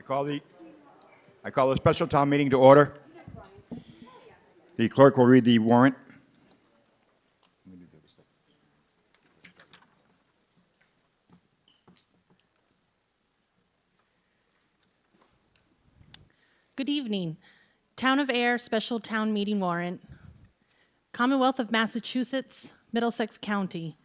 call the special town meeting to order. The clerk will read the warrant. Good evening. Town of Ayer Special Town Meeting Warrant. Commonwealth of Massachusetts, Middlesex County.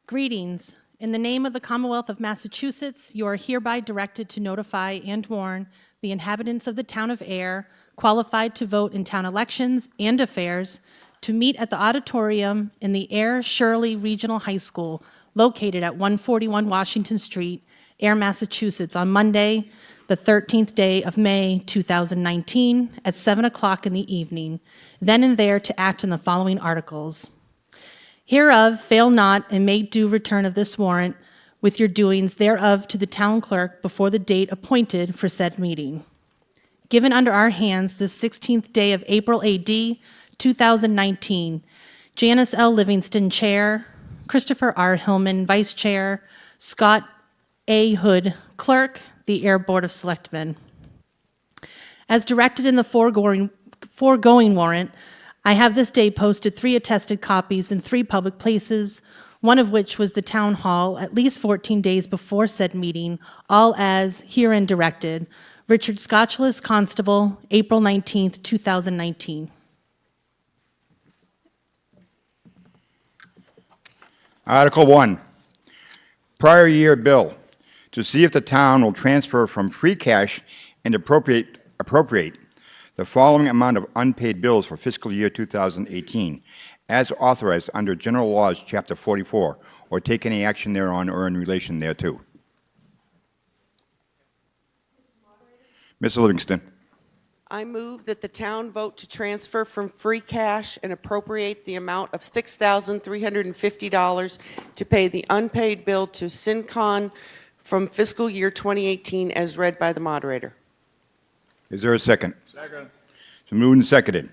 Greetings. In the name of the Commonwealth of Massachusetts, you are hereby directed to notify and warn the inhabitants of the town of Ayer, qualified to vote in town elections and affairs, to meet at the auditorium in the Ayer Shirley Regional High School, located at 141 Washington Street, Ayer, Massachusetts, on Monday, the 13th day of May, 2019, at 7 o'clock in the evening, then and there to act on the following articles. Hereof, fail not and make due return of this warrant with your doings thereof to the town clerk before the date appointed for said meeting. Given under our hands this 16th day of April AD 2019, Janice L. Livingston, Chair, Christopher R. Hillman, Vice Chair, Scott A. Hood, Clerk, the Ayer Board of Selectmen. As directed in the foregoing warrant, I have this day posted 3 attested copies in 3 public places, one of which was the town hall at least 14 days before said meeting, all as herein directed. Richard Scotchless, Constable, April 19th, 2019. Article 1, prior year bill, to see if the town will transfer from free cash and appropriate the following amount of unpaid bills for fiscal year 2018, as authorized under General Laws, Chapter 44, or take any action thereon or in relation thereto. Mr. Livingston. I move that the town vote to transfer from free cash and appropriate the amount of $6,350 to pay the unpaid bill to SynCon from fiscal year 2018 as read by the moderator. Is there a second? Second. So moved and seconded.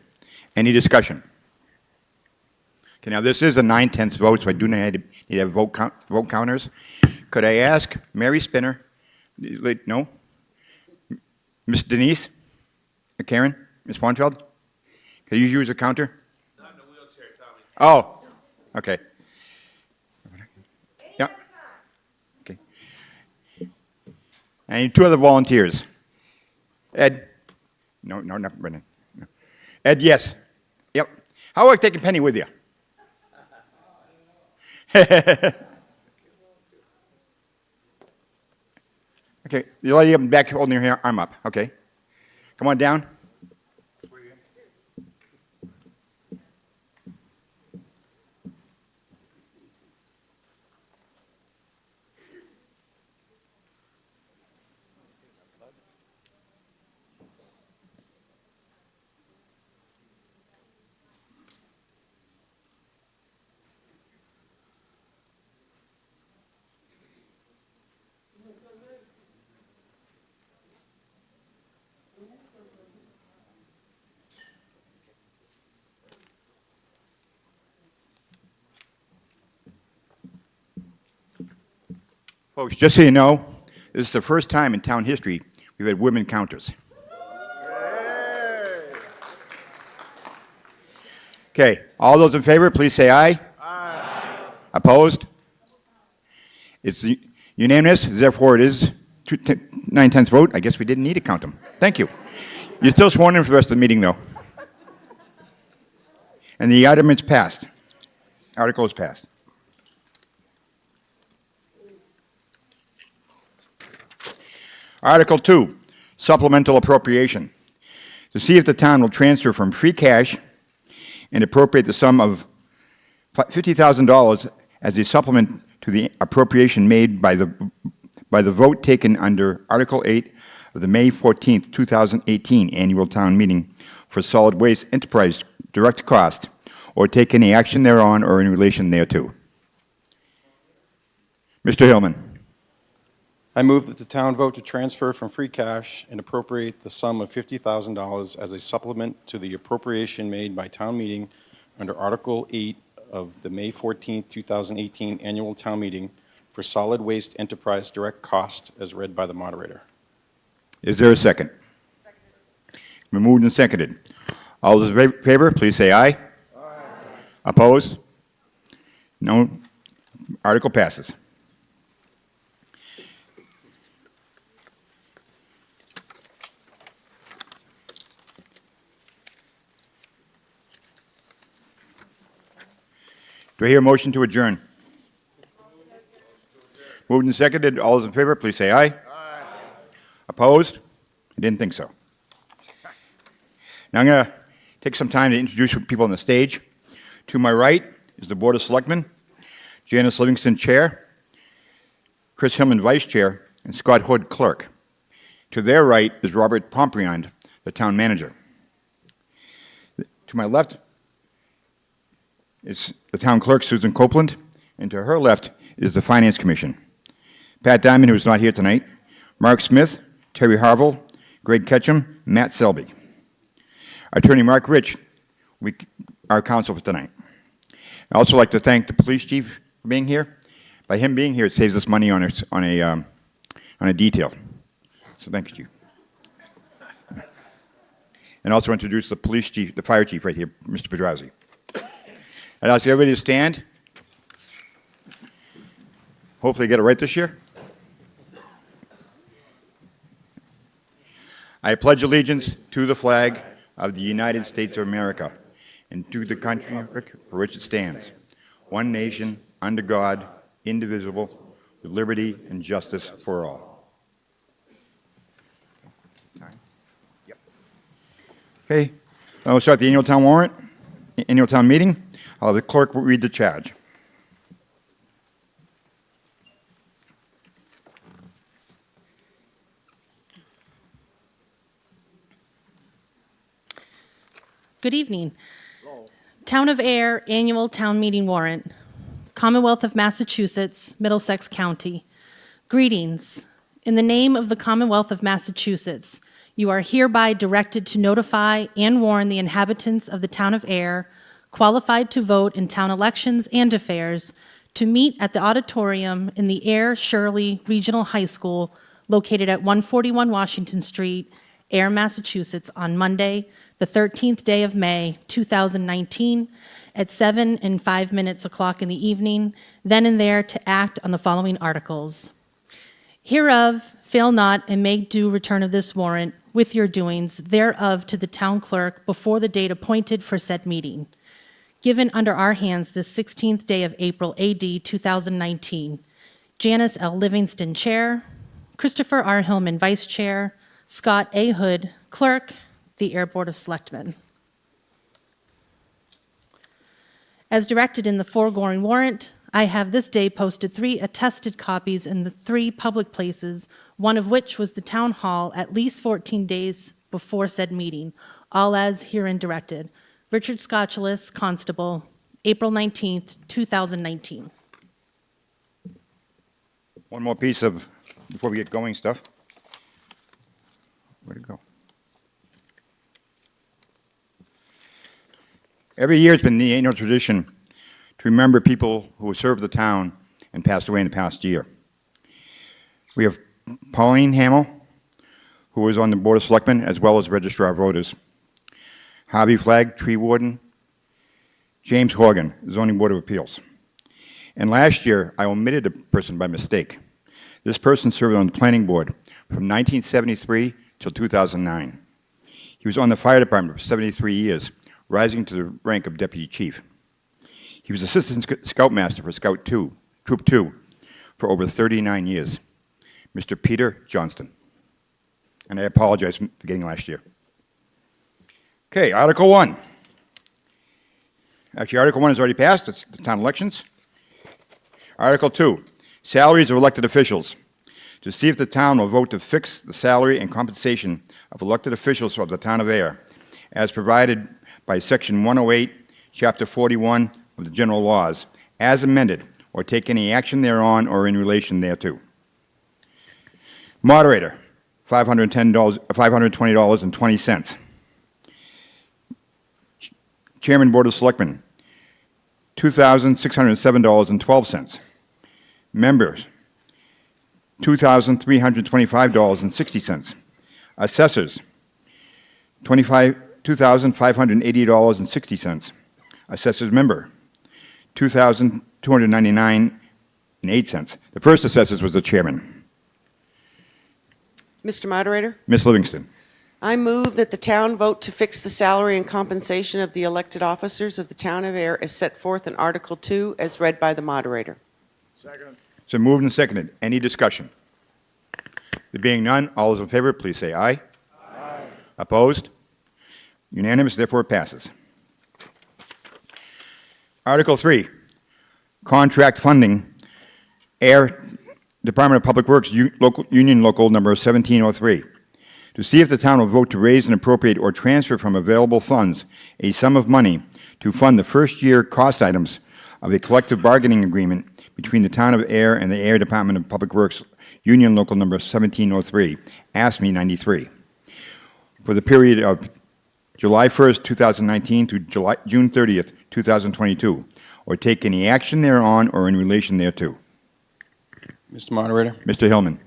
Any discussion? Okay, now this is a 9/10 vote, so I do need to have vote counters. Could I ask Mary Spinner? No? Miss Denise? Karen? Ms. Fonfeld? Can you use a counter? Not in a wheelchair, Tommy. Oh, okay. Yeah. Okay. I need 2 other volunteers. Ed? No, not Brendan. No. Ed, yes. Yep. How about taking Penny with you? Okay, the lady up in back holding her arm up. Okay. Come on down. Folks, just so you know, this is the first time in town history we've had women counters. Okay, all those in favor, please say aye. Aye. Opposed? It's unanimous, therefore it is 9/10 vote. I guess we didn't need to count them. Thank you. You're still sworn in for the rest of the meeting, though. And the item is passed. Article is passed. Article 2, supplemental appropriation. To see if the town will transfer from free cash and appropriate the sum of $50,000 as a supplement to the appropriation made by the vote taken under Article 8 of the May 14th, 2018 annual town meeting for solid waste enterprise direct cost, or take any action thereon or in relation thereto. Mr. Hillman. I move that the town vote to transfer from free cash and appropriate the sum of $50,000 as a supplement to the appropriation made by town meeting under Article 8 of the May 14, 2018 annual town meeting for solid waste enterprise direct cost as read by the moderator. Is there a second? Been moved and seconded. All those in favor, please say aye. Aye. Opposed? No. Article passes. Do I hear a motion to adjourn? Moved and seconded. All those in favor, please say aye. Aye. Opposed? I didn't think so. Now I'm going to take some time to introduce people on the stage. To my right is the Board of Selectmen, Janice Livingston, Chair, Chris Hillman, Vice Chair, and Scott Hood, Clerk. To their right is Robert Pompriand, the Town Manager. To my left is the Town Clerk, Susan Copeland, and to her left is the Finance Commission. Pat Diamond, who is not here tonight, Mark Smith, Terry Harville, Greg Ketchum, Matt Selby. Attorney Mark Rich, our counsel for tonight. I'd also like to thank the police chief for being here. By him being here, it saves us money on a detail. So thanks, Chief. And also introduce the police chief, the fire chief right here, Mr. Pedrazi. I'd ask everybody to stand. Hopefully get it right this year. I pledge allegiance to the flag of the United States of America and to the country for which it stands, one nation, under God, indivisible, with liberty and justice for all. Okay, I'll start the annual town warrant, annual town meeting. I'll have the clerk read the charge. Good evening. Town of Ayer Annual Town Meeting Warrant. Commonwealth of Massachusetts, Middlesex County. Greetings. In the name of the Commonwealth of Massachusetts, you are hereby directed to notify and warn the inhabitants of the town of Ayer, qualified to vote in town elections and affairs, to meet at the auditorium in the Ayer Shirley Regional High School, located at 141 Washington Street, Ayer, Massachusetts, on Monday, the 13th day of May, 2019, at 7 and 5 minutes o'clock in the evening, then and there to act on the following articles. Hereof, fail not and make due return of this warrant with your doings thereof to the town clerk before the date appointed for said meeting. Given under our hands this 16th day of April, AD 2019, Janice L. Livingston, Chair, Christopher R. Hillman, Vice Chair, Scott A. Hood, Clerk, the Ayer Board of Selectmen. As directed in the foregoing warrant, I have this day posted 3 attested copies in the 3 public places, one of which was the town hall at least 14 days before said meeting, all as herein directed. Richard Scotchulis, Constable, April 19th, 2019. One more piece of, before we get going, stuff. Where'd it go? Every year it's been the annual tradition to remember people who served the town and passed away in the past year. We have Pauline Hamill, who was on the Board of Selectmen as well as Registrar of Voters. Harvey Flagg, Tree Warden. James Horgan, Zoning Board of Appeals. And last year, I omitted a person by mistake. This person served on the Planning Board from 1973 till 2009. He was on the Fire Department for 73 years, rising to the rank of Deputy Chief. He was Assistant Scoutmaster for Scout 2, Troop 2, for over 39 years. Mr. Peter Johnston. And I apologize for getting last year. Okay, Article 1. Actually, Article 1 is already passed. It's the town elections. Article 2, salaries of elected officials. To see if the town will vote to fix the salary and compensation of elected officials of the town of Ayer, as provided by Section 108, Chapter 41 of the General Laws, as amended, or take any action thereon or in relation thereto. Moderator, $520.20. Chairman, Board of Selectmen, $2,607.12. Members, $2,325.60. Assessors, $2,580.60. Assessors member, $2,299.08. The first assessors was the chairman. Mr. Moderator, Ms. Livingston. I move that the town vote to fix the salary and compensation of the elected officers of the town of Ayer as set forth in Article 2, as read by the moderator. So moved and seconded. Any discussion? There being none, all those in favor, please say aye. Aye. Opposed? Unanimous, therefore it passes. Article 3, contract funding, Air Department of Public Works, Union Local Number 1703. To see if the town will vote to raise and appropriate or transfer from available funds a sum of money to fund the first-year cost items of a collective bargaining agreement between the town of Ayer and the Ayer Department of Public Works, Union Local Number 1703, ASME 93, for the period of July 1st, 2019 to June 30th, 2022, or take any action thereon or in relation thereto. Mr. Moderator, Mr. Hillman.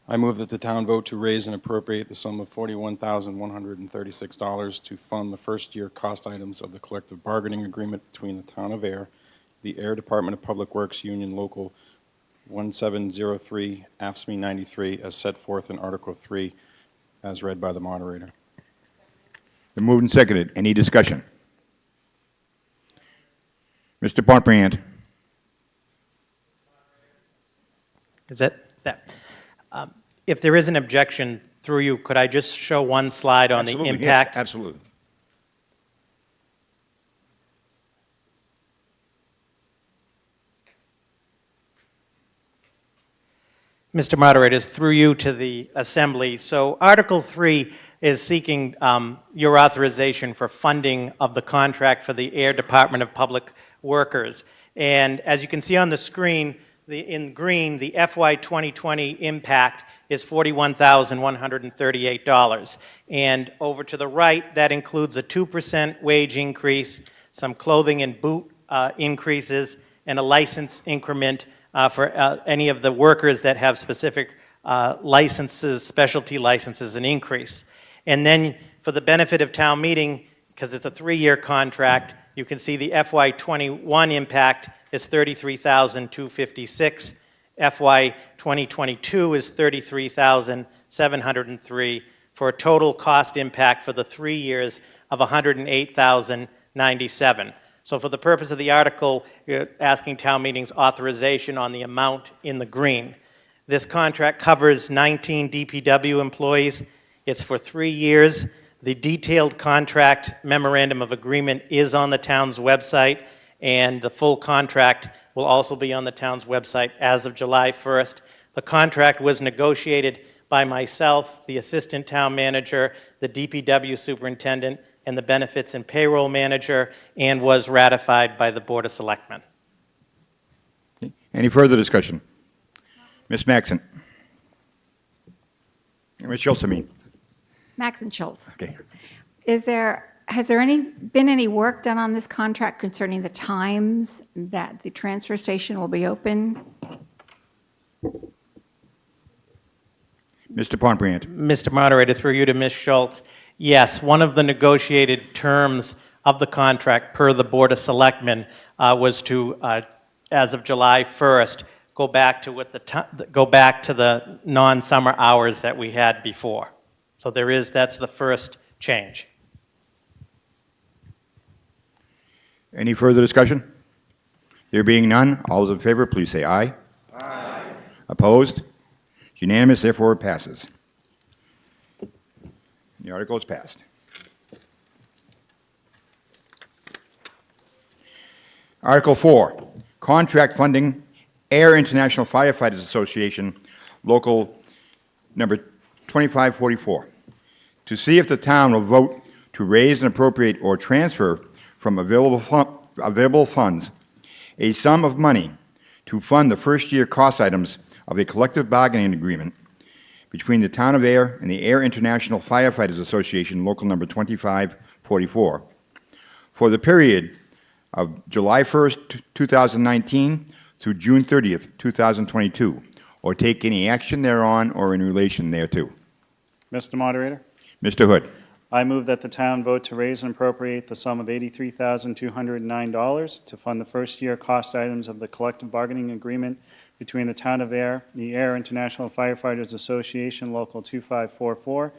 I move that the town vote to raise and appropriate the sum of $41,136 to fund the first-year cost items of the collective bargaining agreement between the town of Ayer, the Ayer Department of Public Works, Union Local 1703, AFSCME 93, as set forth in Article 3, as read by the moderator. Been moved and seconded. Any discussion? Mr. Pontbriand. Is it that? If there is an objection through you, could I just show one slide on Absolutely, the impact? Yes, absolutely. Mr. Moderators, through you to the Assembly. So Article 3 is seeking your authorization for funding of the contract for the Ayer Department of Public Workers. And as you can see on the screen, in green, the FY 2020 impact is $41,138. And over to the right, that includes a 2% wage increase, some clothing and boot increases, and a license increment for any of the workers that have specific licenses, specialty licenses, an increase. And then for the benefit of town meeting, because it's a 3-year contract, you can see the FY 21 impact is $33,256. FY 2022 is $33,703 for a total cost impact for the 3 years of $108,097. So for the purpose of the article, you're asking town meeting's authorization on the amount in the green. This contract covers 19 DPW employees. It's for 3 years. The detailed contract memorandum of agreement is on the town's website, and the full contract will also be on the town's website as of July 1st. The contract was negotiated by myself, the assistant town manager, the DPW superintendent, and the benefits and payroll manager, and was ratified by the Board of Selectmen. Okay. Any further discussion? Ms. Maxon. Ms. Schultz, I mean. Max and Schultz. Okay. Has there been any work done on this contract concerning the times that the transfer station will be open? Mr. Pontbriand. Mr. Moderator, through you to Ms. Schultz, yes, one of the negotiated terms of the contract per the Board of Selectmen was to, as of July 1st, go back to the non-summer hours that we had before. So that's the first change. Any further discussion? There being none, all those in favor, please say aye. Aye. Opposed? It's unanimous, therefore it passes. The article is passed. Article 4, contract funding, Air International Firefighters Association, local number 2544. To see if the town will vote to raise and appropriate or transfer from available funds a sum of money to fund the first-year cost items of a collective bargaining agreement between the town of Ayer and the Air International Firefighters Association, local number 2544, for the period of July 1st, 2019 through June 30th, 2022, or take any action thereon or in relation thereto. Mr. Moderator, Mr. Hood. I move that the town vote to raise and appropriate the sum of $83,209 to fund the first-year cost items of the collective bargaining agreement between the Town of Ayer, the Ayer International Firefighters Association, Local 2544,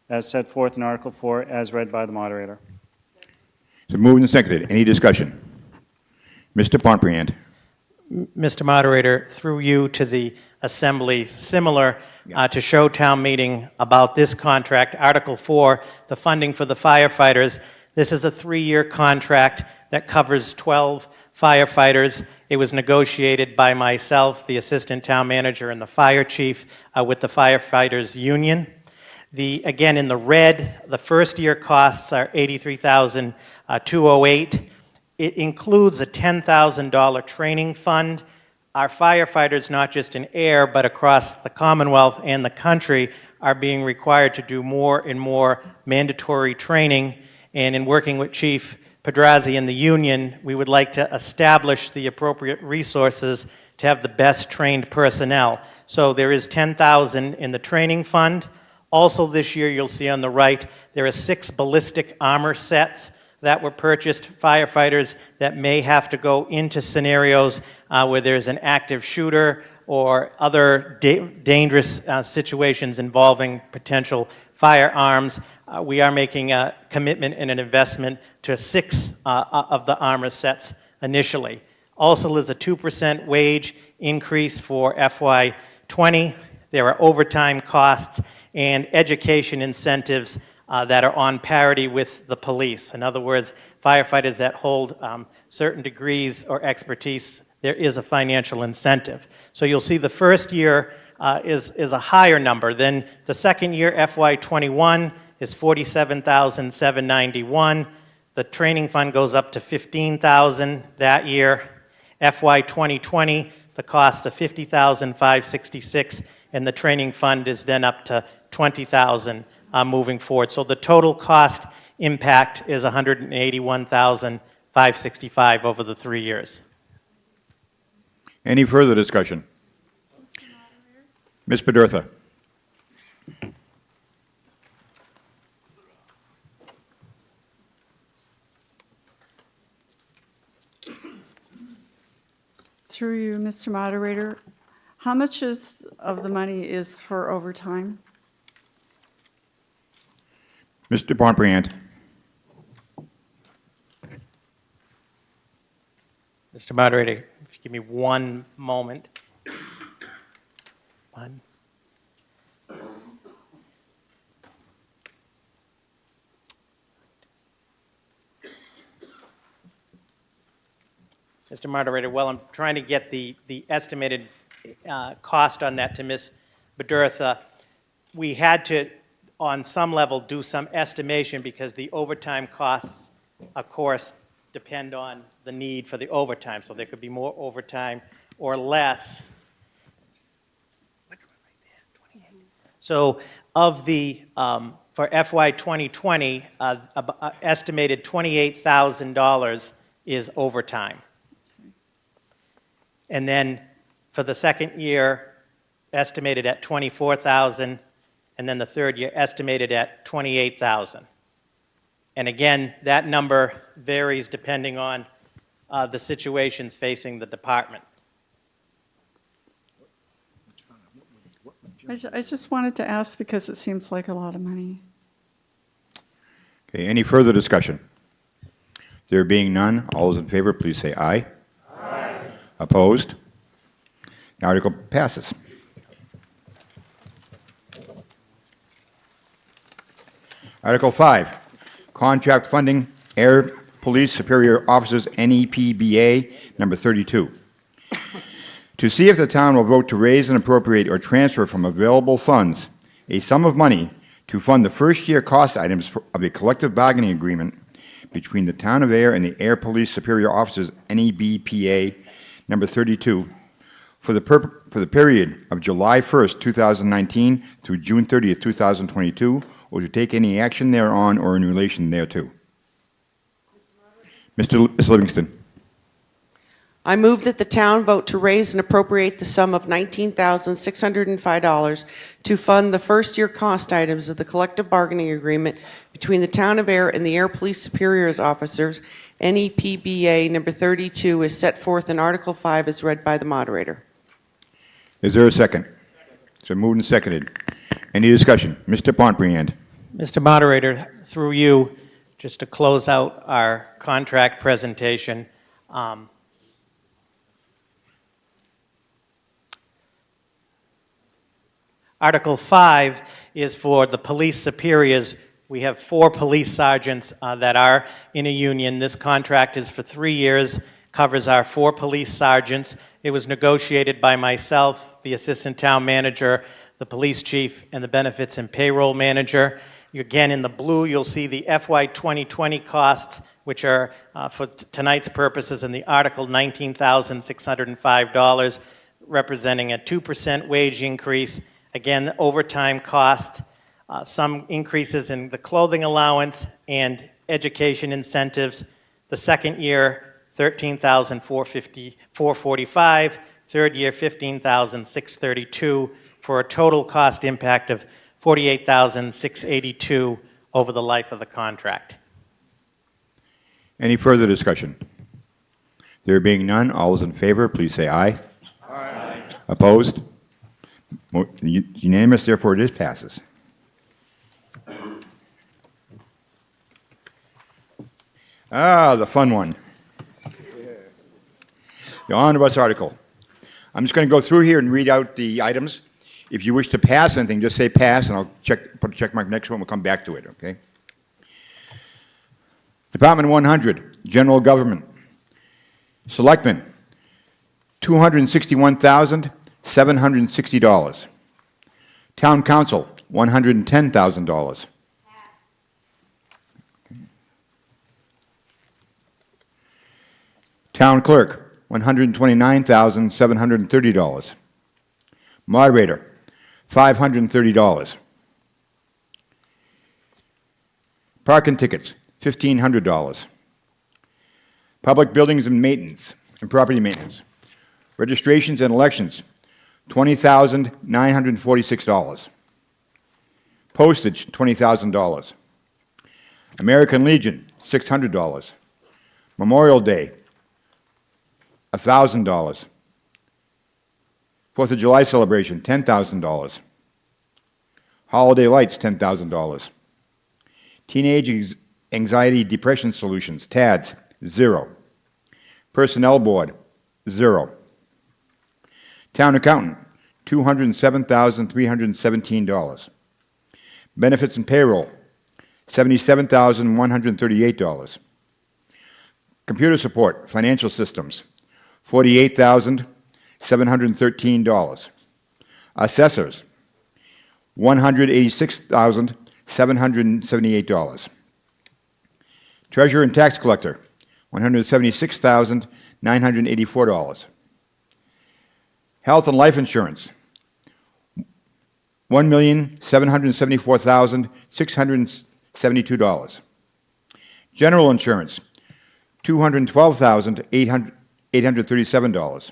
as set forth in Article 4, as read by the moderator. So moved and seconded. Any discussion? Mr. Pombriand. Mr. Moderator, through you to the Assembly, similar to show town meeting about this contract, Article 4, the funding for the firefighters. This is a 3-year contract that covers 12 firefighters. It was negotiated by myself, the Assistant Town Manager, and the Fire Chief with the Firefighters Union. Again, in the red, the first-year costs are $83,208. It includes a $10,000 training fund. Our firefighters, not just in Ayer, but across the Commonwealth and the country, are being required to do more and more mandatory training. And in working with Chief Pedrazi and the union, we would like to establish the appropriate resources to have the best trained personnel. So there is $10,000 in the training fund. Also this year, you'll see on the right, there are 6 ballistic armor sets that were purchased, firefighters that may have to go into scenarios where there's an active shooter or other dangerous situations involving potential firearms. We are making a commitment and an investment to 6 of the armor sets initially. Also, there's a 2% wage increase for FY20. There are overtime costs and education incentives that are on parity with the police. In other words, firefighters that hold certain degrees or expertise, there is a financial incentive. So you'll see the first year is a higher number. Then the second year, FY21, is $47,791. The training fund goes up to $15,000 that year. FY 2020, the cost of $50,566, and the training fund is then up to $20,000 moving forward. So the total cost impact is $181,565 over the 3 years. Any further discussion? Ms. Bedurtha. Through you, Mr. Moderator, how much of the money is for overtime? Mr. Pombriand. Mr. Moderator, if you give me one moment. One. Mr. Moderator, well, I'm trying to get the estimated cost on that to Ms. Bedurtha. We had to, on some level, do some estimation because the overtime costs, of course, depend on the need for the overtime. So there could be more overtime or less. So of the, for FY 2020, estimated $28,000 is overtime. And then for the second year, estimated at $24,000, and then the third year estimated at $28,000. And again, that number varies depending on the situations facing the department. I just wanted to ask because it seems like a lot of money. Okay, any further discussion? There being none, all those in favor, please say aye. Aye. Opposed? The article passes. Article 5, contract funding, Air Police Superior Officers, NEPBA, number 32. To see if the town will vote to raise and appropriate or transfer from available funds a sum of money to fund the first-year cost items of a collective bargaining agreement between the town of Ayer and the Air Police Superior Officers, NEBPA, number 32, for the period of July 1st, 2019 through June 30th, 2022, or to take any action thereon or in relation thereto. Ms. Livingston. I move that the town vote to raise and appropriate the sum of $19,605 to fund the first-year cost items of the collective bargaining agreement between the Town of Ayer and the Ayer Police Superiors Officers, NEPBA number 32, is set forth in Article 5 as read by the moderator. Is there a second? So moved and seconded. Any discussion? Mr. Pontbriand. Mr. Moderator, through you, just to close out our contract presentation, Article 5 is for the police superiors. We have 4 police sergeants that are in a union. This contract is for 3 years, covers our 4 police sergeants. It was negotiated by myself, the assistant town manager, the police chief, and the benefits and payroll manager. Again, in the blue, you'll see the FY 2020 costs, which are, for tonight's purposes, in the article, $19,605, representing a 2% wage increase. Again, overtime costs, some increases in the clothing allowance and education incentives. The second year, $13,445. Third year, $15,632, for a total cost impact of $48,682 over the life of the contract. Any further discussion? There being none, all those in favor, please say aye. Aye. Opposed? Unanimous, therefore it passes. The fun one. The omnibus article. I'm just going to go through here and read out the items. If you wish to pass anything, just say pass, and I'll put a check mark next one. We'll come back to it, okay? Department 100, General Government. Selectmen, $261,760. Town Council, $110,000. Town Clerk, $129,730. Moderator, $530. Parking tickets, $1,500. Public buildings and maintenance and property maintenance. Registrations and elections, $20,946. Postage, $20,000. American Legion, $600. Memorial Day, $1,000. 4th of July celebration, $10,000. Holiday lights, $10,000. Teenage Anxiety Depression Solutions, TADS, 0. Personnel Board, 0. Town Accountant, $207,317. Benefits and Payroll, $77,138. Computer Support, Financial Systems, $48,713. Assessors, $186,778. Treasurer and Tax Collector, $176,984. Health and Life Insurance, $1,774,672. General Insurance, $212,837.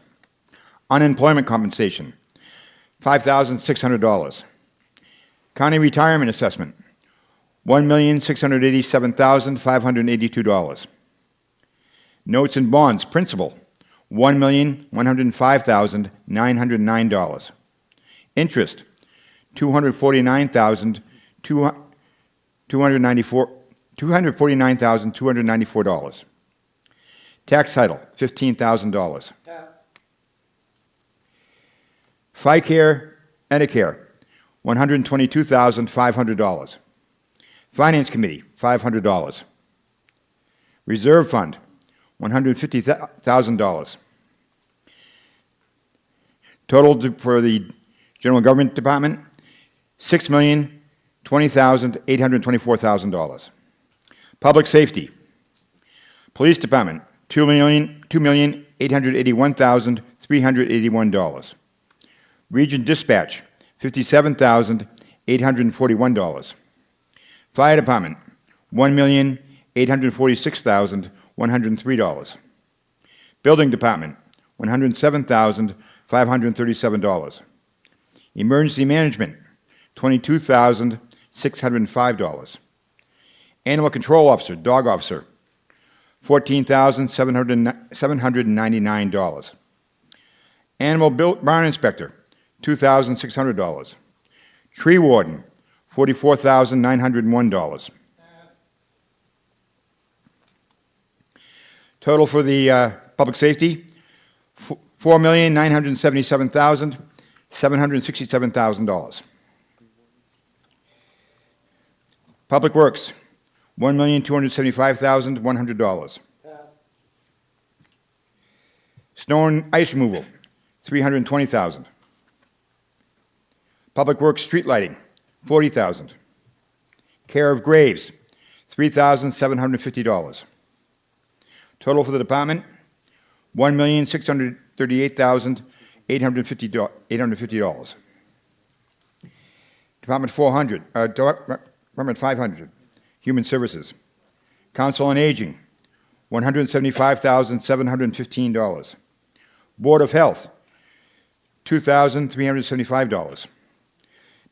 Unemployment Compensation, $5,600. County Retirement Assessment, $1,687,582. Notes and Bonds Principal, $1,105,909. Interest, $249,294. Tax title, $15,000. FICARE, Medicare, $122,500. Finance Committee, $500. Reserve Fund, $150,000. Total for the General Government Department, $6,020,824. Public Safety. Police Department, $2,881,381. Region Dispatch, $57,841. Fire Department, $1,846,103. Building Department, $107,537. Emergency management, $22,605. Animal control officer, dog officer, $14,799. Animal barn inspector, $2,600. Tree warden, $44,901. Total for the public safety, $4,977,767. Public Works, $1,275,100. Snow and ice removal, $320,000. Public Works street lighting, $40,000. Care of graves, $3,750. Total for the department, $1,638,850. Department 400, Department 500, Human Services. Council on Aging, $175,715. Board of Health, $2,375.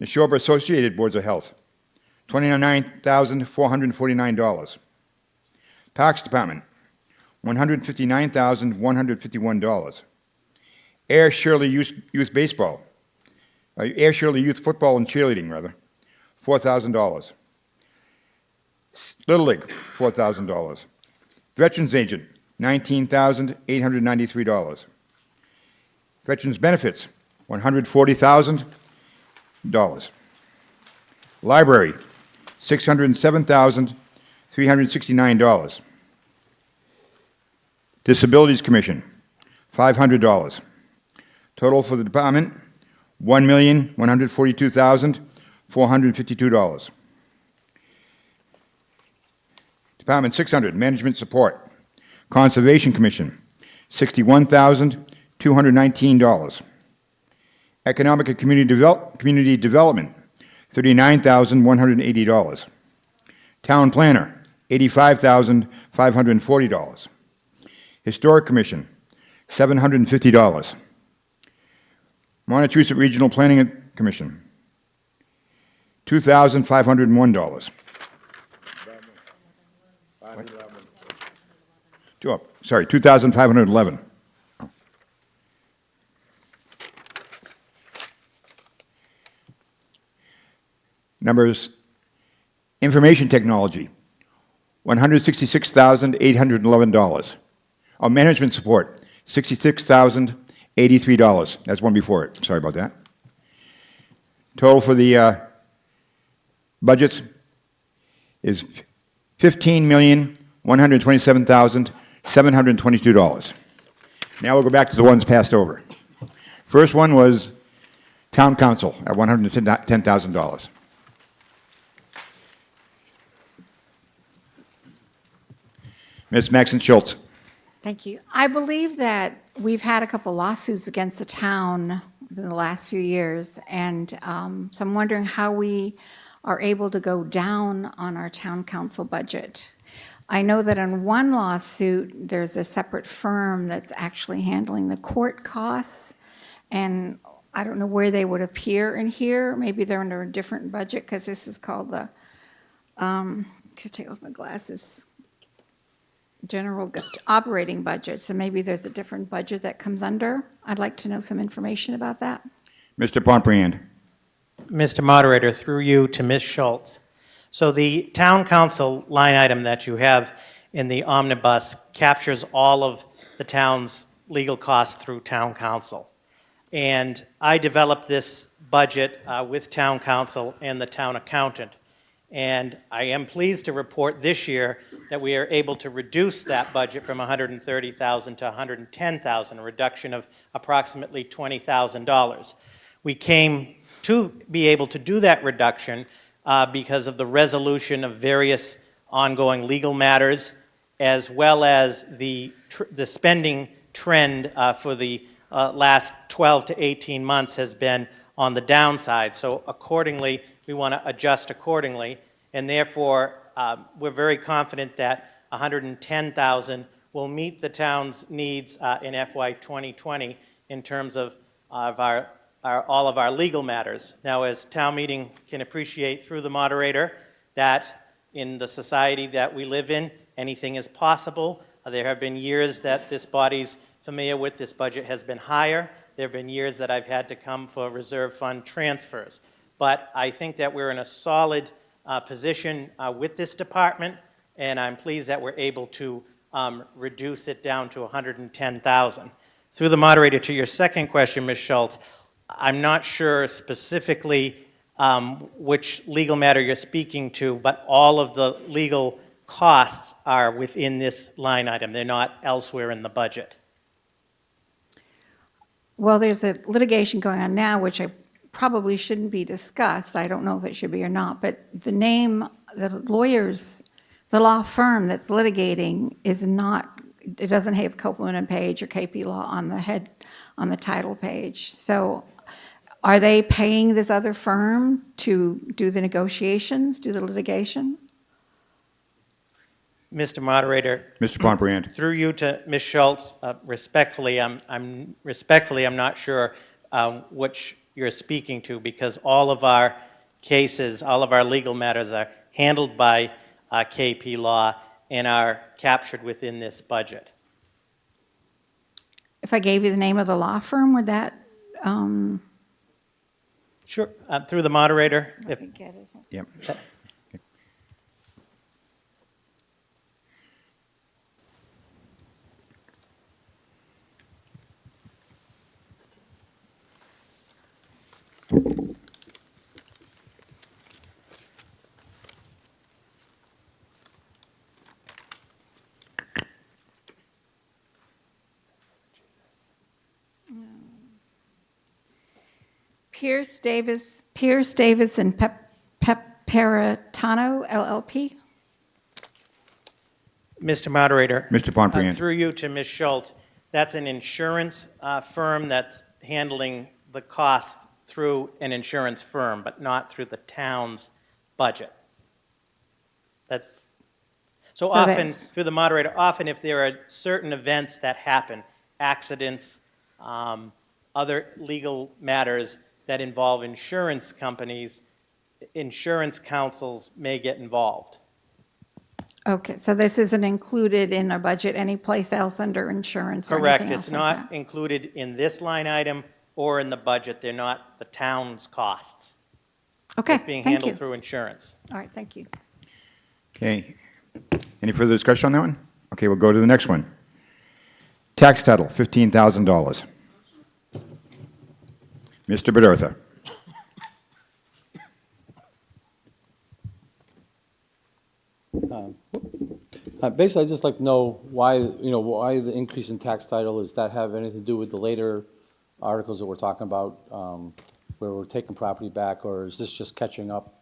Neshoba Associated Boards of Health, $29,449. Parks Department, $159,151. Ayer Shirley Youth Baseball, Ayer Shirley Youth Football and Cheerleading, rather, $4,000. Little League, $4,000. Veterans Agent, $19,893. Veterans Benefits, $140,000. Library, $607,369. Disabilities Commission, $500. Total for the department, $1,142,452. Department 600, Management Support. Conservation Commission, $61,219. Economic and Community Development, $39,180. Town Planner, $85,540. Historic Commission, $750. Montechusett Regional Planning Commission, $2,501. Sorry, $2,511. Numbers, Information Technology, $166,811. Management Support, $66,083. That's one before it. Sorry about that. Total for the budgets is $15,127,722. Now we'll go back to the ones passed over. First one was Town Council at $110,000. Ms. Maxon Schultz. Thank you. I believe that we've had a couple lawsuits against the town in the last few years, and so I'm wondering how we are able to go down on our town council budget. I know that on one lawsuit, there's a separate firm that's actually handling the court costs, and I don't know where they would appear in here. Maybe they're under a different budget, because this is called the, could take off my glasses, general operating budget, so maybe there's a different budget that comes under. I'd like to know some information about that. Mr. Pompriand. Mr. Moderator, through you to Ms. Schultz. So the town council line item that you have in the omnibus captures all of the town's legal costs through town council. And I developed this budget with town council and the town accountant. And I am pleased to report this year that we are able to reduce that budget from $130,000 to $110,000, a reduction of approximately $20,000. We came to be able to do that reduction because of the resolution of various ongoing legal matters, as well as the spending trend for the last 12 to 18 months has been on the downside. So accordingly, we want to adjust accordingly, and therefore we're very confident that $110,000 will meet the town's needs in FY 2020 in terms of all of our legal matters. Now, as town meeting can appreciate through the moderator, that in the society that we live in, anything is possible. There have been years that this body's familiar with, this budget has been higher. There have been years that I've had to come for reserve fund transfers. But I think that we're in a solid position with this department, and I'm pleased that we're able to reduce it down to $110,000. Through the moderator, to your second question, Ms. Schultz, I'm not sure specifically which legal matter you're speaking to, but all of the legal costs are within this line item. They're not elsewhere in the budget. Well, there's a litigation going on now, which I probably shouldn't be discussed. I don't know if it should be or not, but the name, the lawyers, the law firm that's litigating is not, it doesn't have Copeland and Page or KP Law on the head, on the title page. So are they paying this other firm to do the negotiations, do the litigation? Mr. Moderator. Mr. Pombriand. Through you to Ms. Schultz, respectfully, I'm not sure which you're speaking to, because all of our cases, all of our legal matters are handled by KP Law and are captured within this budget. If I gave you the name of the law firm, would that? Sure. Through the moderator. Let me get it. Yep. Pierce Davis and Peperatano LLP. Mr. Moderator. Mr. Pombriand. Through you to Ms. Schultz, that's an insurance firm that's handling the costs through an insurance firm, but not through the town's budget. That's, so often, through the moderator, often if there are certain events that happen, accidents, other legal matters that involve insurance companies, insurance counsels may get involved. Okay, so this isn't included in our budget anyplace else under insurance or Correct. anything else It's like not that? included in this line item or in the budget. They're not the town's costs. Okay, It's being thank handled you. through insurance. All right, thank you. Okay. Any further discussion on that one? Okay, we'll go to the next one. Tax title, $15,000. Mr. Bedurtha. Basically, I'd just like to know why, why the increase in tax title. Does that have anything to do with the later articles that we're talking about, where we're taking property back, or is this just catching up?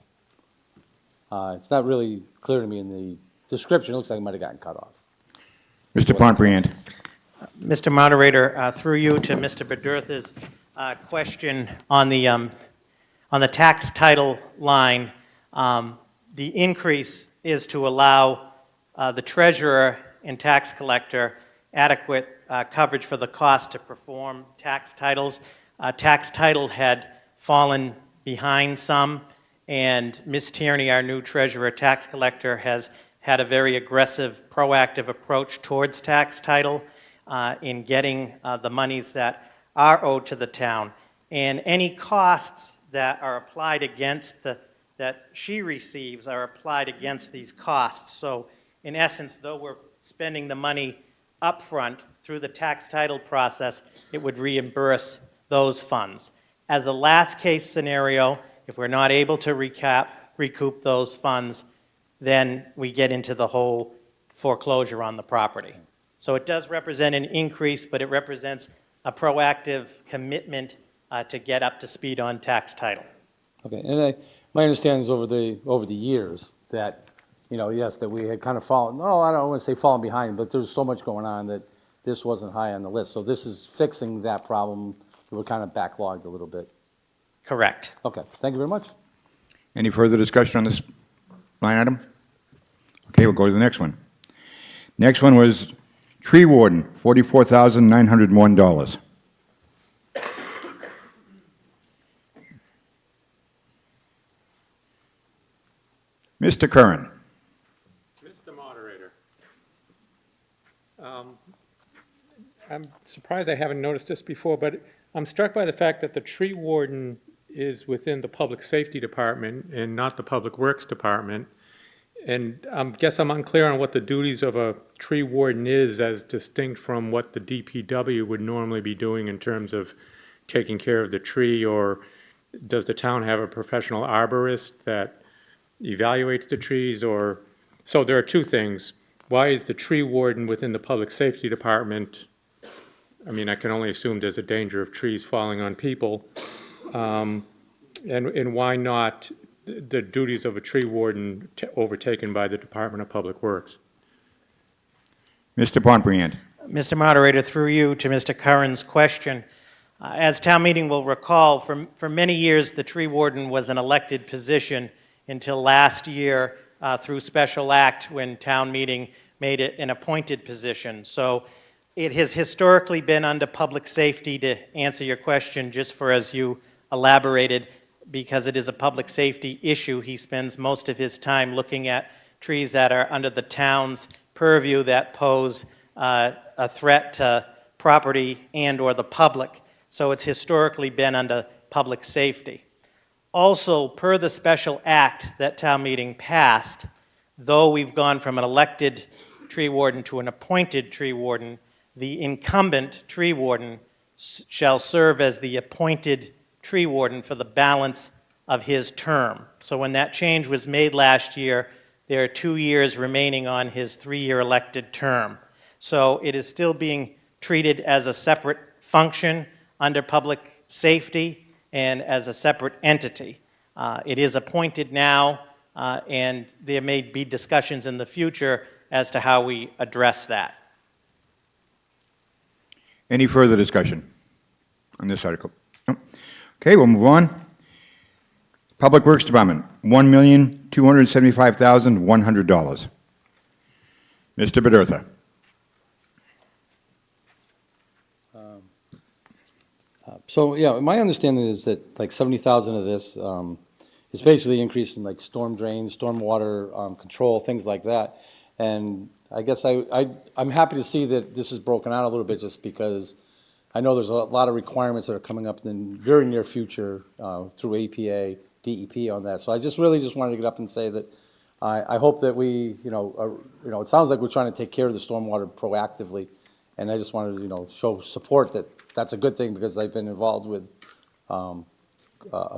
It's not really clear to me in the description. It looks like it might have gotten cut off. Mr. Pombriand. Mr. Moderator, through you to Mr. Bedurtha's question on the tax title line. The increase is to allow the treasurer and tax collector adequate coverage for the cost to perform tax titles. Tax title had fallen behind some, and Ms. Tierney, our new treasurer tax collector, has had a very aggressive, proactive approach towards tax title in getting the monies that are owed to the town. And any costs that are applied against that she receives are applied against these costs. So in essence, though we're spending the money upfront through the tax title process, it would reimburse those funds. As a last case scenario, if we're not able to recoup those funds, then we get into the whole foreclosure on the property. So it does represent an increase, but it represents a proactive commitment to get up to speed on tax title. Okay, and my understanding is over the years that, yes, that we had kind of fallen, no, I don't want to say fallen behind, but there's so much going on that this wasn't high on the list. So this is fixing that problem. We were kind of backlogged a little bit. Correct. Okay, thank you very much. Any further discussion on this line item? Okay, we'll go to the next one. Next one was Tree warden, $44,901. Mr. Curran. Mr. Moderator, I'm surprised I haven't noticed this before, but I'm struck by the fact that the tree warden is within the Public Safety Department and not the Public Works Department. And I guess I'm unclear on what the duties of a tree warden is as distinct from what the DPW would normally be doing in terms of taking care of the tree, or does the town have a professional arborist that evaluates the trees, or, so there are two things. Why is the tree warden within the Public Safety Department? I mean, I can only assume there's a danger of trees falling on people. And why not the duties of a tree warden overtaken by the Department of Public Works? Mr. Pontbriand. Mr. Moderator, through you to Mr. Curran's question. As town meeting will recall, for many years, the tree warden was an elected position until last year through special act when town meeting made it an appointed position. So it has historically been under public safety, to answer your question, just for as you elaborated, because it is a public safety issue. He spends most of his time looking at trees that are under the town's purview that pose a threat to property and or the public. So it's historically been under public safety. Also, per the special act that town meeting passed, though we've gone from an elected tree warden to an appointed tree warden, the incumbent tree warden shall serve as the appointed tree warden for the balance of his term. So when that change was made last year, there are 2 years remaining on his 3-year elected term. So it is still being treated as a separate function under public safety and as a separate entity. It is appointed now, and there may be discussions in the future as to how we address that. Any further discussion on this article? No? Okay, we'll move on. Public Works Department, $1,275,100. Mr. Bedurtha. So, yeah, my understanding is that like 70,000 of this is basically increased in like storm drains, storm water control, things like that. And I guess I'm happy to see that this is broken out a little bit, just because I know there's a lot of requirements that are coming up in the very near future through APA, DEP on that. So I just really wanted to get up and say that I hope that we, it sounds like we're trying to take care of the stormwater proactively. And I just wanted to, show support that that's a good thing, because I've been involved with a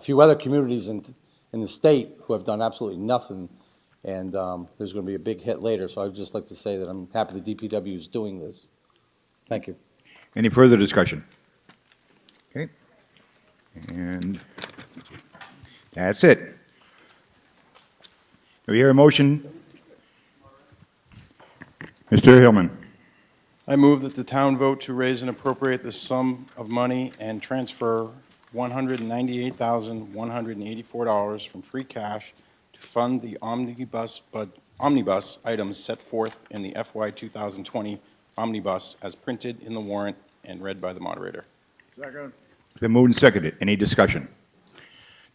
few other communities in the state who have done absolutely nothing. And there's going to be a big hit later. So I'd just like to say that I'm happy the DPW is doing this. Thank you. Any further discussion? Okay. And that's it. Do we hear a motion? Mr. Hillman. I move that the town vote to raise and appropriate the sum of money and transfer $198,184 from free cash to fund the omnibus items set forth in the FY 2020 omnibus as printed in the warrant and read by the moderator. Second. It's been moved and seconded. Any discussion?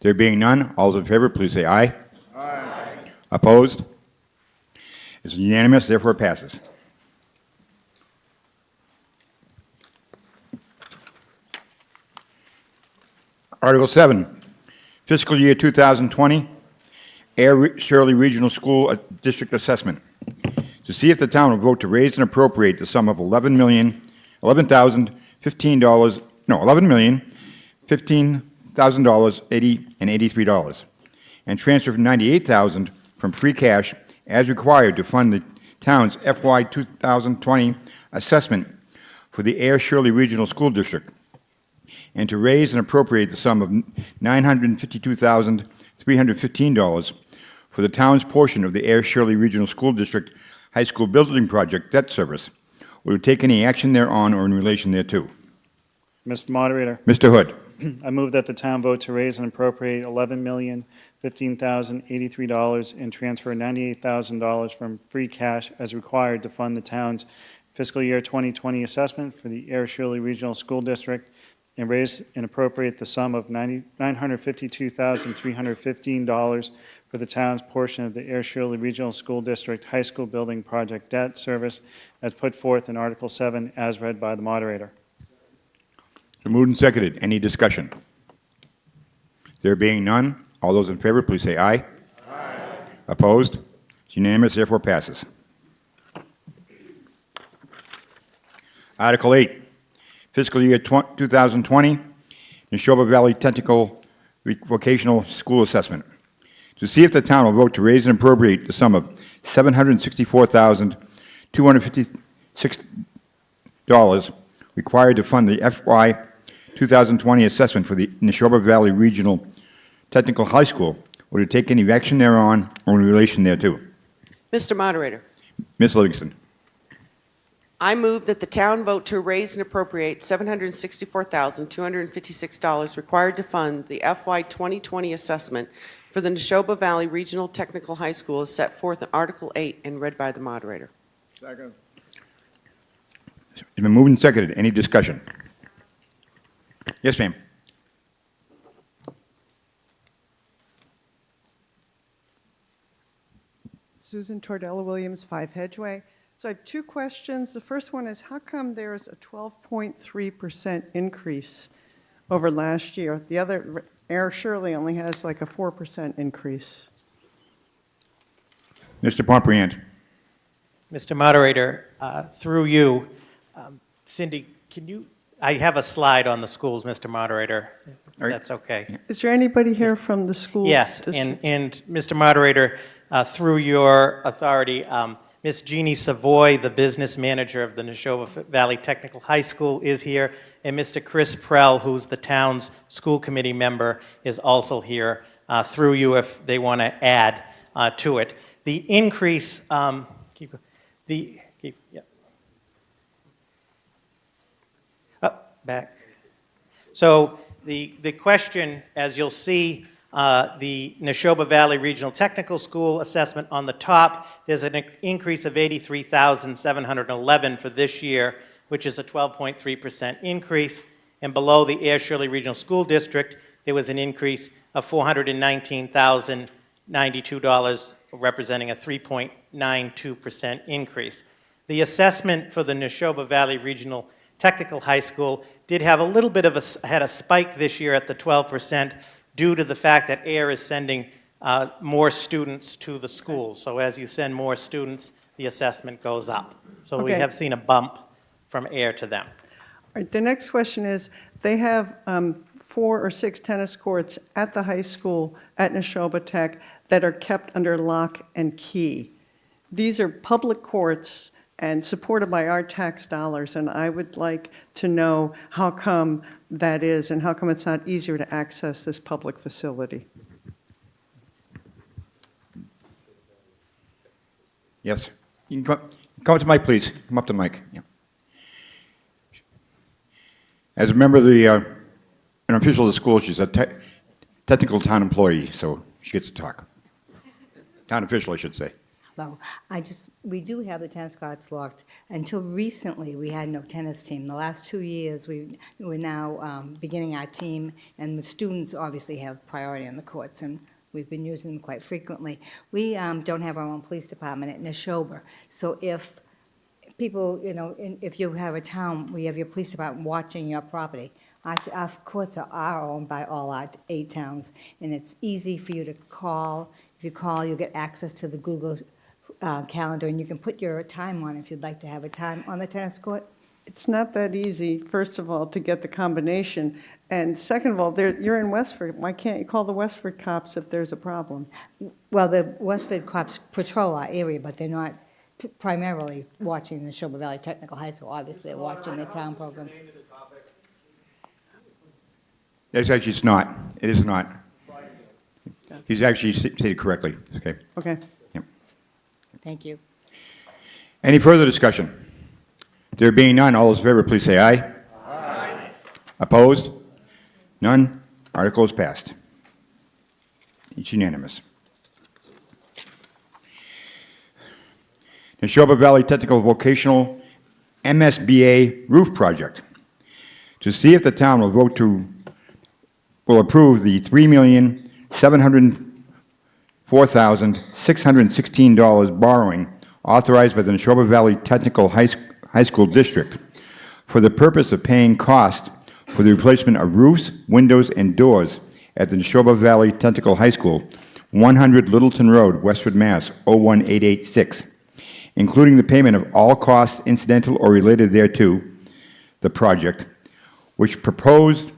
There being none, all those in favor, please say aye. Aye. Opposed? It's unanimous, therefore it passes. Article 7, fiscal year 2020, Ayer Shirley Regional School District Assessment. To see if the town will vote to raise and appropriate the sum of $11,015,80.83, and transfer $98,000 from free cash as required to fund the town's FY 2020 assessment for the Ayer Shirley Regional School District, and to raise and appropriate the sum of $952,315 for the town's portion of the Ayer Shirley Regional School District High School Building Project debt service, or to take any action thereon or in relation thereto. Mr. Moderator, Mr. Hood. I move that the town vote to raise and appropriate $11,015,083 and transfer $98,000 from free cash as required to fund the town's fiscal year 2020 assessment for the Ayer Shirley Regional School District and raise and appropriate the sum of $952,315 for the town's portion of the Ayer Shirley Regional School District High School Building Project Debt Service as put forth in Article 7 as read by the moderator. So moved and seconded. Any discussion? There being none, all those in favor, please say aye. Aye. Opposed? It's unanimous, therefore passes. Article 8, fiscal year 2020, Neshoba Valley Technical Vocational School Assessment. To see if the town will vote to raise and appropriate the sum of $764,256 required to fund the FY 2020 assessment for the Neshoba Valley Regional Technical High School, or to take any action thereon or in relation thereto. Mr. Moderator, Ms. Livingston. I move that the town vote to raise and appropriate $764,256 required to fund the FY 2020 assessment for the Neshoba Valley Regional Technical High School as set forth in Article 8 and read by the moderator. Second. It's been moved and seconded. Any discussion? Yes, ma'am. Susan Tordella Williams, 5 Hedgeway. So I have two questions. The first one is, how come there's a 12.3% increase over last year? The other, Ayer Shirley only has like a 4% increase. Mr. Pompriant. Mr. Moderator, through you, Cindy, I have a slide on the schools, Mr. Moderator, if that's okay. Is there anybody here from the school? Yes, and Mr. Moderator, through your authority, Ms. Jeannie Savoy, the business manager of the Neshoba Valley Technical High School, is here, and Mr. Chris Prell, who's the town's school committee member, is also here, through you if they want to add to it. The increase, back. So the question, as you'll see, the Neshoba Valley Regional Technical School assessment on the top, there's an increase of $83,711 for this year, which is a 12.3% increase. And below the Ayer Shirley Regional School District, there was an increase of $419,092, representing a 3.92% increase. The assessment for the Neshoba Valley Regional Technical High School did have a little bit of had a spike this year at the 12%, due to the fact that Ayer is sending more students to the school. So as you send more students, the assessment goes up. So we have seen a bump from Ayer to them. All right, the next question is, they have 4 or 6 tennis courts at the high school at Neshoba Tech that are kept under lock and key. These are public courts and supported by our tax dollars, and I would like to know how come that is and how come it's not easier to access this public facility. Yes. You can come up to the mic, please. Come up to the mic. Yeah. As a member of the, an official of the school, she's a technical town employee, so she gets to talk. Town official, I should say. Well, we do have the tennis courts locked. Until recently, we had no tennis team. The last 2 years, we're now beginning our team, and the students obviously have priority on the courts, and we've been using them quite frequently. We don't have our own police department at Neshoba, so if people, if you have a town, we have your police department watching your property. Our courts are owned by all our 8 towns, and it's easy for you to call. If you call, you'll get access to the Google calendar, and you can put your time on if you'd like to have a time on the tennis court. It's not that easy, first of all, to get the combination. And second of all, you're in Westford. Why can't you call the Westford cops if there's a problem? Well, the Westford cops patrol our area, but they're not primarily watching the Neshoba Valley Technical High School. Obviously, they're watching the town programs. It's actually, it's not. It is not. He's actually stated correctly. Okay. Okay. Yep. Thank you. Any further discussion? There being none, all those in favor, please say aye. Aye. Opposed? None. Article is passed. It's unanimous. Neshoba Valley Technical Vocational MSBA roof project. To see if the town will approve the $3,704,616 borrowing authorized by the Neshoba Valley Technical High School District for the purpose of paying cost for the replacement of roofs, windows, and doors at the Neshoba Valley Technical High School, 100 Littleton Road, Westford, Mass. 01886, including the payment of all costs incidental or related thereto, the project, which proposed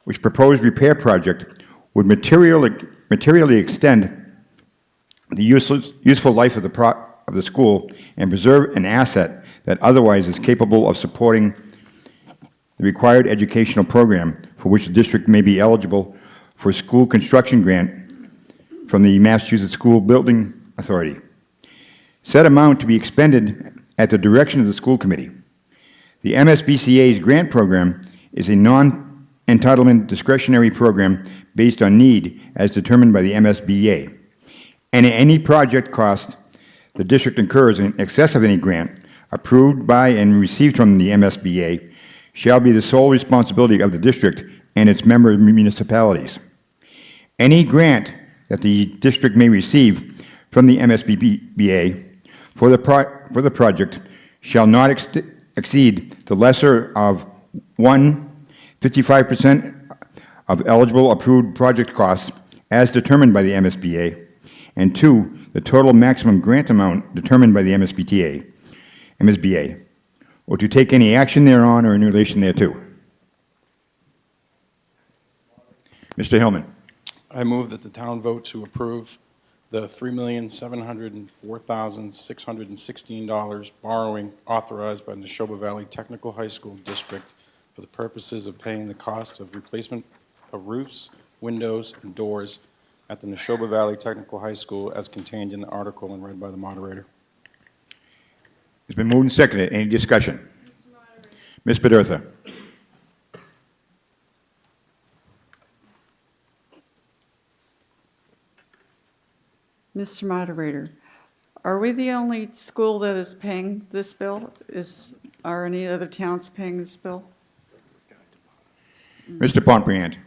repair project would materially extend the useful life of the school and preserve an asset that otherwise is capable of supporting the required educational program for which the district may be eligible for a school construction grant from the Massachusetts School Building Authority. Said amount to be expended at the direction of the school committee. The MSBCA's grant program is a non-entitlement discretionary program based on need as determined by the MSBA. And any project cost the district incurs in excess of any grant approved by and received from the MSBA shall be the sole responsibility of the district and its member municipalities. Any grant that the district may receive from the MSBA for the project shall not exceed the lesser of 1, 55% of eligible approved project costs as determined by the MSBA, and 2, the total maximum grant amount determined by the MSBA, or to take any action thereon or in relation thereto. Mr. Hillman. I move that the town vote to approve the $3,704,616 borrowing authorized by the Neshoba Valley Technical High School District for the purposes of paying the cost of replacement of roofs, windows, and doors at the Neshoba Valley Technical High School as contained in the article and read by the moderator. It's been moved and seconded. Any discussion? Ms. Bedurtha. Mr. Moderator, are we the only school that is paying this bill? Are any other towns paying this bill? Mr. Pompriant.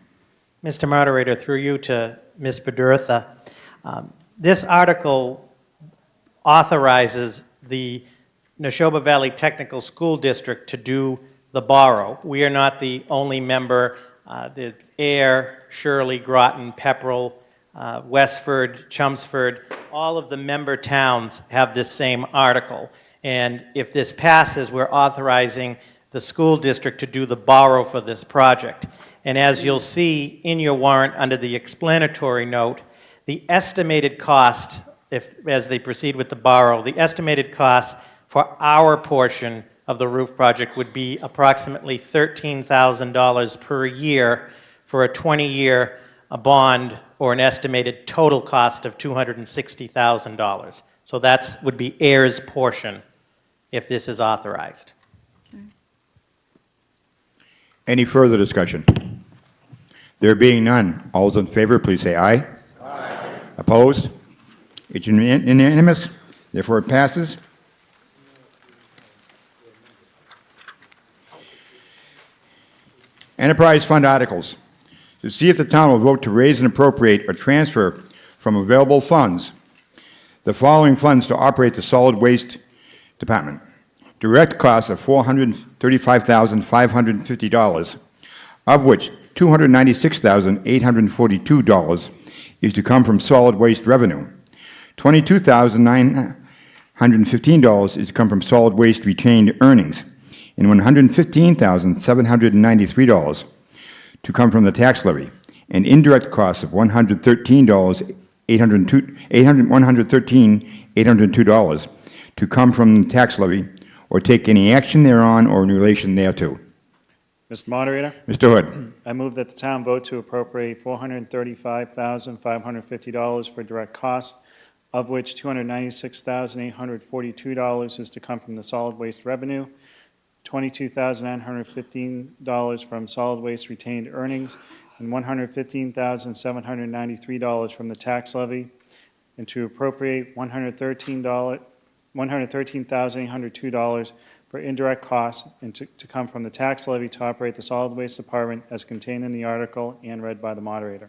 Mr. Moderator, through you to Ms. Bedurtha, this article authorizes the Neshoba Valley Technical School District to do the borrow. We are not the only member. The Ayer, Shirley, Groton, Pepperell, Westford, Chelmsford, all of the member towns have this same article. And if this passes, we're authorizing the school district to do the borrow for this project. And as you'll see in your warrant under the explanatory note, the estimated cost, as they proceed with the borrow, the estimated cost for our portion of the roof project would be approximately $13,000 per year for a 20-year bond, or an estimated total cost of $260,000. So that would be Ayer's portion if this is authorized. Any further discussion? There being none, all those in favor, please say aye. Aye. Opposed? It's unanimous. Therefore, it passes. Enterprise fund articles. To see if the town will vote to raise and appropriate or transfer from available funds the following funds to operate the solid waste department. Direct costs of $435,550, of which $296,842 is to come from solid waste revenue. $22,915 is to come from solid waste retained earnings, and $115,793 to come from the tax levy, and indirect costs of $113,802 to come from the tax levy, or take any action thereon or in relation thereto. Mr. Moderator, Mr. Hood. I move that the town vote to appropriate $435,550 for direct costs, of which $296,842 is to come from the solid waste revenue, $22,915 from solid waste retained earnings, and $115,793 from the tax levy, and to appropriate $113,802 for indirect costs and to come from the tax levy to operate the solid waste department as contained in the article and read by the moderator.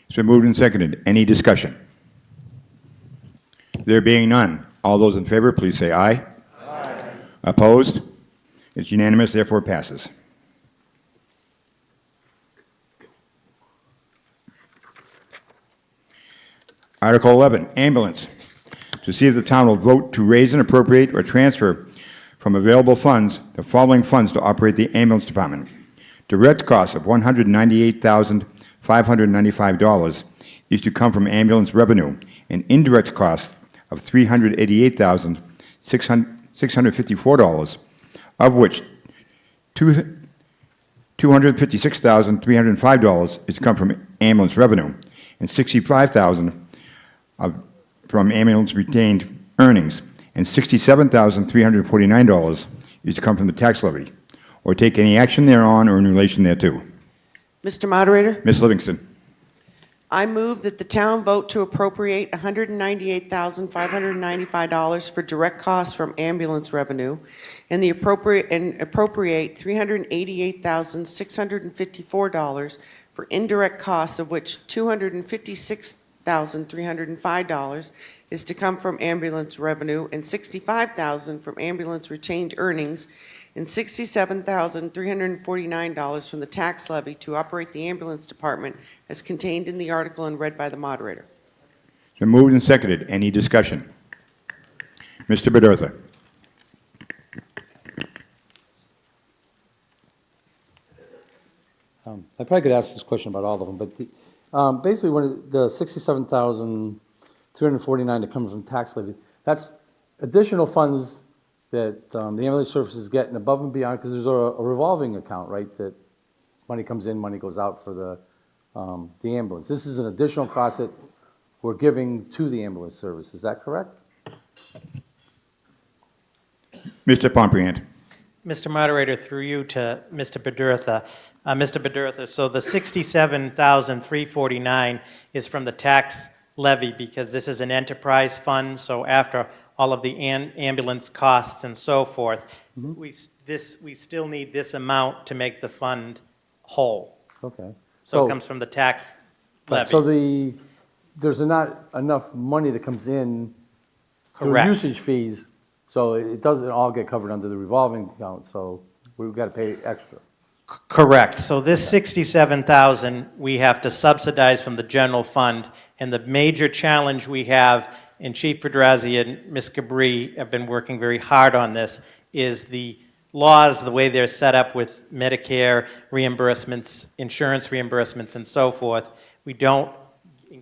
It's been moved and seconded. Any discussion? There being none, all those in favor, please say aye. Aye. Opposed? It's unanimous, therefore passes. Article 11, ambulance. To see if the town will vote to raise and appropriate or transfer from available funds the following funds to operate the ambulance department. Direct cost of $198,595 is to come from ambulance revenue, and indirect cost of $388,654, of which $256,305 is to come from ambulance revenue, and $65,000 from ambulance retained earnings, and $67,349 is to come from the tax levy, or take any action thereon or in relation thereto. Mr. Moderator, Ms. Livingston. I move that the town vote to appropriate $198,595 for direct costs from ambulance revenue and appropriate $388,654 for indirect costs, of which $256,305 is to come from ambulance revenue and $65,000 from ambulance retained earnings and $67,349 from the tax levy to operate the ambulance department as contained in the article and read by the moderator. It's been moved and seconded. Any discussion? Mr. Bedurtha. I probably could ask this question about all of them, but basically, when the $67,349 that comes from tax levy, that's additional funds that the ambulance services get and above and beyond, because there's a revolving account, right, that money comes in, money goes out for the ambulance. This is an additional cost that we're giving to the ambulance service. Is that correct? Mr. Pompriant. Mr. Moderator, through you to Mr. Bedurtha. Mr. Bedurtha, so the $67,349 is from the tax levy because this is an enterprise fund, so after all of the ambulance costs and so forth, we still need this amount to make the fund whole. Okay. So it comes from the tax levy. So there's not enough money that comes in through Correct. usage fees, so it doesn't all get covered under the revolving account, so we've got to pay extra. Correct. So this $67,000 we have to subsidize from the general fund, and the major challenge we have, and Chief Pedrazi and Ms. Cabri have been working very hard on this, is the laws, the way they're set up with Medicare reimbursements, insurance reimbursements, and so forth.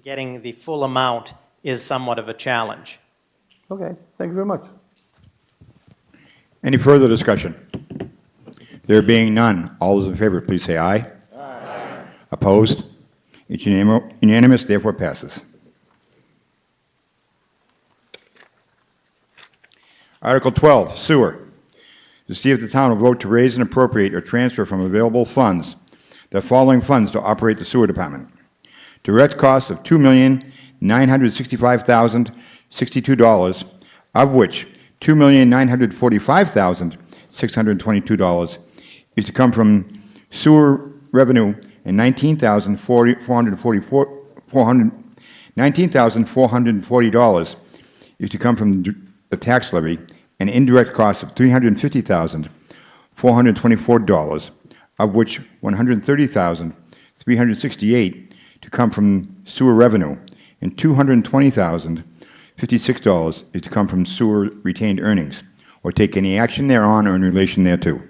Getting the full amount is somewhat of a challenge. Okay, thank you very much. Any further discussion? There being none, all those in favor, please say aye. Aye. Opposed? It's unanimous, therefore passes. Article 12, sewer. To see if the town will vote to raise and appropriate or transfer from available funds the following funds to operate the sewer department. Direct cost of $2,965,062, of which $2,945,622 is to come from sewer revenue, and $19,440 is to come from the tax levy, and indirect costs of $350,424, of which $130,368 to come from sewer revenue, and $220,056 is to come from sewer retained earnings, or take any action thereon or in relation thereto.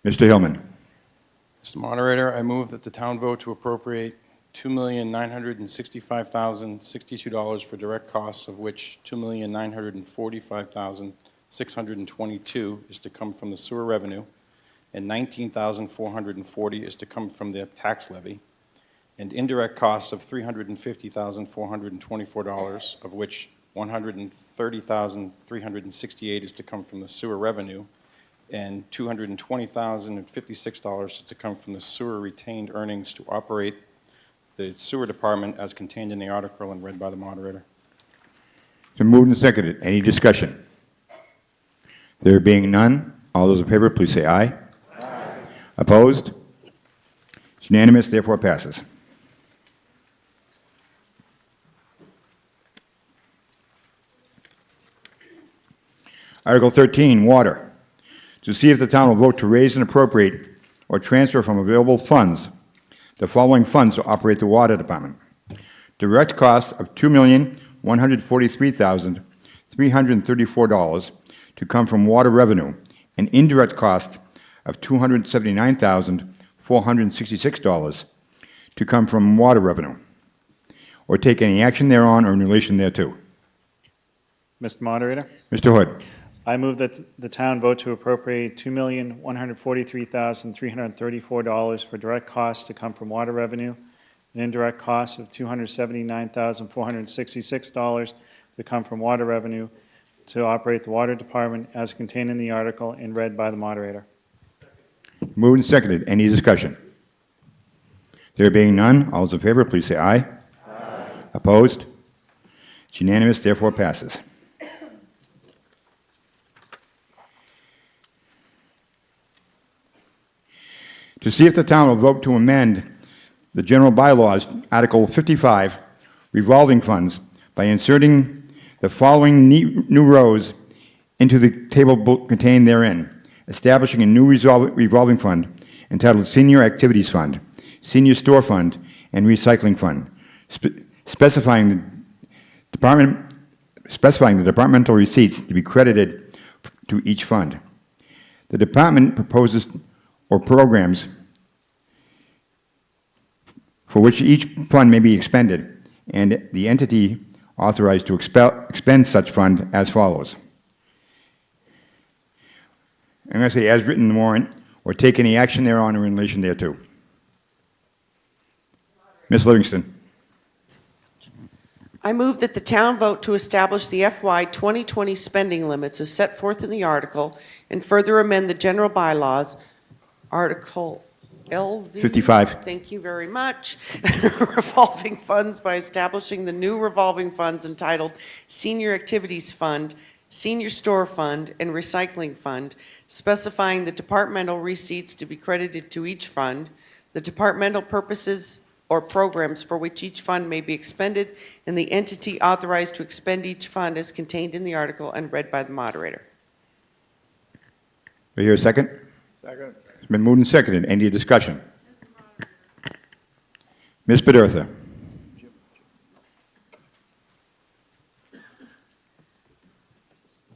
Mr. Hillman. Mr. Moderator, I move that the town vote to appropriate $2,965,062 for direct costs, of which $2,945,622 is to come from the sewer revenue, and $19,440 is to come from the tax levy, and indirect costs of $350,424, of which $130,368 is to come from the sewer revenue, and $220,056 is to come from the sewer retained earnings to operate the sewer department as contained in the article and read by the moderator. So moved and seconded. Any discussion? There being none, all those in favor, please say aye. Opposed? It's unanimous, therefore passes. Article 13, Water. To see if the town will vote to raise and appropriate or transfer from available funds the following funds to operate the water department. Direct cost of $2,143,334 to come from water revenue, and indirect cost of $279,466 to come from water revenue, or take any action thereon or in relation thereto. Mr. Moderator, Mr. Hood. I move that the town vote to appropriate $2,143,334 for direct costs to come from water revenue, and indirect costs of $279,466 to come from water revenue to operate the water department as contained in the article and read by the moderator. Moved and seconded. Any discussion? There being none, all those in favor, please say aye. Aye. Opposed? It's unanimous, therefore passes. To see if the town will vote to amend the general bylaws, Article 55, revolving funds, by inserting the following new rows into the table contained therein, establishing a new revolving fund entitled Senior Activities Fund, Senior Store Fund, and Recycling Fund, specifying the departmental receipts to be credited to each fund. The department proposes or programs for which each fund may be expended, and the entity authorized to expend such fund as follows. I'm going to say as written in the warrant, or take any action thereon in relation thereto. Ms. Livingston. I move that the town vote to establish the FY 2020 spending limits as set forth in the article and further amend the general bylaws, Article LV. 55. Thank you very much. Revolving funds by establishing the new revolving funds entitled Senior Activities Fund, Senior Store Fund, and Recycling Fund, specifying the departmental receipts to be credited to each fund, the departmental purposes or programs for which each fund may be expended, and the entity authorized to expend each fund as contained in the article and read by the moderator. Do I hear a second? Second. It's been moved and seconded. Any discussion? Ms. Bedertha.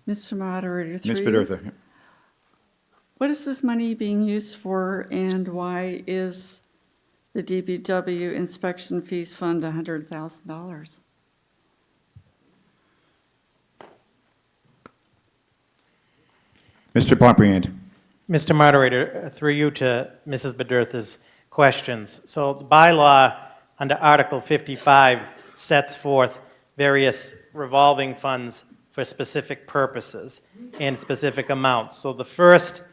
Mr. Moderator, through Ms. you. Bedertha. What is this money being used for, and why is the DPW inspection fees fund $100,000? Mr. Pompriand. Mr. Moderator, through you to Mrs. Bedertha's questions. So the bylaw under Article 55 sets forth various revolving funds for specific purposes and specific amounts. So the first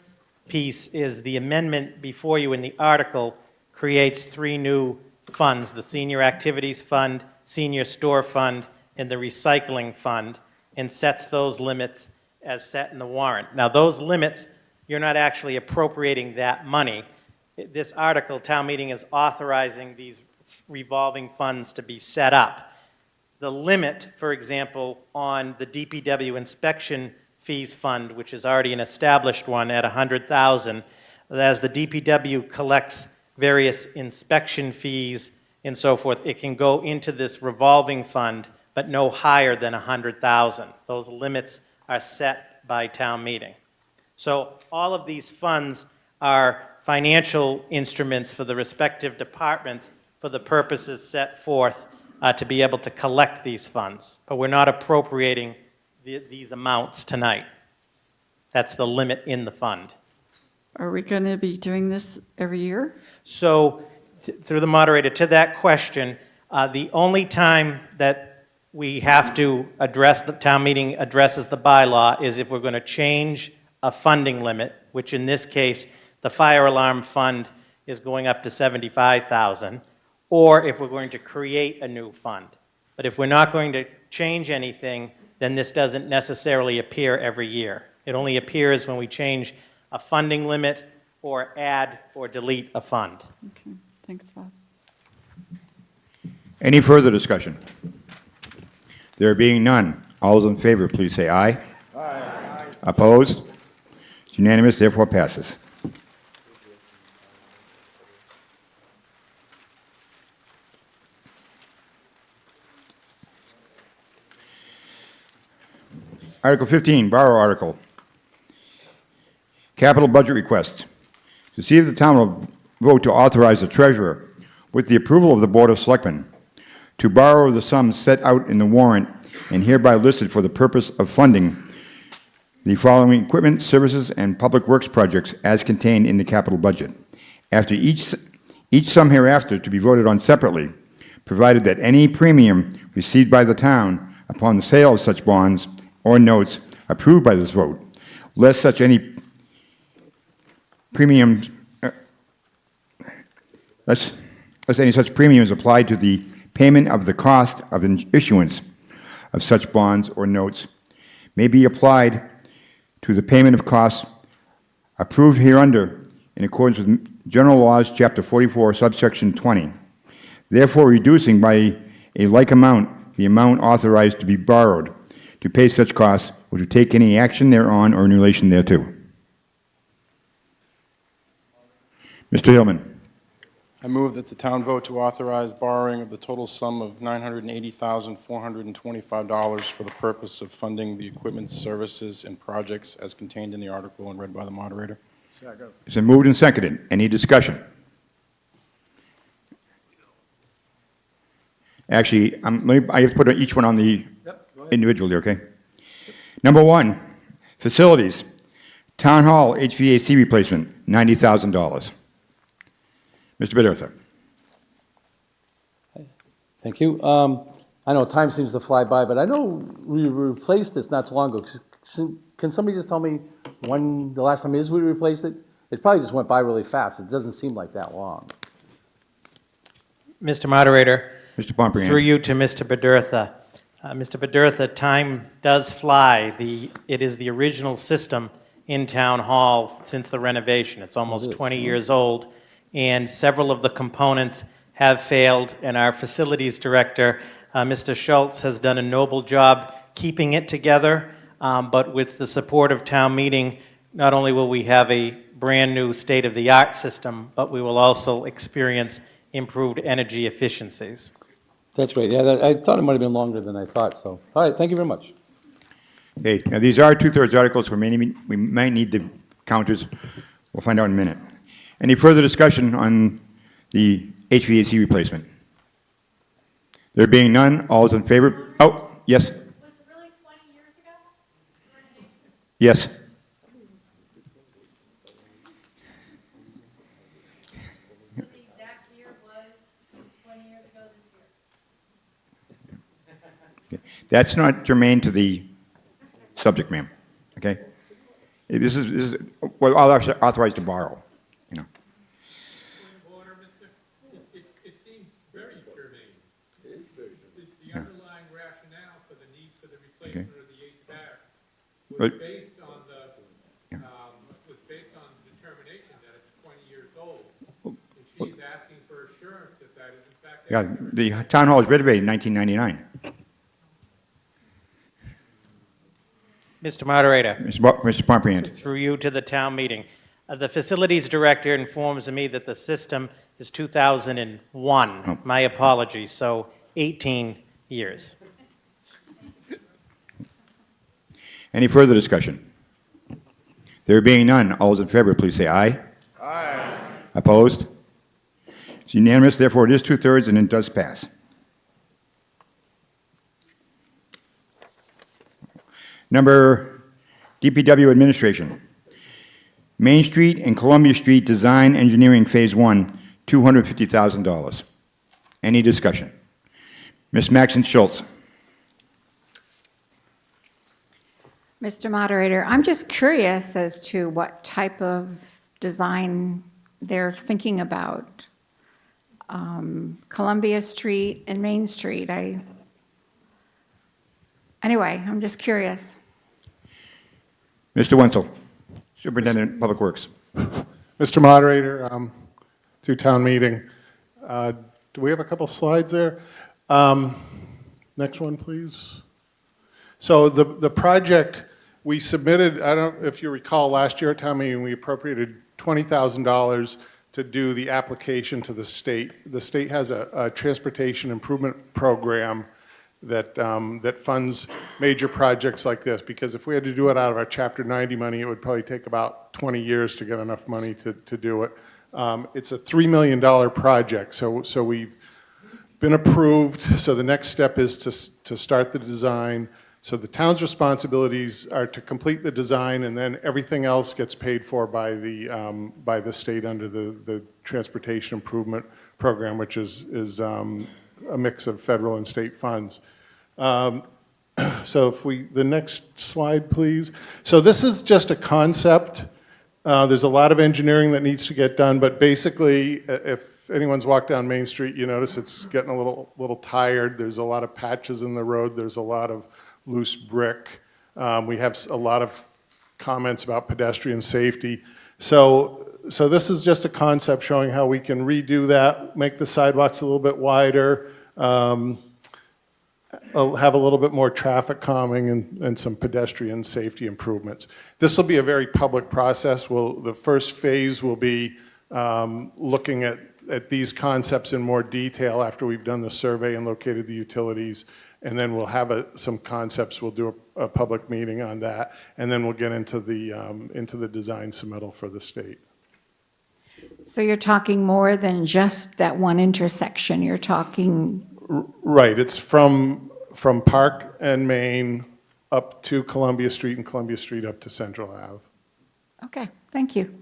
piece is the amendment before you in the article creates three new funds: the Senior Activities Fund, Senior Store Fund, and the Recycling Fund, and sets those limits as set in the warrant. Now, those limits, you're not actually appropriating that money. This article, town meeting is authorizing these revolving funds to be set up. The limit, for example, on the DPW inspection fees fund, which is already an established one at $100,000, as the DPW collects various inspection fees and so forth, it can go into this revolving fund, but no higher than $100,000. Those limits are set by town meeting. So all of these funds are financial instruments for the respective departments for the purposes set forth to be able to collect these funds. But we're not appropriating these amounts tonight. That's the limit in the fund. Are we going to be doing this every year? So through the moderator, to that question, the only time that we have to address, the town meeting addresses the bylaw, is if we're going to change a funding limit, which in this case, the fire alarm fund is going up to $75,000, or if we're going to create a new fund. But if we're not going to change anything, then this doesn't necessarily appear every year. It only appears when we change a funding limit or add or delete a fund. Okay, thanks, Bob. Any further discussion? There being none, all those in favor, please say aye. Aye. Opposed? It's unanimous, therefore passes. Article 15, borrow article. Capital budget request. To see if the town will vote to authorize the treasurer, with the approval of the Board of Selectmen, to borrow the sums set out in the warrant and hereby listed for the purpose of funding the following equipment, services, and public works projects as contained in the capital budget. After each sum hereafter to be voted on separately, provided that any premium received by the town upon the sale of such bonds or notes approved by this vote, less such any premium, less any such premium is applied to the payment of the cost of issuance of such bonds or notes, may be applied to the payment of costs approved hereunder in accordance with General Laws, Chapter 44, subsection 20, therefore reducing by a like amount the amount authorized to be borrowed to pay such costs or to take any action thereon or in relation thereto. Mr. Hillman. I move that the town vote to authorize borrowing of the total sum of $980,425 for the purpose of funding the equipment, services, and projects as contained in the article and read by the moderator. It's been moved and seconded. Any discussion? Actually, I have to put each one on the individually, okay? Number one, facilities. Town Hall HVAC replacement, $90,000. Mr. Bedertha. Thank you. I know time seems to fly by, but I know we replaced this not too long ago. Can somebody just tell me when the last time is we replaced it? It probably just went by really fast. It doesn't seem like that long. Mr. Moderator. Mr. Pomprian. Through you to Mr. Bedertha. Mr. Bedertha, time does fly. It is the original system in Town Hall since the renovation. It's almost 20 years old, and several of the components have failed, and our facilities director, Mr. Schultz, has done a noble job keeping it together, but with the support of town meeting, not only will we have a brand-new state-of-the-art system, but we will also experience improved energy efficiencies. That's great. Yeah, I thought it might have been longer than I thought, so. All right, thank you very much. Okay, now these are two-thirds articles. We might need the counters. We'll find out in a minute. Any further discussion on the HVAC replacement? There being none, all is in favor? Oh, yes. Was it really 20 years ago? Yes. So the exact year was 20 years ago this year. That's not germane to the subject, ma'am. Okay? This is well, I'll actually authorize to borrow. You know. Point of order, Mr. It seems very germane. It is very germane. The underlying rationale for the need for the replacement of the HVAC was based on the determination that it's 20 years old. And she's asking for assurance that that is in fact Yeah, accurate. the town hall was renovated in 1999. Mr. Moderator. Mr. Pompriant. Through you to the town meeting. The facilities director informs me that the system is 2001. Oh. My apologies, so 18 years. Any further discussion? There being none, all those in favor, please say aye. Aye. Opposed? It's unanimous, therefore it is two-thirds and it does pass. Number DPW Administration. Main Street and Columbia Street Design Engineering Phase 1, $250,000. Any discussion? Ms. Maxon Schultz. Mr. Moderator, I'm just curious as to what type of design they're thinking about. Columbia Street and Main Street, anyway, I'm just curious. Mr. Wenzel, Superintendent of Public Works. Mr. Moderator, to town meeting. Do we have a couple slides there? Next one, please. So the project, we submitted, I don't know if you recall, last year at town meeting, we appropriated $20,000 to do the application to the state. The state has a transportation improvement program that funds major projects like this, because if we had to do it out of our Chapter 90 money, it would probably take about 20 years to get enough money to do it. It's a $3 million project, so we've been approved. So the next step is to start the design. So the town's responsibilities are to complete the design, and then everything else gets paid for by the state under the Transportation Improvement Program, which is a mix of federal and state funds. So the next slide, please. So this is just a concept. There's a lot of engineering that needs to get done, but basically, if anyone's walked down Main Street, you notice it's getting a little tired. There's a lot of patches in the road. There's a lot of loose brick. We have a lot of comments about pedestrian safety. So this is just a concept showing how we can redo that, make the sidewalks a little bit wider, have a little bit more traffic calming and some pedestrian safety improvements. This will be a very public process. The first phase will be looking at these concepts in more detail after we've done the survey and located the utilities. And then we'll have some concepts. We'll do a public meeting on that, and then we'll get into the design submittal for the state. So you're talking more than just that one intersection. You're talking. Right. It's from Park and Main up to Columbia Street, and Columbia Street up to Central Ave. Okay, thank you.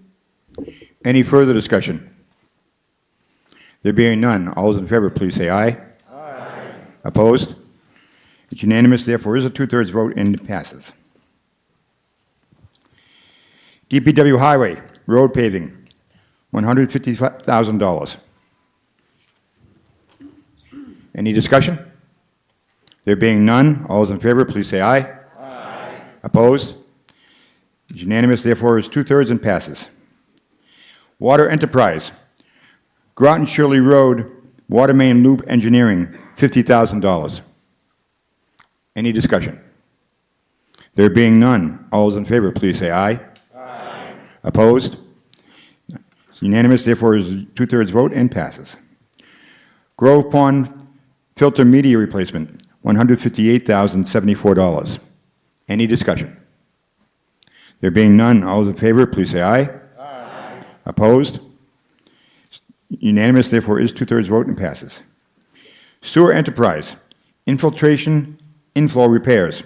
Any further discussion? There being none, all those in favor, please say aye. Aye. Opposed? It's unanimous, therefore is a 2/3 vote and it passes. DPW Highway, road paving, $150,000. Any discussion? There being none, all those in favor, please say aye. Aye. Opposed? It's unanimous, therefore is 2/3 and passes. Water Enterprise, Groton Shirley Road, Water Main Loop Engineering, $50,000. Any discussion? There being none, all those in favor, please say aye. Aye. Opposed? It's unanimous, therefore is 2/3 vote and passes. Grove Pond Filter Media Replacement, $158,074. Any discussion? There being none, all those in favor, please say aye. Aye. Opposed? Unanimous, therefore is 2/3 vote and passes. Sewer Enterprise, Infiltration Inflow Repairs,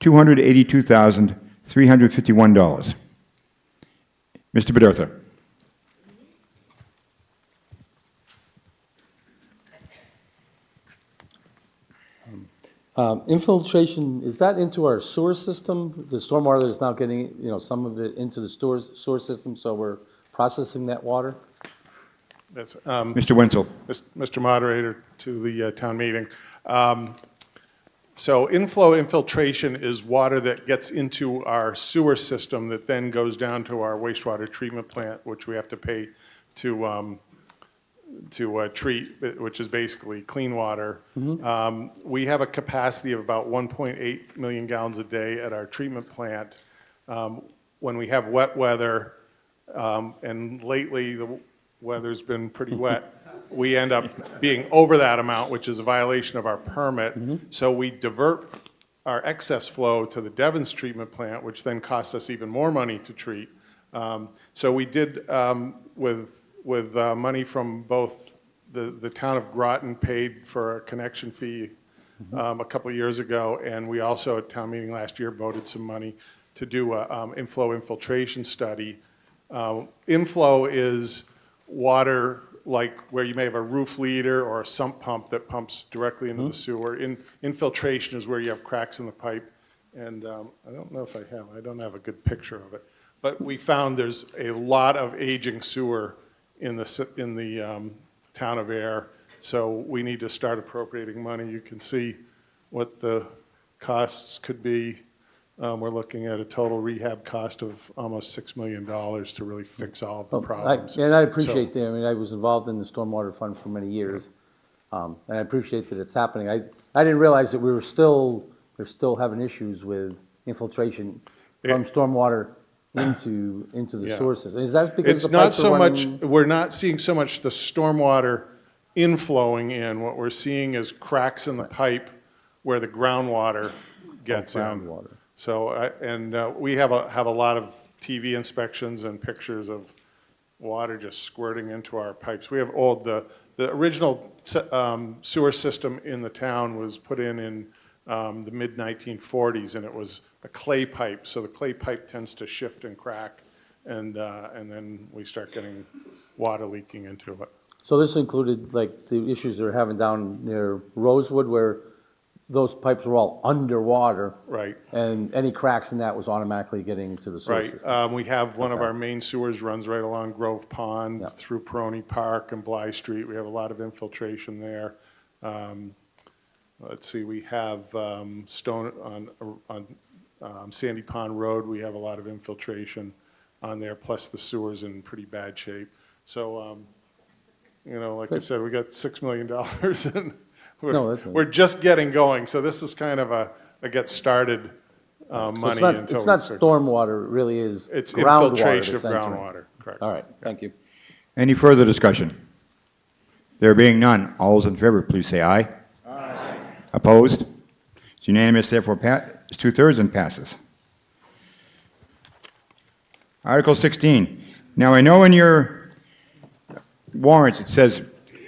$282,351. Mr. Bedurtha. Infiltration, is that into our sewer system? The stormwater that is now getting, some of it into the sewer system, so we're processing that water? Yes, Mr. Wenzel. Mr. Moderator, to the town meeting. So inflow infiltration is water that gets into our sewer system that then goes down to our wastewater treatment plant, which we have to pay to treat, which is basically clean water. Mm-hmm. We have a capacity of about 1.8 million gallons a day at our treatment plant. When we have wet weather, and lately the weather's been pretty wet, we end up being over that amount, which is a violation of our permit. Mm-hmm. So we divert our excess flow to the Devon's treatment plant, which then costs us even more money to treat. So we did, with money from both the town of Groton paid for a connection fee a couple of years ago, and we also at town meeting last year voted some money to do a inflow infiltration study. Inflow is water like where you may have a roof leader or a sump pump that pumps directly into the sewer. Infiltration is where you have cracks in the pipe, and I don't know if I don't have a good picture of it, but we found there's a lot of aging sewer in the town of Ayer, so we need to start appropriating money. You can see what the costs could be. We're looking at a total rehab cost of almost $6 million to really fix all of the Well, problems. And I appreciate that, I mean, I was involved in the stormwater fund for many years, and I appreciate that it's happening. I didn't realize that we're still having issues with infiltration from stormwater into the Yeah. sewer system. Is that because It's the not pipes so are much, running? we're not seeing so much the stormwater inflowing in. What we're seeing is cracks in the pipe where the groundwater gets in. Groundwater. So, we have a lot of TV inspections and pictures of water just squirting into our pipes. We have the original sewer system in the town was put in the mid-1940s, and it was a clay pipe. So the clay pipe tends to shift and crack, and then we start getting water leaking into it. So this included like the issues they're having down near Rosewood where those pipes were all underwater. Right. And any cracks in that was automatically getting to the sewer Right. system. We have one of Okay. our main sewers runs right along Grove Pond Yeah. through Peroni Park and Bly Street. We have a lot of infiltration there. Let's see, we have Stone on Sandy Pond Road. We have a lot of infiltration on there, plus the sewer's in pretty bad shape. So, like I said, we got $6 million and we're just getting going. So this is kind of a get started money So until it's not we start. stormwater, it really is It's groundwater. infiltration of essentially. groundwater, correct. All right, thank you. Any further discussion? There being none, all those in favor, please say aye. Aye. Opposed? It's unanimous, therefore it's 2/3 and passes. Article 16. Now, I know in your warrants it says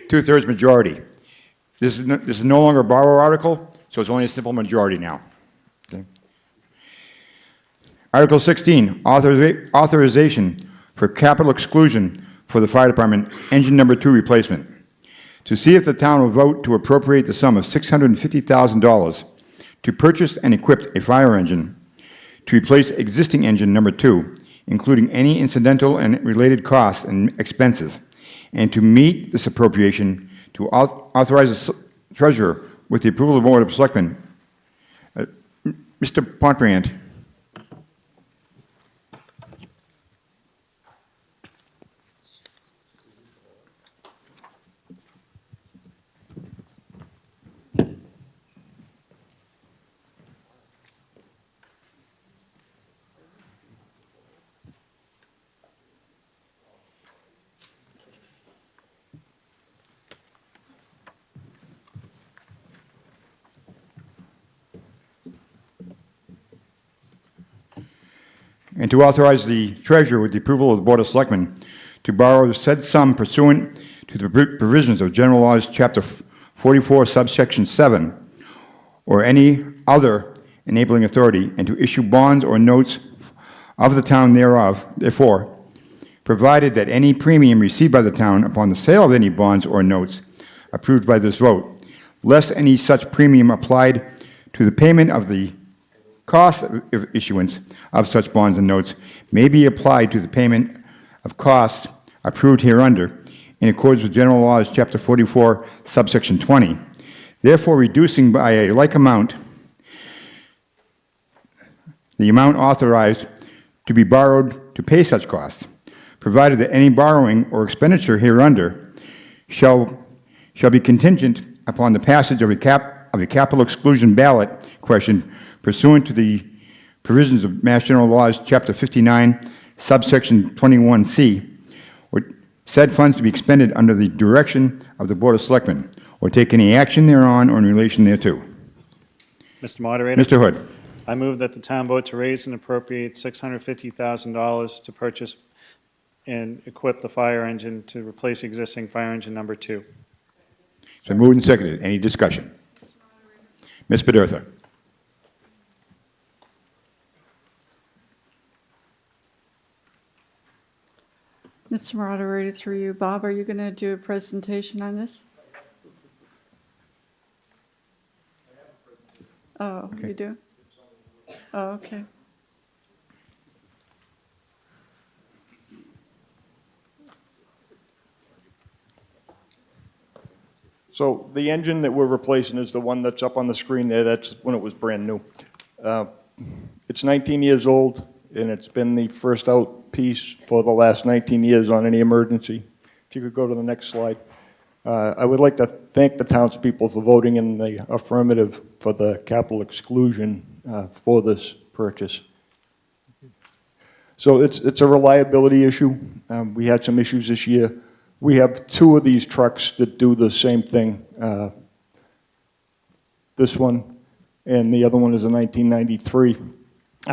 2/3 majority. This is no longer a borrow article, so it's only a simple majority now. Okay. Article 16, authorization for capital exclusion for the fire department engine number 2 replacement. To see if the town will vote to appropriate the sum of $650,000 to purchase and equip a fire engine to replace existing engine number 2, including any incidental and related costs and expenses, and to meet this appropriation to authorize the treasurer with the approval of the Board of Selectmen. Mr. Pontbriand. And to authorize the treasurer with the approval of the Board of Selectmen to borrow said sum pursuant to the provisions of General Laws, Chapter 44, subsection 7, or any other enabling authority, and to issue bonds or notes of the town thereof, therefore, provided that any premium received by the town upon the sale of any bonds or notes approved by this vote, less any such premium applied to the payment of the cost of issuance of such bonds and notes may be applied to the payment of costs approved hereunder in accordance with General Laws, Chapter 44, subsection 20, therefore reducing by a like amount the amount authorized to be borrowed to pay such costs, provided that any borrowing or expenditure hereunder shall be contingent upon the passage of a capital exclusion ballot question pursuant to the provisions of Mass General Laws, Chapter 59, subsection 21C, or said funds to be expended under the direction of the Board of Selectmen, or take any action thereon or in relation thereto. Mr. Moderator? Mr. Hood. I move that the town vote to raise and appropriate $650,000 to purchase and equip the fire engine to replace existing fire engine number 2. So moved and seconded. Any discussion? Ms. Bedertha. Mr. Moderator, through you, Bob, are you going to do a presentation on this? Oh, Okay. you do? Oh, okay. So the engine that we're replacing is the one that's up on the screen there. That's when it was brand new. It's 19 years old, and it's been the first out piece for the last 19 years on any emergency. If you could go to the next slide. I would like to thank the townspeople for voting in the affirmative for the capital exclusion for this purchase. So it's a reliability issue. We had some issues this year. We have 2 of these trucks that do the same thing. This one and the other one is a 1993.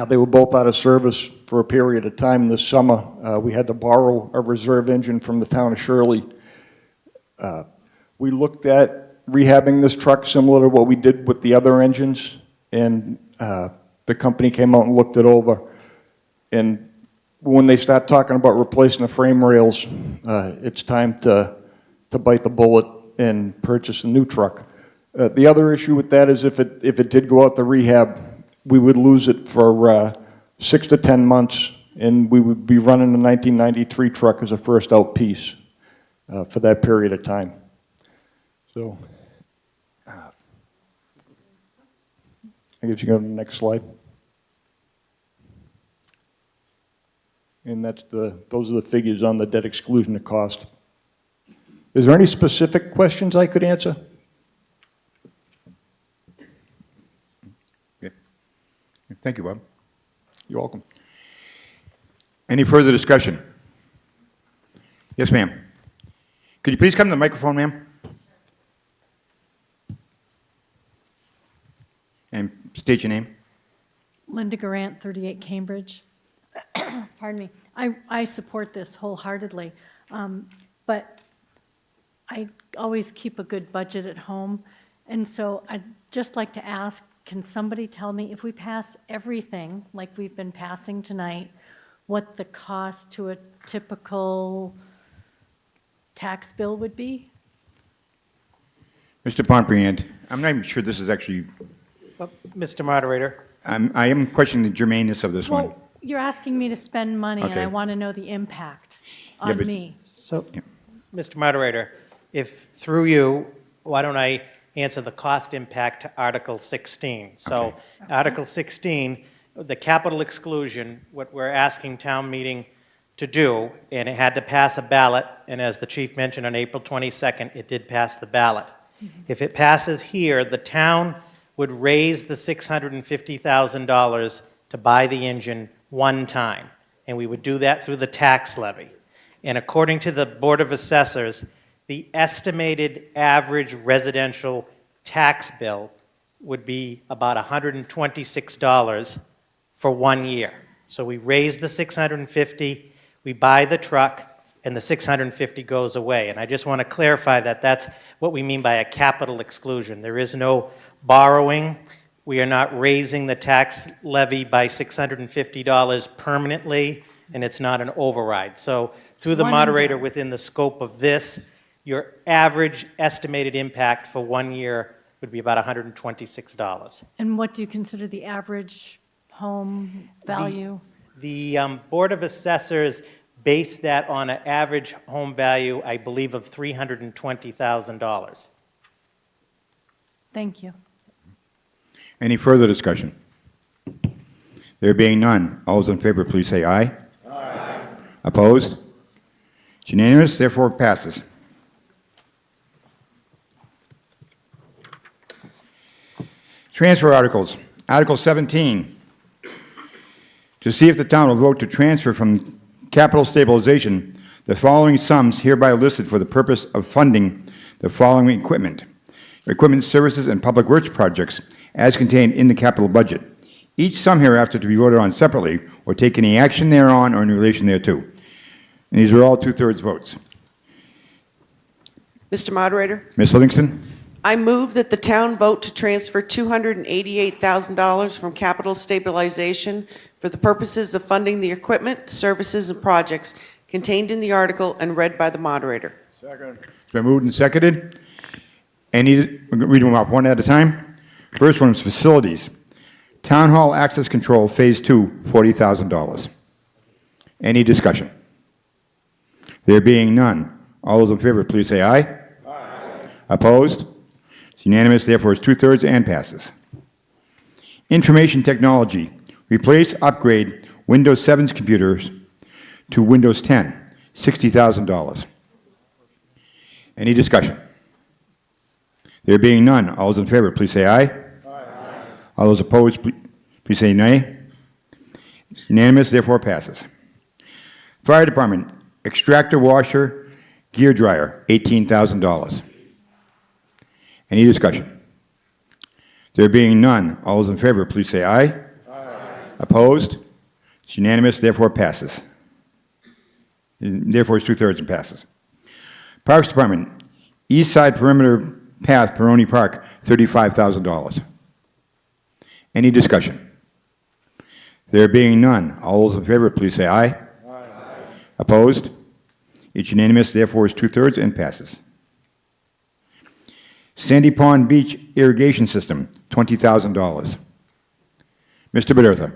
They were both out of service for a period of time this summer. We had to borrow a reserve engine from the town of Shirley. We looked at rehabbing this truck similar to what we did with the other engines, and the company came out and looked it over. And when they start talking about replacing the frame rails, it's time to bite the bullet and purchase a new truck. The other issue with that is if it did go out to rehab, we would lose it for 6 to 10 months, and we would be running the 1993 truck as a first out piece for that period of time. So, I guess you go to the next slide. And those are the figures on the debt exclusion of cost. Is there any specific questions I could answer? Okay. Thank you, Bob. You're welcome. Any further discussion? Yes, ma'am. Could you please come to the microphone, ma'am? And state your name. Linda Garant, 38 Cambridge. Pardon me. I support this wholeheartedly, but I always keep a good budget at home, and so I'd just like to ask, can somebody tell me, if we pass everything like we've been passing tonight, what the cost to a typical tax bill would be? Mr. Pompriant, I'm not even sure this is actually, Mr. Moderator, I am questioning the germaneness of this one. Well, you're asking me to spend money, and Okay. I want to know the impact Yeah, on but- me. so, Mr. Moderator, if through you, why don't I answer the cost impact to Article 16? So Article 16, the capital exclusion, what we're asking town meeting to do, and it had to pass a ballot, and as the chief mentioned on April 22nd, it did pass the ballot. If it passes here, the town would raise the $650,000 to buy the engine one time, and we would do that through the tax levy. And according to the Board of Assessors, the estimated average residential tax bill would be about $126 for 1 year. So we raise the $650, we buy the truck, and the $650 goes away. And I just want to clarify that that's what we mean by a capital exclusion. There is no borrowing. We are not raising the tax levy by $650 permanently, and it's not an override. So through the One moderator, time. within the scope of this, your average estimated impact for 1 year would be about $126. And what do you consider the average home value? The Board of Assessors based that on an average home value, I believe, of $320,000. Thank you. Any further discussion? There being none, all those in favor, please say aye. Aye. Opposed? It's unanimous, therefore it passes. Transfer articles. Article 17. To see if the town will vote to transfer from capital stabilization the following sums hereby listed for the purpose of funding the following equipment, services, and public works projects as contained in the capital budget. Each sum hereafter to be voted on separately or take any action thereon or in relation thereto. And these are all two-thirds votes. Mr. Moderator, Ms. Livingston? I move that the town vote to transfer $288,000 from capital stabilization for the purposes of funding the equipment, services, and projects contained in the article and read by the moderator. Second. It's been moved and seconded. Any, read them off one at a time. First one is facilities. Town Hall Access Control, Phase 2, $40,000. Any discussion? There being none, all those in favor, please say aye. Aye. Opposed? It's unanimous, therefore it's two-thirds and passes. Information technology, replace, upgrade Windows 7's computers to Windows 10, $60,000. Any discussion? There being none, all those in favor, please say aye. Aye. All those opposed, please say nay. It's unanimous, therefore passes. Fire Department, extractor washer, gear dryer, $18,000. Any discussion? There being none, all those in favor, please say aye. Aye. Opposed? It's unanimous, therefore passes. Therefore, it's 2/3 and passes. Parks Department, East Side Perimeter Path, Peroni Park, $35,000. Any discussion? There being none, all those in favor, please say aye. Aye. Opposed? It's unanimous, therefore it's 2/3 and passes. Sandy Pond Beach Irrigation System, $20,000. Mr. Bedertha.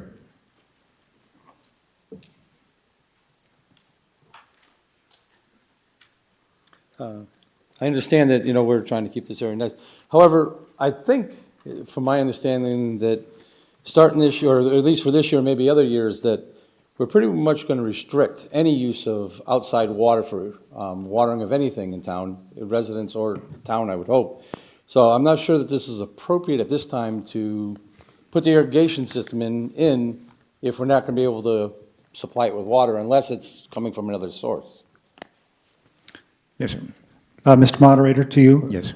I understand that, we're trying to keep this area nice. However, I think, from my understanding, that starting this year, or at least for this year, maybe other years, that we're pretty much going to restrict any use of outside water for watering of anything in town, residents or town, I would hope. So I'm not sure that this is appropriate at this time to put the irrigation system in if we're not going to be able to supply it with water unless it's coming from another source. Yes, sir. Mr. Moderator, to you. Yes.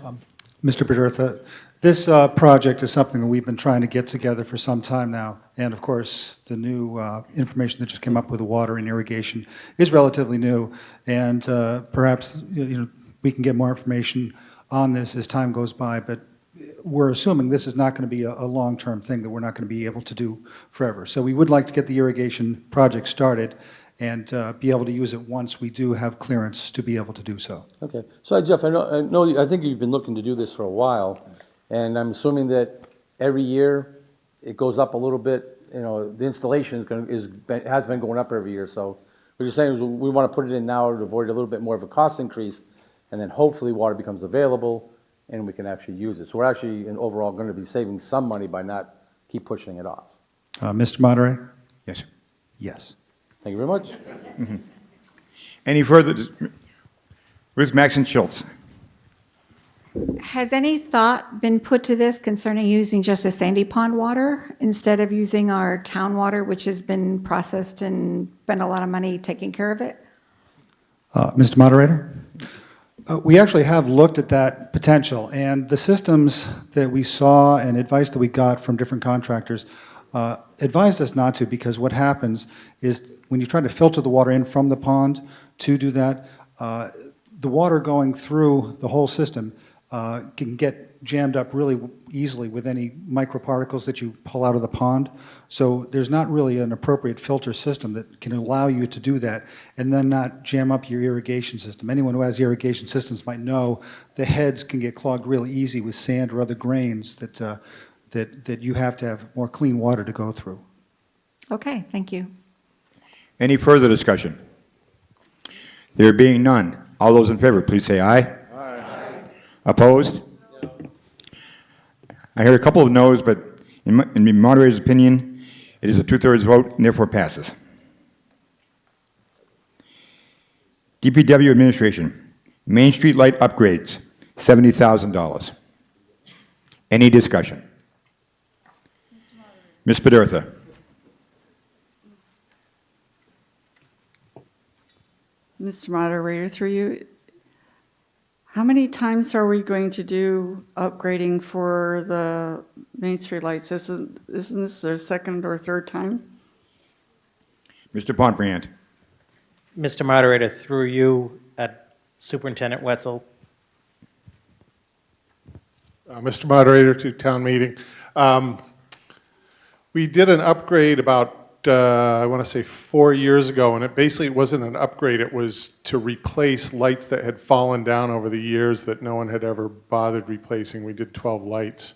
Mr. Bedertha, this project is something that we've been trying to get together for some time now. And of course, the new information that just came up with the water and irrigation is relatively new. And perhaps we can get more information on this as time goes by. But we're assuming this is not going to be a long-term thing that we're not going to be able to do forever. So we would like to get the irrigation project started and be able to use it once we do have clearance to be able to do so. Okay. So, Jeff, I think you've been looking to do this for a while, and I'm assuming that every year it goes up a little bit. The installation has been going up every year. So what you're saying is we want to put it in now to avoid a little bit more of a cost increase, and then hopefully water becomes available and we can actually use it. So we're actually, overall, going to be saving some money by not keep pushing it off. Mr. Moderator? Yes. Yes. Thank you very much. Mm-hmm. Any further? Ruth Maxon Schultz. Has any thought been put to this concerning using just the Sandy Pond water instead of using our town water, which has been processed and spent a lot of money taking care of it? Mr. Moderator? We actually have looked at that potential, and the systems that we saw and advice that we got from different contractors advised us not to, because what happens is when you try to filter the water in from the pond to do that, the water going through the whole system can get jammed up really easily with any microparticles that you pull out of the pond. So there's not really an appropriate filter system that can allow you to do that and then not jam up your irrigation system. Anyone who has irrigation systems might know the heads can get clogged really easy with sand or other grains that you have to have more clean water to go through. Okay, thank you. Any further discussion? There being none, all those in favor, please say aye. Aye. Opposed? No. I heard a couple of no's, but in the moderator's opinion, it is a 2/3 vote and therefore passes. DPW Administration, Main Street light upgrades, $70,000. Any discussion? Ms. Bedertha. Mr. Moderator, through you, how many times are we going to do upgrading for the Main Street lights? Isn't this their second or third time? Mr. Pombriand. Mr. Moderator, through you, at Superintendent Wetzel. Mr. Moderator, to town meeting. We did an upgrade about, I want to say 4 years ago, and it basically wasn't an upgrade. It was to replace lights that had fallen down over the years that no one had ever bothered replacing. We did 12 lights.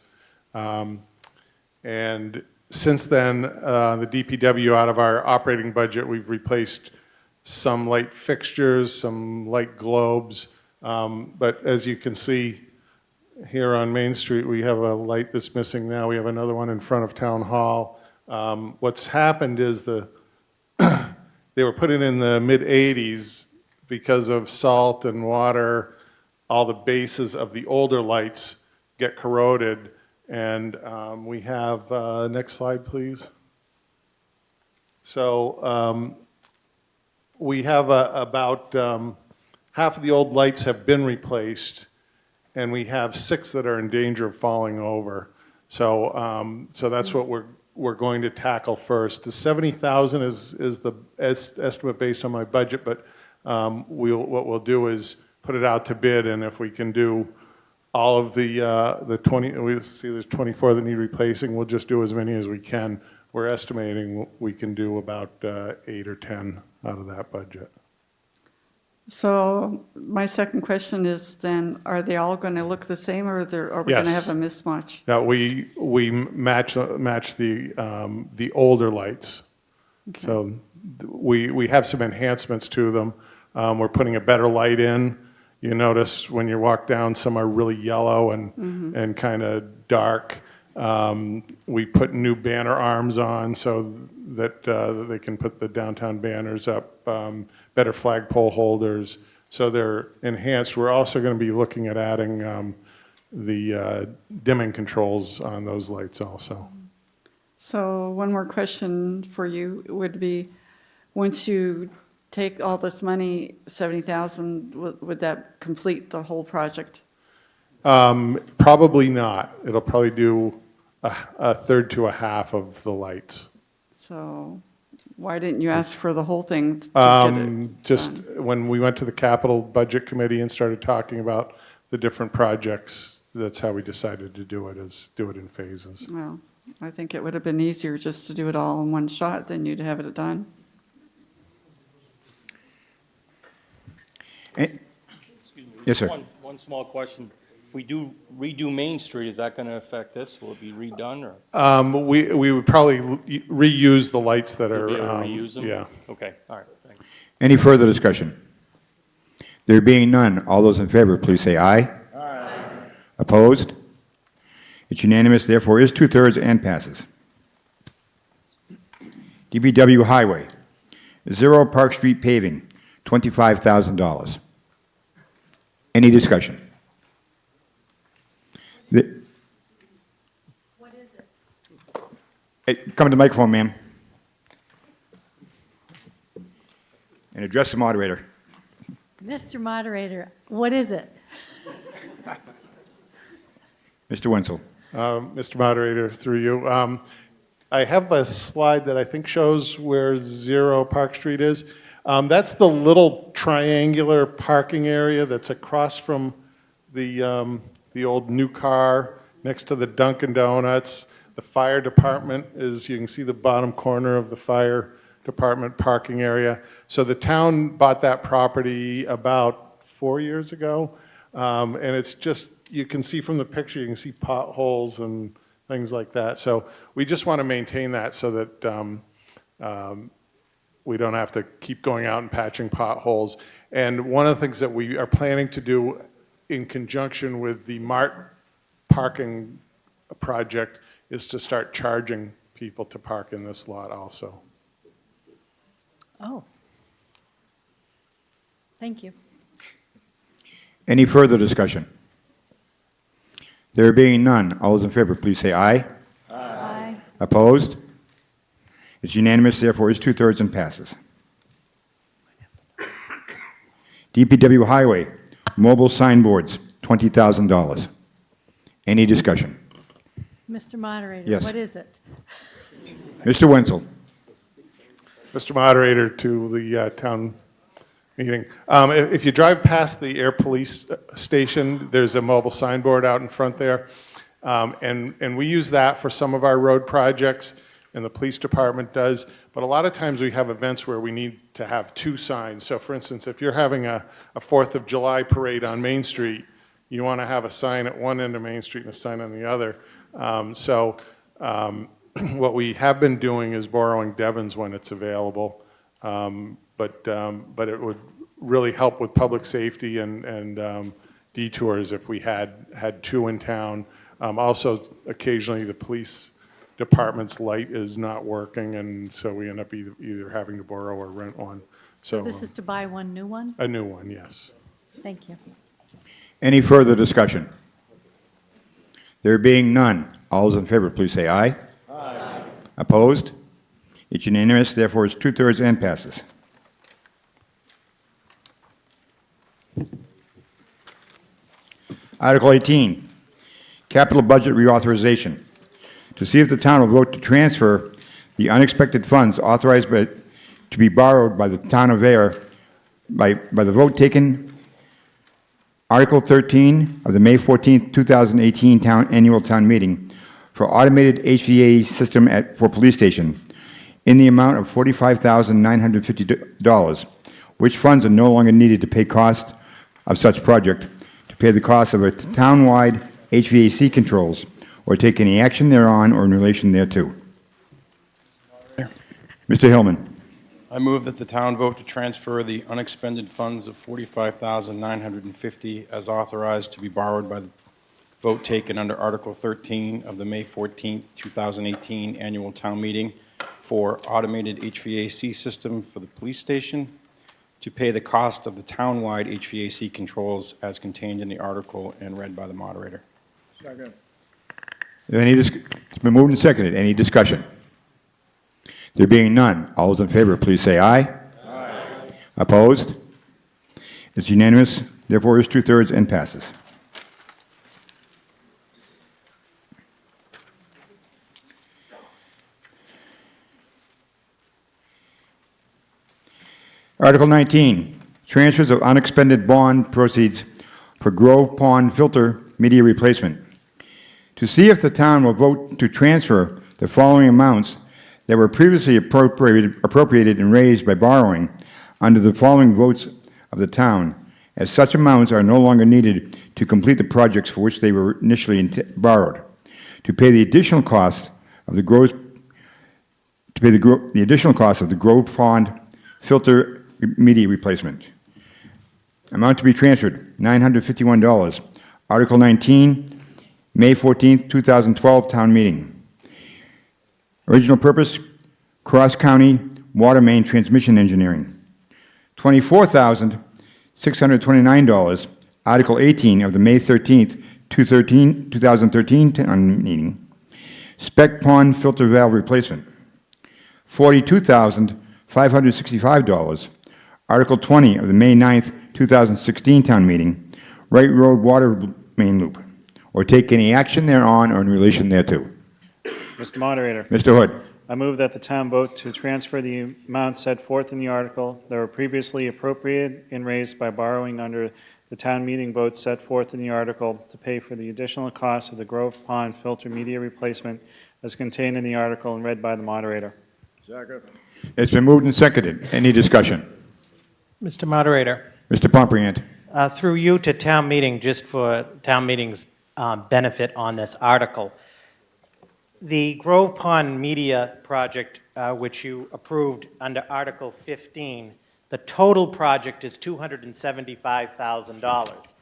And since then, the DPW, out of our operating budget, we've replaced some light fixtures, some light globes. But as you can see, here on Main Street, we have a light that's missing now. We have another one in front of Town Hall. What's happened is they were put in the mid-'80s because of salt and water. All the bases of the older lights get corroded. And we have, next slide, please. So we have about half of the old lights have been replaced, and we have 6 that are in danger of falling over. So, so that's what we're going to tackle first. The 70,000 is the estimate based on my budget, but what we'll do is put it out to bid, and if we can do all of the 20, we see there's 24 that need replacing, we'll just do as many as we can. We're estimating we can do about 8 or 10 out of that budget. So my second question is then, are they all going to look the same, or are we going to Yes. have a mismatch? Now, we match the older lights. Okay. So we have some enhancements to them. We're putting a better light in. You notice when you walk down, some are really yellow and kind of dark. We put new banner arms on so that they can put the downtown banners up, better flagpole holders, so they're enhanced. We're also going to be looking at adding the dimming controls on those lights also. So one more question for you would be, once you take all this money, 70,000, would that complete the whole project? Probably not. It'll probably do a third to a half of the lights. So why didn't you ask for the whole thing to get it Just done? when we went to the capital budget committee and started talking about the different projects, that's how we decided to do it, is do it in phases. Well, I think it would have been easier just to do it all in one shot than you'd have it done. Yes, sir. One small question. If we do redo Main Street, is that going to affect this? Will it be redone, or? We would probably reuse the lights that are. Be able to reuse them? Yeah. Okay, all right, thanks. Any further discussion? There being none, all those in favor, please say aye. Aye. Opposed? It's unanimous, therefore is 2/3 and passes. DPW Highway, 0 Park Street paving, $25,000. Any discussion? What is it? Hey, come to the microphone, ma'am. And address the moderator. Mr. Moderator, what is it? Mr. Wenzel. Mr. Moderator, through you. I have a slide that I think shows where 0 Park Street is. That's the little triangular parking area that's across from the old new car next to the Dunkin' Donuts. The fire department is, you can see the bottom corner of the fire department parking area. So the town bought that property about 4 years ago. And it's just, you can see from the picture, you can see potholes and things like that. So we just want to maintain that so that we don't have to keep going out and patching potholes. And one of the things that we are planning to do in conjunction with the MART parking project is to start charging people to park in this lot also. Oh. Thank you. Any further discussion? There being none, all those in favor, please say aye. Aye. Opposed? It's unanimous, therefore is 2/3 and passes. DPW Highway, mobile signboards, $20,000. Any discussion? Mr. Moderator, Yes. what is it? Mr. Wenzel. Mr. Moderator, to the town meeting. If you drive past the Air Police Station, there's a mobile signboard out in front there. And we use that for some of our road projects, and the police department does. But a lot of times we have events where we need to have 2 signs. So for instance, if you're having a 4th of July parade on Main Street, you want to have a sign at one end of Main Street and a sign on the other. What we have been doing is borrowing Devon's when it's available. But it would really help with public safety and detours if we had two in town. Also, occasionally, the police department's light is not working, and so we end up either having to borrow or rent one. So This is to buy one new one? a new one, yes. Thank you. Any further discussion? There being none, all those in favor, please say aye. Aye. Opposed? It's unanimous, therefore it's 2/3 and passes. Article 18, capital budget reauthorization. To see if the town will vote to transfer the unexpected funds authorized to be borrowed by the town of Ayer by the vote taken Article 13 of the May 14, 2018 annual town meeting for automated HVAC system for police station in the amount of $45,950, which funds are no longer needed to pay cost of such project, to pay the cost of a town-wide HVAC controls, or take any action thereon or in relation thereto. Mr. Hillman. I move that the town vote to transfer the unexpended funds of $45,950 as authorized to be borrowed by the vote taken under Article 13 of the May 14th, 2018 annual town meeting for automated HVAC system for the police station, to pay the cost of the town-wide HVAC controls as contained in the article and read by the moderator. Second. It's been moved and seconded. Any discussion? There being none, all those in favor, please say aye. Aye. Opposed? It's unanimous, therefore it's 2/3 and passes. Article 19, transfers of unexpended bond proceeds for Grove Pond filter media replacement. To see if the town will vote to transfer the following amounts that were previously appropriated and raised by borrowing under the following votes of the town, as such amounts are no longer needed to complete the projects for which they were initially borrowed, to pay the additional costs of the Grove Pond filter media replacement. Amount to be transferred, $951. Article 19, May 14th, 2012 town meeting. Original purpose, cross-county water main transmission engineering. $24,629, Article 18 of the May 13th, 2013 town meeting. Spec pond filter valve replacement. $42,565, Article 20 of the May 9th, 2016 town meeting. Wright Road water main loop, or take any action thereon or in relation thereto. Mr. Moderator. Mr. Hood. I move that the town vote to transfer the amounts set forth in the article that were previously appropriated and raised by borrowing under the town meeting votes set forth in the article to pay for the additional costs of the Grove Pond filter media replacement as contained in the article and read by the moderator. Second. It's been moved and seconded. Any discussion? Mr. Moderator. Mr. Pompriant. Through you to town meeting, just for town meeting's benefit on this article. The Grove Pond Media project, which you approved under Article 15, the total project is $275,000.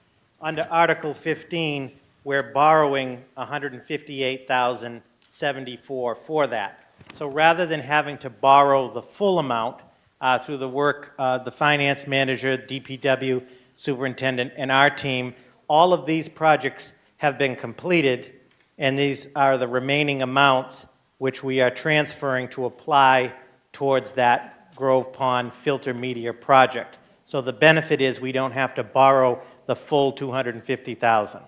Under Article 15, we're borrowing $158,074 for that. So rather than having to borrow the full amount through the work the finance manager, DPW superintendent, and our team, all of these projects have been completed, and these are the remaining amounts which we are transferring to apply towards that Grove Pond filter media project. So the benefit is we don't have to borrow the full $250,000.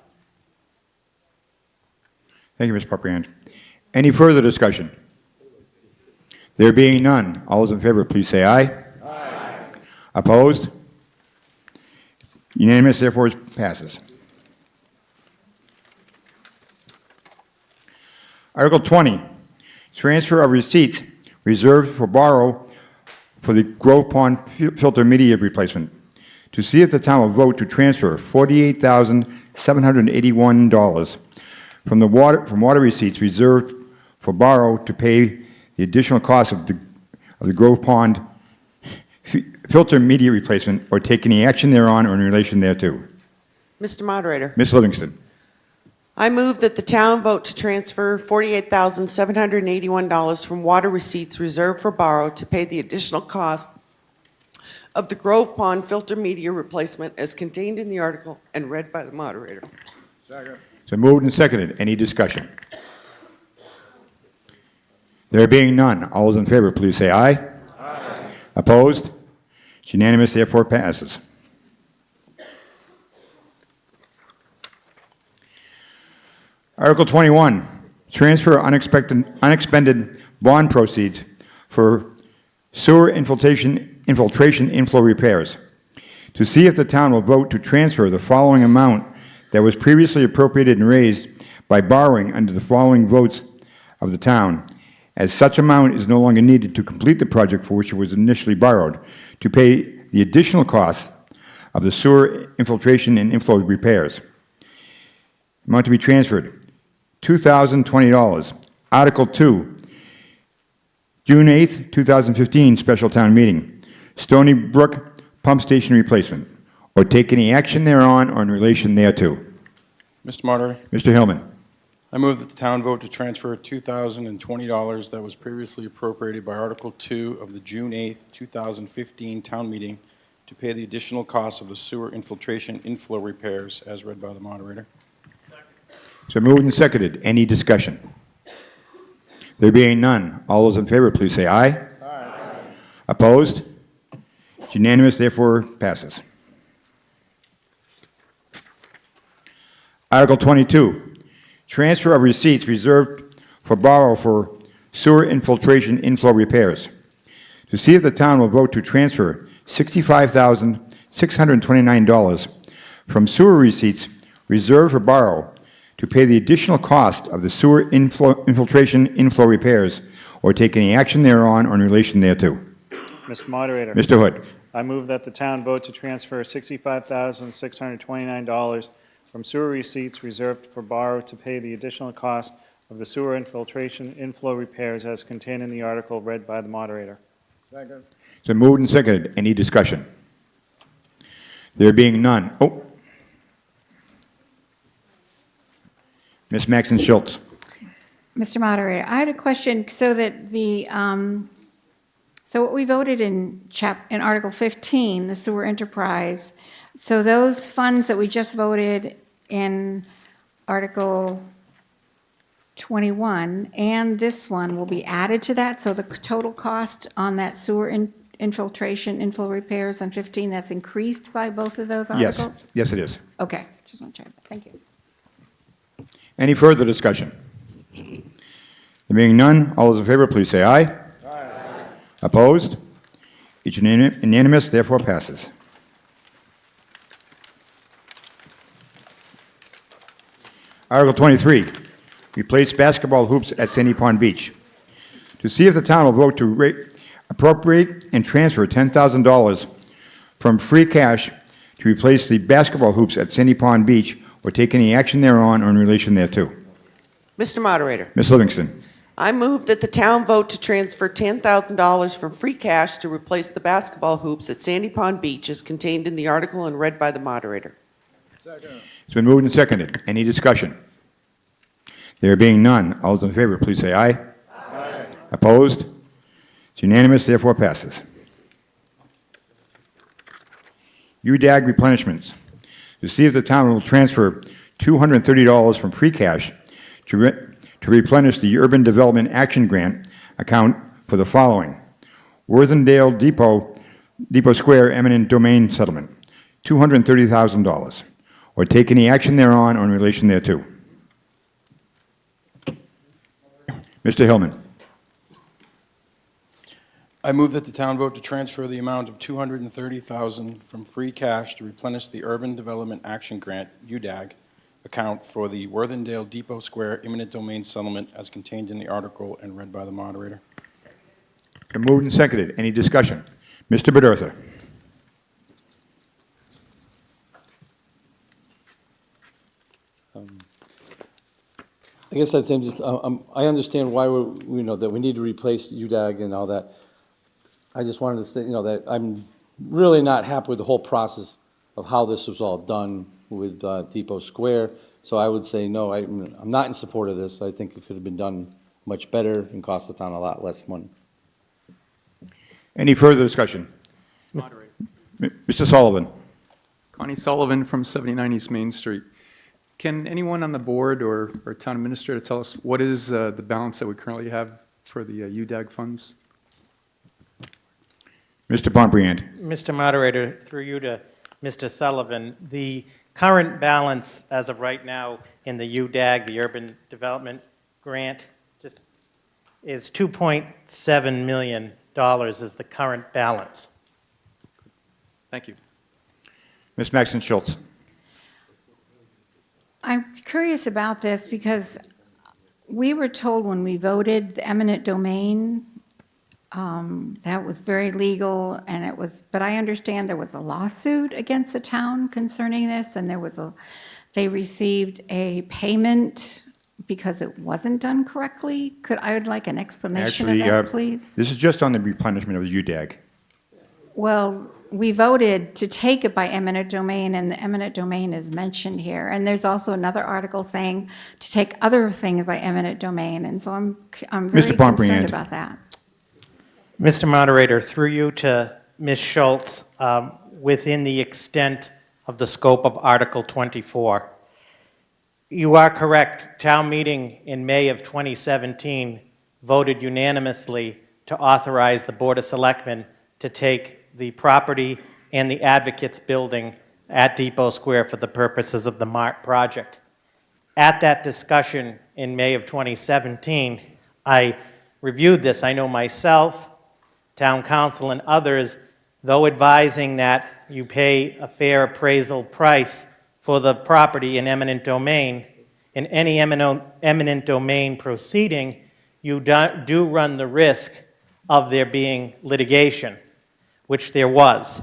Thank you, Mr. Pompriant. Any further discussion? There being none, all those in favor, please say aye. Aye. Opposed? Unanimous, therefore it passes. Article 20, transfer of receipts reserved for borrow for the Grove Pond filter media replacement. To see if the town will vote to transfer $48,781 from water receipts reserved for borrow to pay the additional cost of the Grove Pond filter media replacement, or take any action thereon or in relation thereto. Mr. Moderator, Ms. Livingston. I move that the town vote to transfer $48,781 from water receipts reserved for borrow to pay the additional cost of the Grove Pond filter media replacement as contained in the article and read by the moderator. So moved and seconded. Any discussion? There being none, all those in favor, please say aye. Aye. Opposed? It's unanimous, therefore passes. Article 21, transfer unexpended bond proceeds for sewer infiltration inflow repairs. To see if the town will vote to transfer the following amount that was previously appropriated and raised by borrowing under the following votes of the town, as such amount is no longer needed to complete the project for which it was initially borrowed, to pay the additional costs of the sewer infiltration and inflow repairs. Amount to be transferred, $2,020. Article 2, June 8th, 2015, special town meeting. Stony Brook Pump Station replacement, or take any action thereon or in relation thereto. Mr. Moderator, Mr. Hillman. I move that the town vote to transfer $2,020 that was previously appropriated by Article 2 of the June 8th, 2015 town meeting to pay the additional costs of the sewer infiltration inflow repairs as read by the moderator. So moved and seconded. Any discussion? There being none, all those in favor, please say aye. Aye. Opposed? It's unanimous, therefore passes. Article 22, transfer of receipts reserved for borrow for sewer infiltration inflow repairs. To see if the town will vote to transfer $65,629 from sewer receipts reserved for borrow to pay the additional cost of the sewer infiltration inflow repairs, or take any action thereon or in relation thereto. Mr. Moderator. Mr. Hood. I move that the town vote to transfer $65,629 from sewer receipts reserved for borrow to pay the additional cost of the sewer infiltration inflow repairs as contained in the article read by the moderator. So moved and seconded. Any discussion? There being none. Oh. Ms. Maxon Schultz. Mr. Moderator, I had a question, so that the, so what we voted in Article 15, the sewer enterprise, so those funds that we just voted in Article 21 and this one will be added to that, so the total cost on that sewer infiltration, inflow repairs on 15, that's increased by both of those articles? Yes, it is. Okay, just want to check. Thank you. Any further discussion? There being none, all those in favor, please say aye. Aye. Opposed? It's unanimous, therefore passes. Article 23, replace basketball hoops at Sandy Pond Beach. To see if the town will vote to appropriate and transfer $10,000 from free cash to replace the basketball hoops at Sandy Pond Beach, or take any action thereon or in relation thereto. Mr. Moderator, Ms. Livingston. I move that the town vote to transfer $10,000 from free cash to replace the basketball hoops at Sandy Pond Beach as contained in the article and read by the moderator. It's been moved and seconded. Any discussion? There being none, all those in favor, please say aye. Aye. Opposed? It's unanimous, therefore passes. UDAG replenishments. To see if the town will transfer $230 from free cash to replenish the Urban Development Action Grant account for the following: Worthingdale Depot Square eminent domain settlement, $230,000, or take any action thereon or in relation thereto. Mr. Hillman. I move that the town vote to transfer the amount of $230,000 from free cash to replenish the Urban Development Action Grant, UDAG, account for the Worthingdale Depot Square eminent domain settlement as contained in the article and read by the moderator. Been moved and seconded. Any discussion? Mr. Bedurtha. I guess I'd say just, I understand why that we need to replace UDAG and all that. I just wanted to say, that I'm really not happy with the whole process of how this was all done with Depot Square. So I would say no, I'm not in support of this. I think it could have been done much better and cost the town a lot less money. Any further discussion? Moderator. Mr. Sullivan? Connie Sullivan from 79 East Main Street. Can anyone on the board or town administrator tell us what is the balance that we currently have for the UDAG funds? Mr. Pombriand? Mr. Moderator, through you to Mr. Sullivan, the current balance as of right now in the UDAG, the Urban Development Grant, just is $2.7 million is the current balance. Thank you. Ms. Maxon Schultz? I'm curious about this because we were told when we voted the eminent domain, that was very legal, and it was, but I understand there was a lawsuit against the town concerning this, and they received a payment because it wasn't done correctly. I would like an explanation of that, please. This is just on the replenishment of the UDAG. Well, we voted to take it by eminent domain, and the eminent domain is mentioned here. And there's also another article saying to take other things by eminent domain, and so I'm very Mr. Pombriand. concerned about that. Mr. Moderator, through you to Ms. Schultz, within the extent of the scope of Article 24. You are correct. Town meeting in May of 2017 voted unanimously to authorize the Board of Selectmen to take the property and the Advocates Building at Depot Square for the purposes of the MART project. At that discussion in May of 2017, I reviewed this. I know myself, Town Council, and others, though advising that you pay a fair appraisal price for the property in eminent domain, in any eminent domain proceeding, you do run the risk of there being litigation, which there was.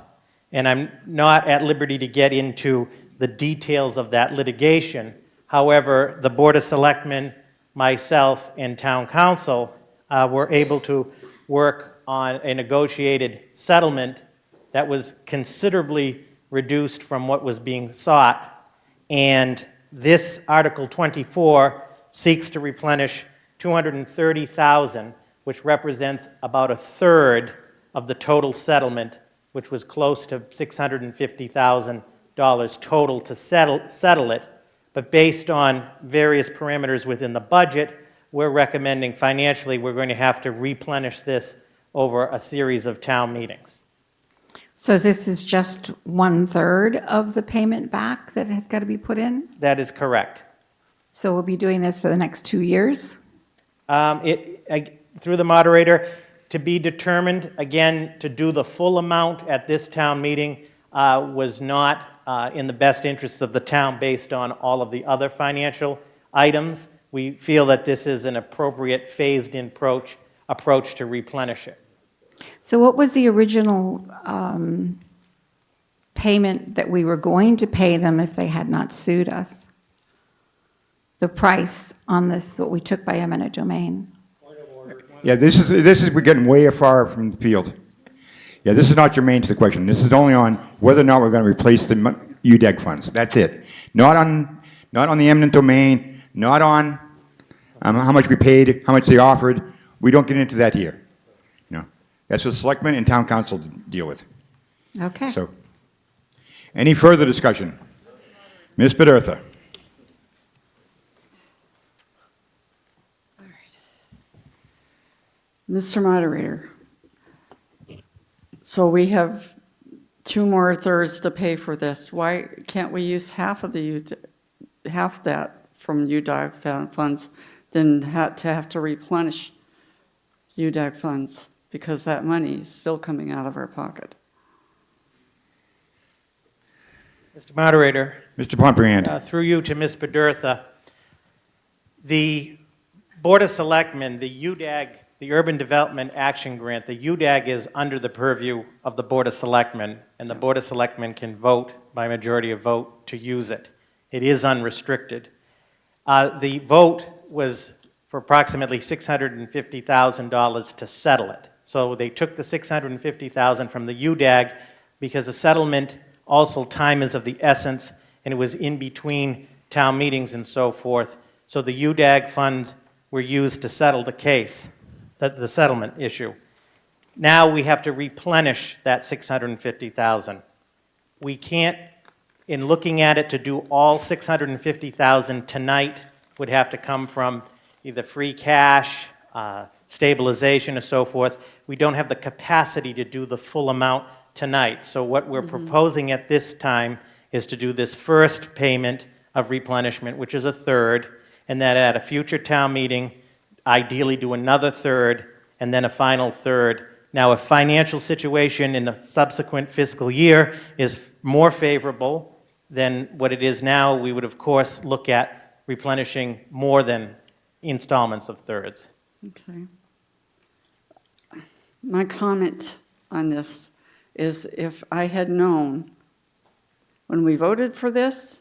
And I'm not at liberty to get into the details of that litigation. However, the Board of Selectmen, myself, and Town Council were able to work on a negotiated settlement that was considerably reduced from what was being sought. And this Article 24 seeks to replenish $230,000, which represents about a third of the total settlement, which was close to $650,000 total to settle it. But based on various parameters within the budget, we're recommending financially we're going to have to replenish this over a series of town meetings. So this is just 1/3 of the payment back that has got to be put in? That is correct. So we'll be doing this for the next 2 years? Through the moderator, to be determined, again, to do the full amount at this town meeting was not in the best interests of the town based on all of the other financial items. We feel that this is an appropriate phased-in approach to replenish it. So what was the original payment that we were going to pay them if they had not sued us? The price on this, what we took by eminent domain? Yeah, this is we're getting way far from the field. Yeah, this is not germane to the question. This is only on whether or not we're going to replace the UDEG funds. That's it. Not on the eminent domain, not on how much we paid, how much they offered. We don't get into that here. No, that's what selectmen and town council deal with. Okay. So, any further discussion? Ms. Bedertha. Mr. Moderator, so we have 2 more thirds to pay for this. Why can't we use half that from UDAG funds than to have to replenish UDAG funds? Because that money is still coming out of our pocket. Mr. Moderator. Mr. Pombriand. Through you to Ms. Bedertha, the Board of Selectmen, the UDAG, the Urban Development Action Grant, the UDAG is under the purview of the Board of Selectmen, and the Board of Selectmen can vote by majority of vote to use it. It is unrestricted. The vote was for approximately $650,000 to settle it. So they took the $650,000 from the UDAG because the settlement, also time is of the essence, and it was in between town meetings and so forth. So the UDAG funds were used to settle the case, the settlement issue. Now we have to replenish that 650,000. We can't, in looking at it, to do all 650,000 tonight would have to come from either free cash, stabilization, or so forth. We don't have the capacity to do the full amount tonight. So what we're proposing at this time is to do this first payment of replenishment, which is a third, and then at a future town meeting, ideally do another third, and then a final third. Now, if financial situation in the subsequent fiscal year is more favorable than what it is now, we would, of course, look at replenishing more than installments of thirds. Okay. My comment on this is if I had known when we voted for this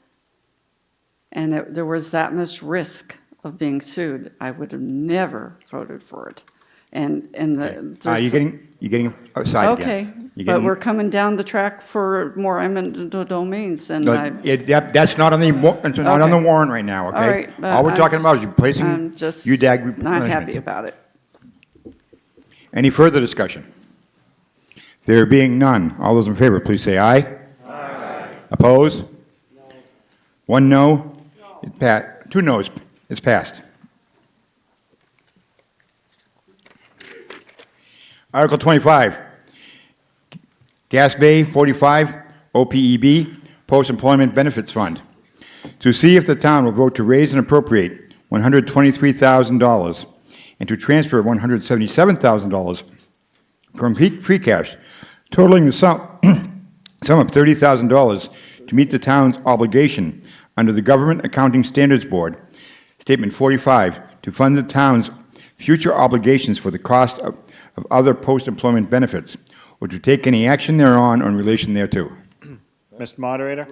and there was that much risk of being sued, I would have never voted for it. And You're getting aside again. okay, You're but getting- we're coming down the track for more eminent domains, and No, I, that's not on the, it's not on the Okay. warrant right now, okay? All right, but All we're I'm- talking about is replacing I'm just UDAG not replenishment. happy about it. Any further discussion? There being none, all those in favor, please say aye. Aye. Opposed? No. One no. Two noes. It's passed. Article 25, Gas Bay 45, OPEB, Post-Employment Benefits Fund. To see if the town will vote to raise and appropriate $123,000 and to transfer $177,000 from free cash, totaling the sum of $30,000 to meet the town's obligation under the Government Accounting Standards Board, Statement 45, to fund the town's future obligations for the cost of other post-employment benefits, or to take any action thereon or in relation thereto. Mr. Moderator,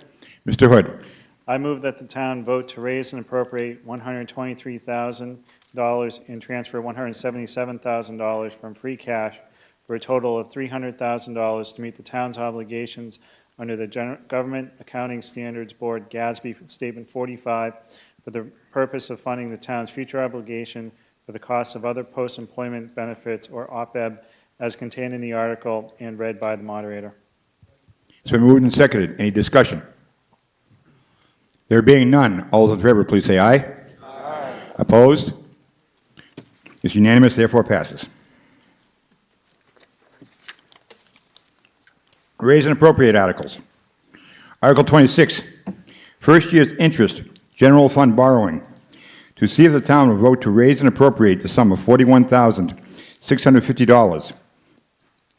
Mr. Hood. I move that the town vote to raise and appropriate $123,000 and transfer $177,000 from free cash for a total of $300,000 to meet the town's obligations under the Government Accounting Standards Board, GASB Statement 45, for the purpose of funding the town's future obligation for the costs of other post-employment benefits, or OPEB, as contained in the article and read by the moderator. It's been moved and seconded. Any discussion? There being none, all those in favor, please say aye. Aye. Opposed? It's unanimous, therefore passes. Raise and appropriate articles. Article 26, first year's interest, general fund borrowing. To see if the town will vote to raise and appropriate the sum of $41,650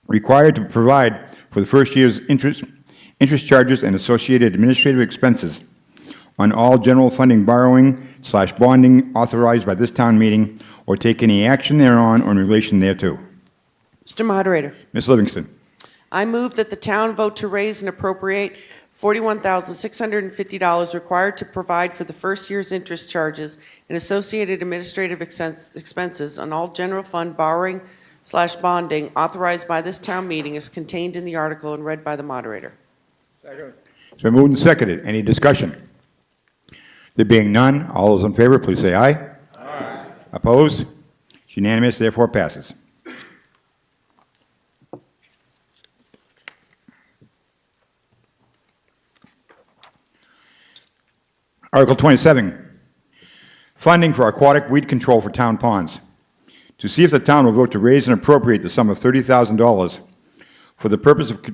required to provide for the first year's interest charges and associated administrative expenses on all general funding borrowing/bonding authorized by this town meeting, or take any action thereon or in relation thereto. Mr. Moderator, Ms. Livingston. I move that the town vote to raise and appropriate $41,650 required to provide for the first year's interest charges and associated administrative expenses on all general fund borrowing/bonding authorized by this town meeting as contained in the article and read by the moderator. It's been moved and seconded. Any discussion? There being none, all those in favor, please say aye. Aye. Opposed? It's unanimous, therefore passes. Article 27, funding for aquatic weed control for town ponds. To see if the town will vote to raise and appropriate the sum of $30,000 for the purpose of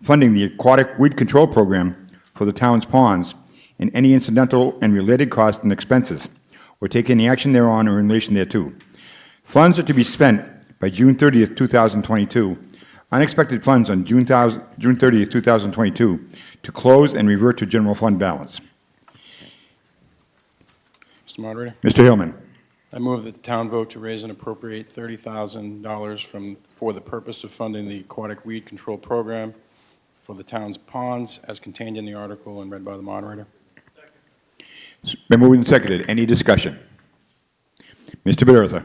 funding the aquatic weed control program for the town's ponds and any incidental and related costs and expenses, or take any action thereon or in relation thereto. Funds are to be spent by June 30th, 2022. Unexpected funds on June 30th, 2022 to close and revert to general fund balance. Mr. Moderator? Mr. Hillman. I move that the town vote to raise and appropriate $30,000 for the purpose of funding the aquatic weed control program for the town's ponds as contained in the article and read by the moderator. It's been moved and seconded. Any discussion? Mr. Bedertha.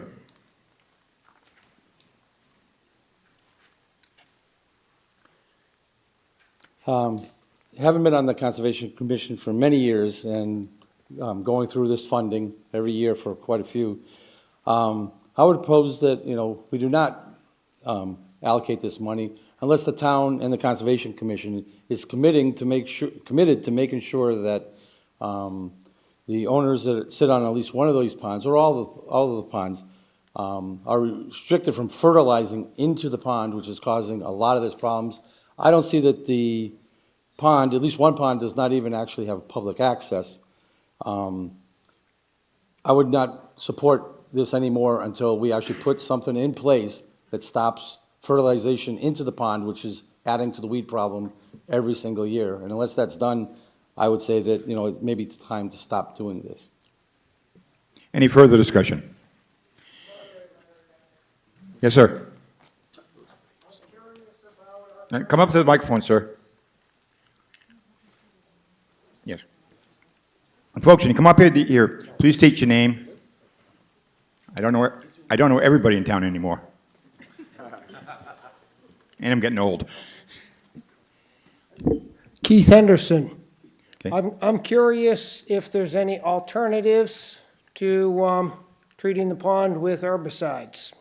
haven't been on the Conservation Commission for many years, and going through this funding every year for quite a few, I would propose that, we do not allocate this money unless the town and the Conservation Commission is committed to making sure that the owners that sit on at least one of these ponds, or all of the ponds, are restricted from fertilizing into the pond, which is causing a lot of these problems. I don't see that the pond, at least one pond, does not even actually have public access. I would not support this anymore until we actually put something in place that stops fertilization into the pond, which is adding to the weed problem every single year. And unless that's done, I would say that, maybe it's time to stop doing this. Any further discussion? Yes, sir. Come up to the microphone, sir. Yes. And folks, when you come up here, please state your name. I don't know everybody in town anymore. And I'm getting old. Keith Henderson. Okay. I'm curious if there's any alternatives to treating the pond with herbicides.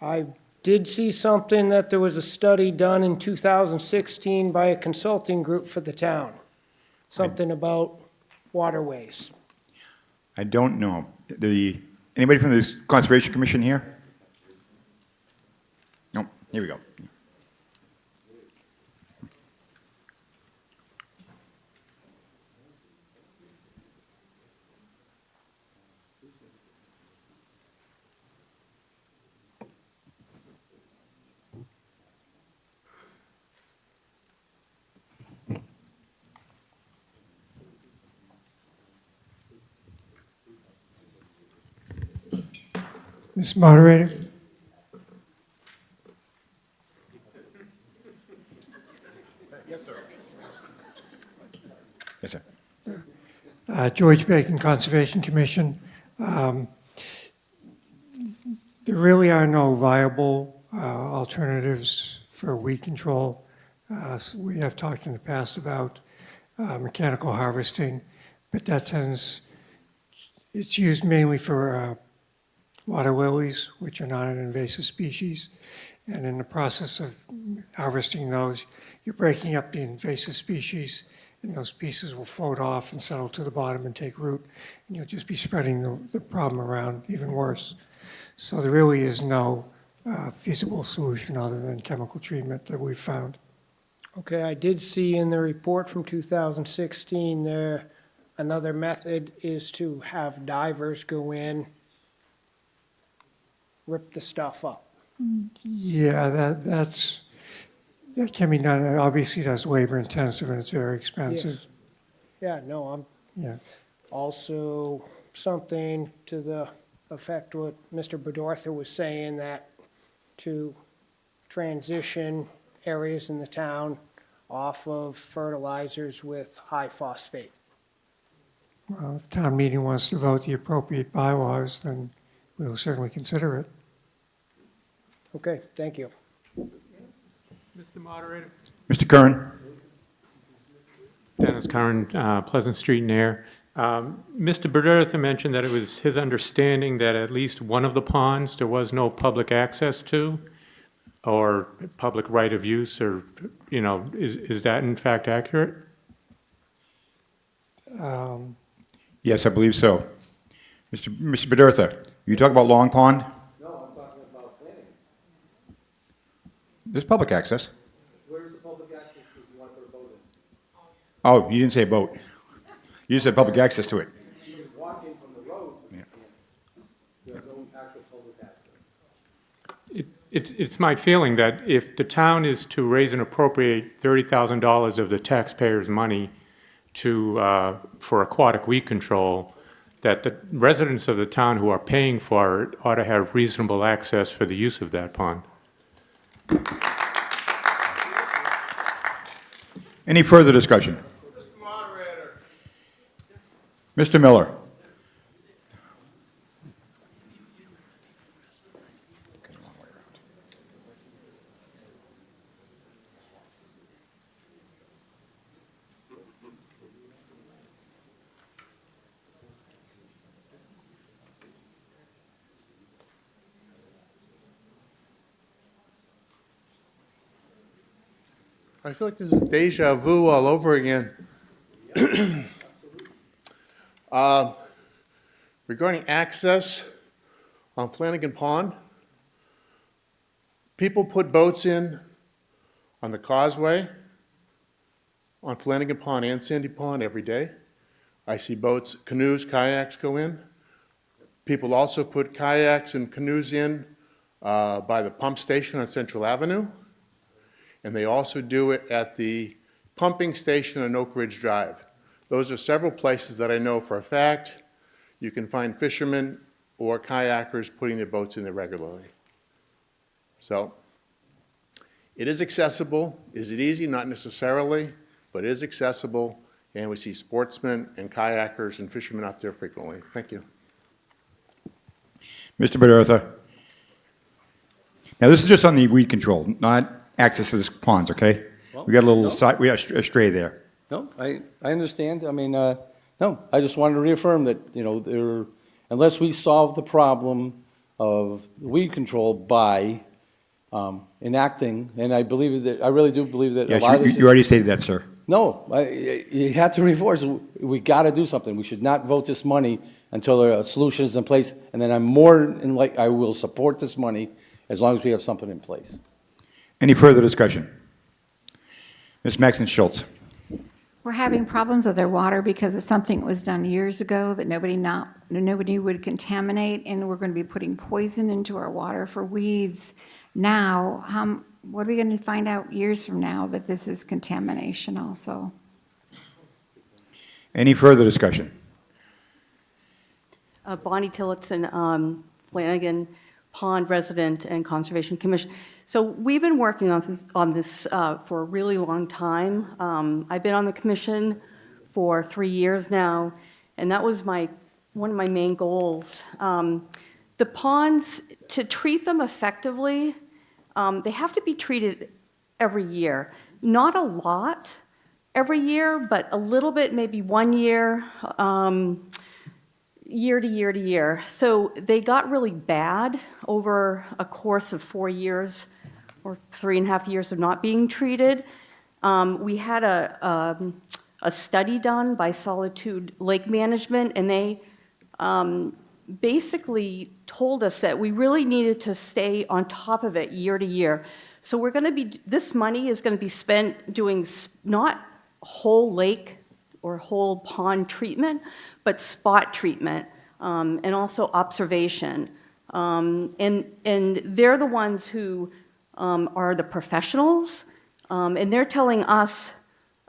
I did see something that there was a study done in 2016 by a consulting group for the town. Something about waterways. I don't know. Anybody from the Conservation Commission here? No. Here we go. Mr. Moderator. Yes, sir. George Bacon, Conservation Commission. There really are no viable alternatives for weed control. So we have talked in the past about mechanical harvesting, but it's used mainly for water lilies, which are not an invasive species. And in the process of harvesting those, you're breaking up the invasive species, and those pieces will float off and settle to the bottom and take root, and you'll just be spreading the problem around even worse. So there really is no feasible solution other than chemical treatment that we've found. Okay, I did see in the report from 2016 there, another method is to have divers go in, rip the stuff up. Yeah, that can be done. Obviously, that's labor intensive and it's very expensive. Yes. Yeah, no, yeah. Also, something to the effect what Mr. Bedorther was saying, that to transition areas in the town off of fertilizers with high phosphate. Well, if town meeting wants to vote the appropriate bylaws, then we'll certainly consider it. Okay, thank you. Mr. Moderator. Mr. Curran. Dennis Curran, Pleasant Street and Ayer. Mr. Bedorther mentioned that it was his understanding that at least one of the ponds there was no public access to, or public right of use, or, is that in fact accurate? Yes, I believe so. Mr. Bedorther, you talk about Long Pond? No, I'm talking about planning. There's public access. Where's the public access if you want to put a boat in? Oh, you didn't say boat. You said public access to it. You're walking from the road, Yeah. there's no actual public access. It's my feeling that if the town is to raise and appropriate $30,000 of the taxpayers' money for aquatic weed control, that the residents of the town who are paying for it ought to have reasonable access for the use of that pond. Any further discussion? Mr. Moderator. Mr. Miller. I feel like this is deja vu all over again. Regarding access on Flanagan Pond, people put boats in on the causeway, on Flanagan Pond and Sandy Pond every day. I see boats, canoes, kayaks go in. People also put kayaks and canoes in by the pump station on Central Avenue. And they also do it at the pumping station on Oak Ridge Drive. Those are several places that I know for a fact you can find fishermen or kayakers putting their boats in there regularly. So it is accessible. Is it easy? Not necessarily, but it is accessible. And we see sportsmen and kayakers and fishermen out there frequently. Thank you. Mr. Bedurtha. Now, this is just on the weed control, not access to the ponds, okay? Well, We got a little no. side, we got a stray there. No, I understand. I mean, no, I just wanted to reaffirm that, you know, unless we solve the problem of weed control by enacting, and I believe that, I really do believe that a lot of Yes, this you already stated that, sir. No, you had to reinforce, we got to do something. We should not vote this money until a solution is in place, and then I will support this money as long as we have something in place. Any further discussion? Ms. Maxon Schultz. We're having problems with their water because of something that was done years ago that nobody would contaminate, and we're going to be putting poison into our water for weeds. Now, what are we going to find out years from now that this is contamination also? Any further discussion? Bonnie Tillotson, Flanagan Pond resident and Conservation Commission. So we've been working on this for a really long time. I've been on the commission for 3 years now, and that was one of my main goals. The ponds, to treat them effectively, they have to be treated every year. Not a lot every year, but a little bit, maybe 1 year, year to year to year. So they got really bad over a course of 4 years or 3.5 years of not being treated. We had a study done by Solitude Lake Management, and they basically told us that we really needed to stay on top of it year to year. So this money is going to be spent doing not whole lake or whole pond treatment, but spot treatment, and also observation. And they're the ones who are the professionals, and they're telling us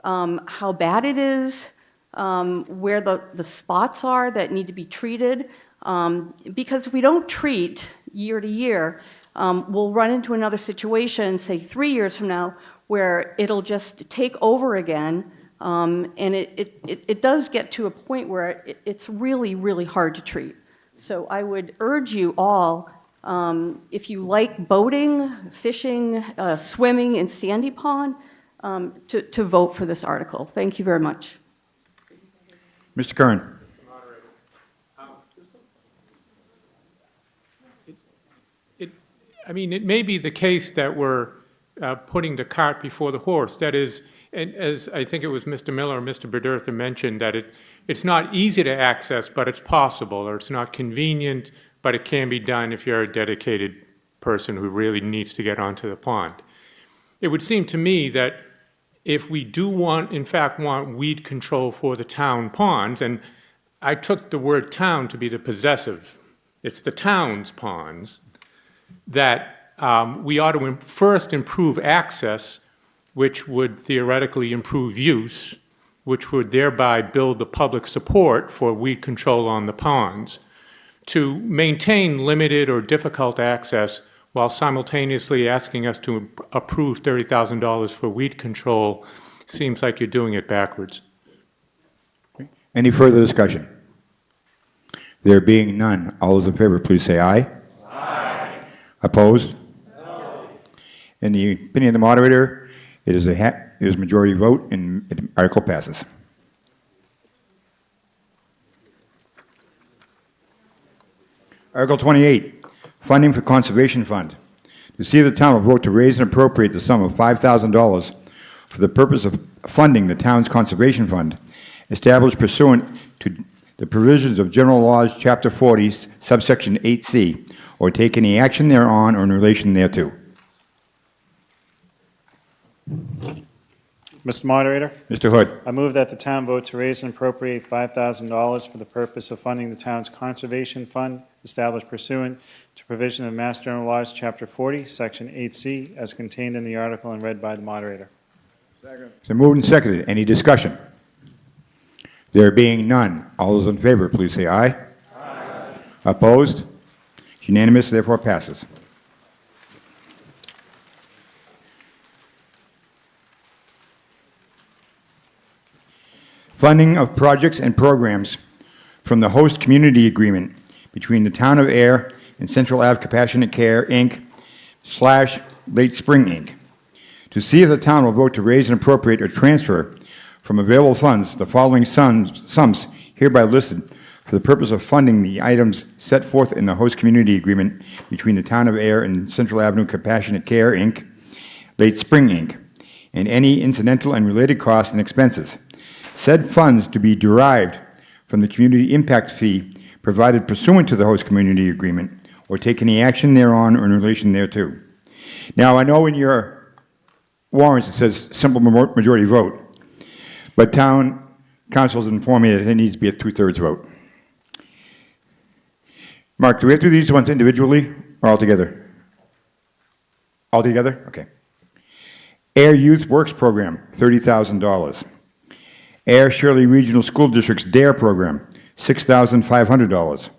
how bad it is, where the spots are that need to be treated. Because if we don't treat year to year, we'll run into another situation, say 3 years from now, where it'll just take over again, and it does get to a point where it's really, really hard to treat. So I would urge you all, if you like boating, fishing, swimming in Sandy Pond, to vote for this article. Thank you very much. Mr. Curran. I mean, it may be the case that we're putting the cart before the horse. That is, and as I think it was Mr. Miller or Mr. Bedurtha mentioned, that it's not easy to access, but it's possible, or it's not convenient, but it can be done if you're a dedicated person who really needs to get onto the pond. It would seem to me that if we do in fact want weed control for the town ponds, and I took the word town to be the possessive, it's the town's ponds, that we ought to first improve access, which would theoretically improve use, which would thereby build the public support for weed control on the ponds, to maintain limited or difficult access while simultaneously asking us to approve $30,000 for weed control seems like you're doing it backwards. Any further discussion? There being none, all those in favor, please say aye. Aye. Opposed? No. In the opinion of the moderator, it is a majority vote, and the article passes. Article 28, funding for conservation fund. To see if the town will vote to raise and appropriate the sum of $5,000 for the purpose of funding the town's conservation fund established pursuant to the provisions of General Laws, Chapter 40, subsection 8C, or take any action thereon or in relation thereto. Mr. Moderator, Mr. Hood. I move that the town vote to raise and appropriate $5,000 for the purpose of funding the town's conservation fund established pursuant to provision of Mass General Laws, Chapter 40, Section 8C, as contained in the article and read by the moderator. So moved and seconded. Any discussion? There being none, all those in favor, please say aye. Aye. Opposed? It's unanimous, therefore passes. Funding of projects and programs from the host community agreement between the Town of Ayer and Central Ave Compassionate Care, Inc. / Late Spring, Inc. To see if the town will vote to raise and appropriate or transfer from available funds the following sums hereby listed for the purpose of funding the items set forth in the host community agreement between the Town of Ayer and Central Avenue Compassionate Care, Inc., Late Spring, Inc., and any incidental and related costs and expenses. Said funds to be derived from the community impact fee provided pursuant to the host community agreement or take any action thereon or in relation thereto. Now, I know in your warrants it says simple majority vote, but town council has informed me that it needs to be a 2/3 vote. Mark, do we have to do these ones individually or all together? All together? Okay. Ayer Youth Works Program, $30,000. Ayer Shirley Regional School District's DARE program, $6,500.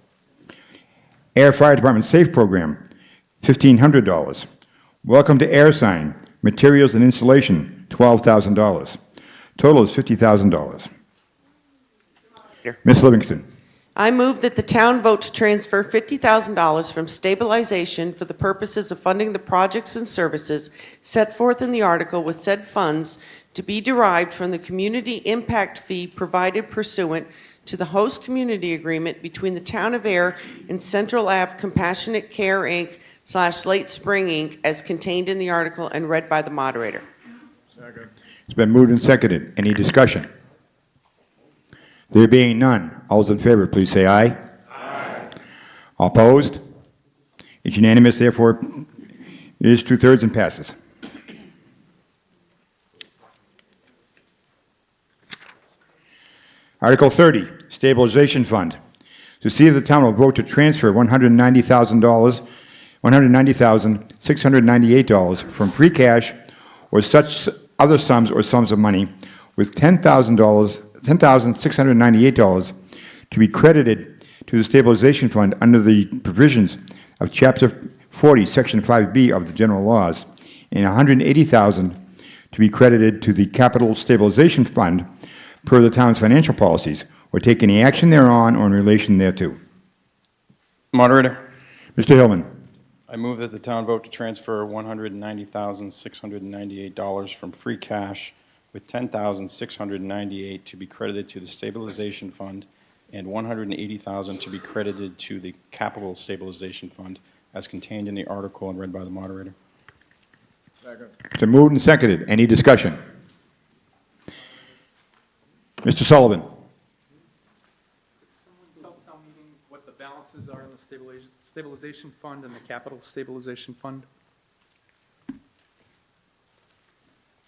Ayer Fire Department SAFE program, $1,500. Welcome to Ayer Sign, materials and installation, $12,000. Total is $50,000. Ms. Livingston. I move that the town vote to transfer $50,000 from stabilization for the purposes of funding the projects and services set forth in the article with said funds to be derived from the community impact fee provided pursuant to the host community agreement between the Town of Ayer and Central Ave Compassionate Care, Inc. / Late Spring, Inc., as contained in the article and read by the moderator. It's been moved and seconded. Any discussion? There being none, all those in favor, please say aye. Aye. All opposed? It's unanimous, therefore it is 2/3 and passes. Article 30, Stabilization Fund. To see if the town will vote to transfer $190,698 from free cash or such other sums or sums of money, with $10,698 to be credited to the Stabilization Fund under the provisions of Chapter 40, Section 5B of the General Laws, and $180,000 to be credited to the Capital Stabilization Fund per the town's financial policies, or take any action thereon or in relation thereto. Moderator. Mr. Hillman. I move that the town vote to transfer $190,698 from free cash with $10,698 to be credited to the Stabilization Fund and $180,000 to be credited to the Capital Stabilization Fund as contained in the article and read by the moderator. It's been moved and seconded. Any discussion? Mr. Sullivan. Could someone tell town meeting what the balances are in the stabilization fund and the capital stabilization fund?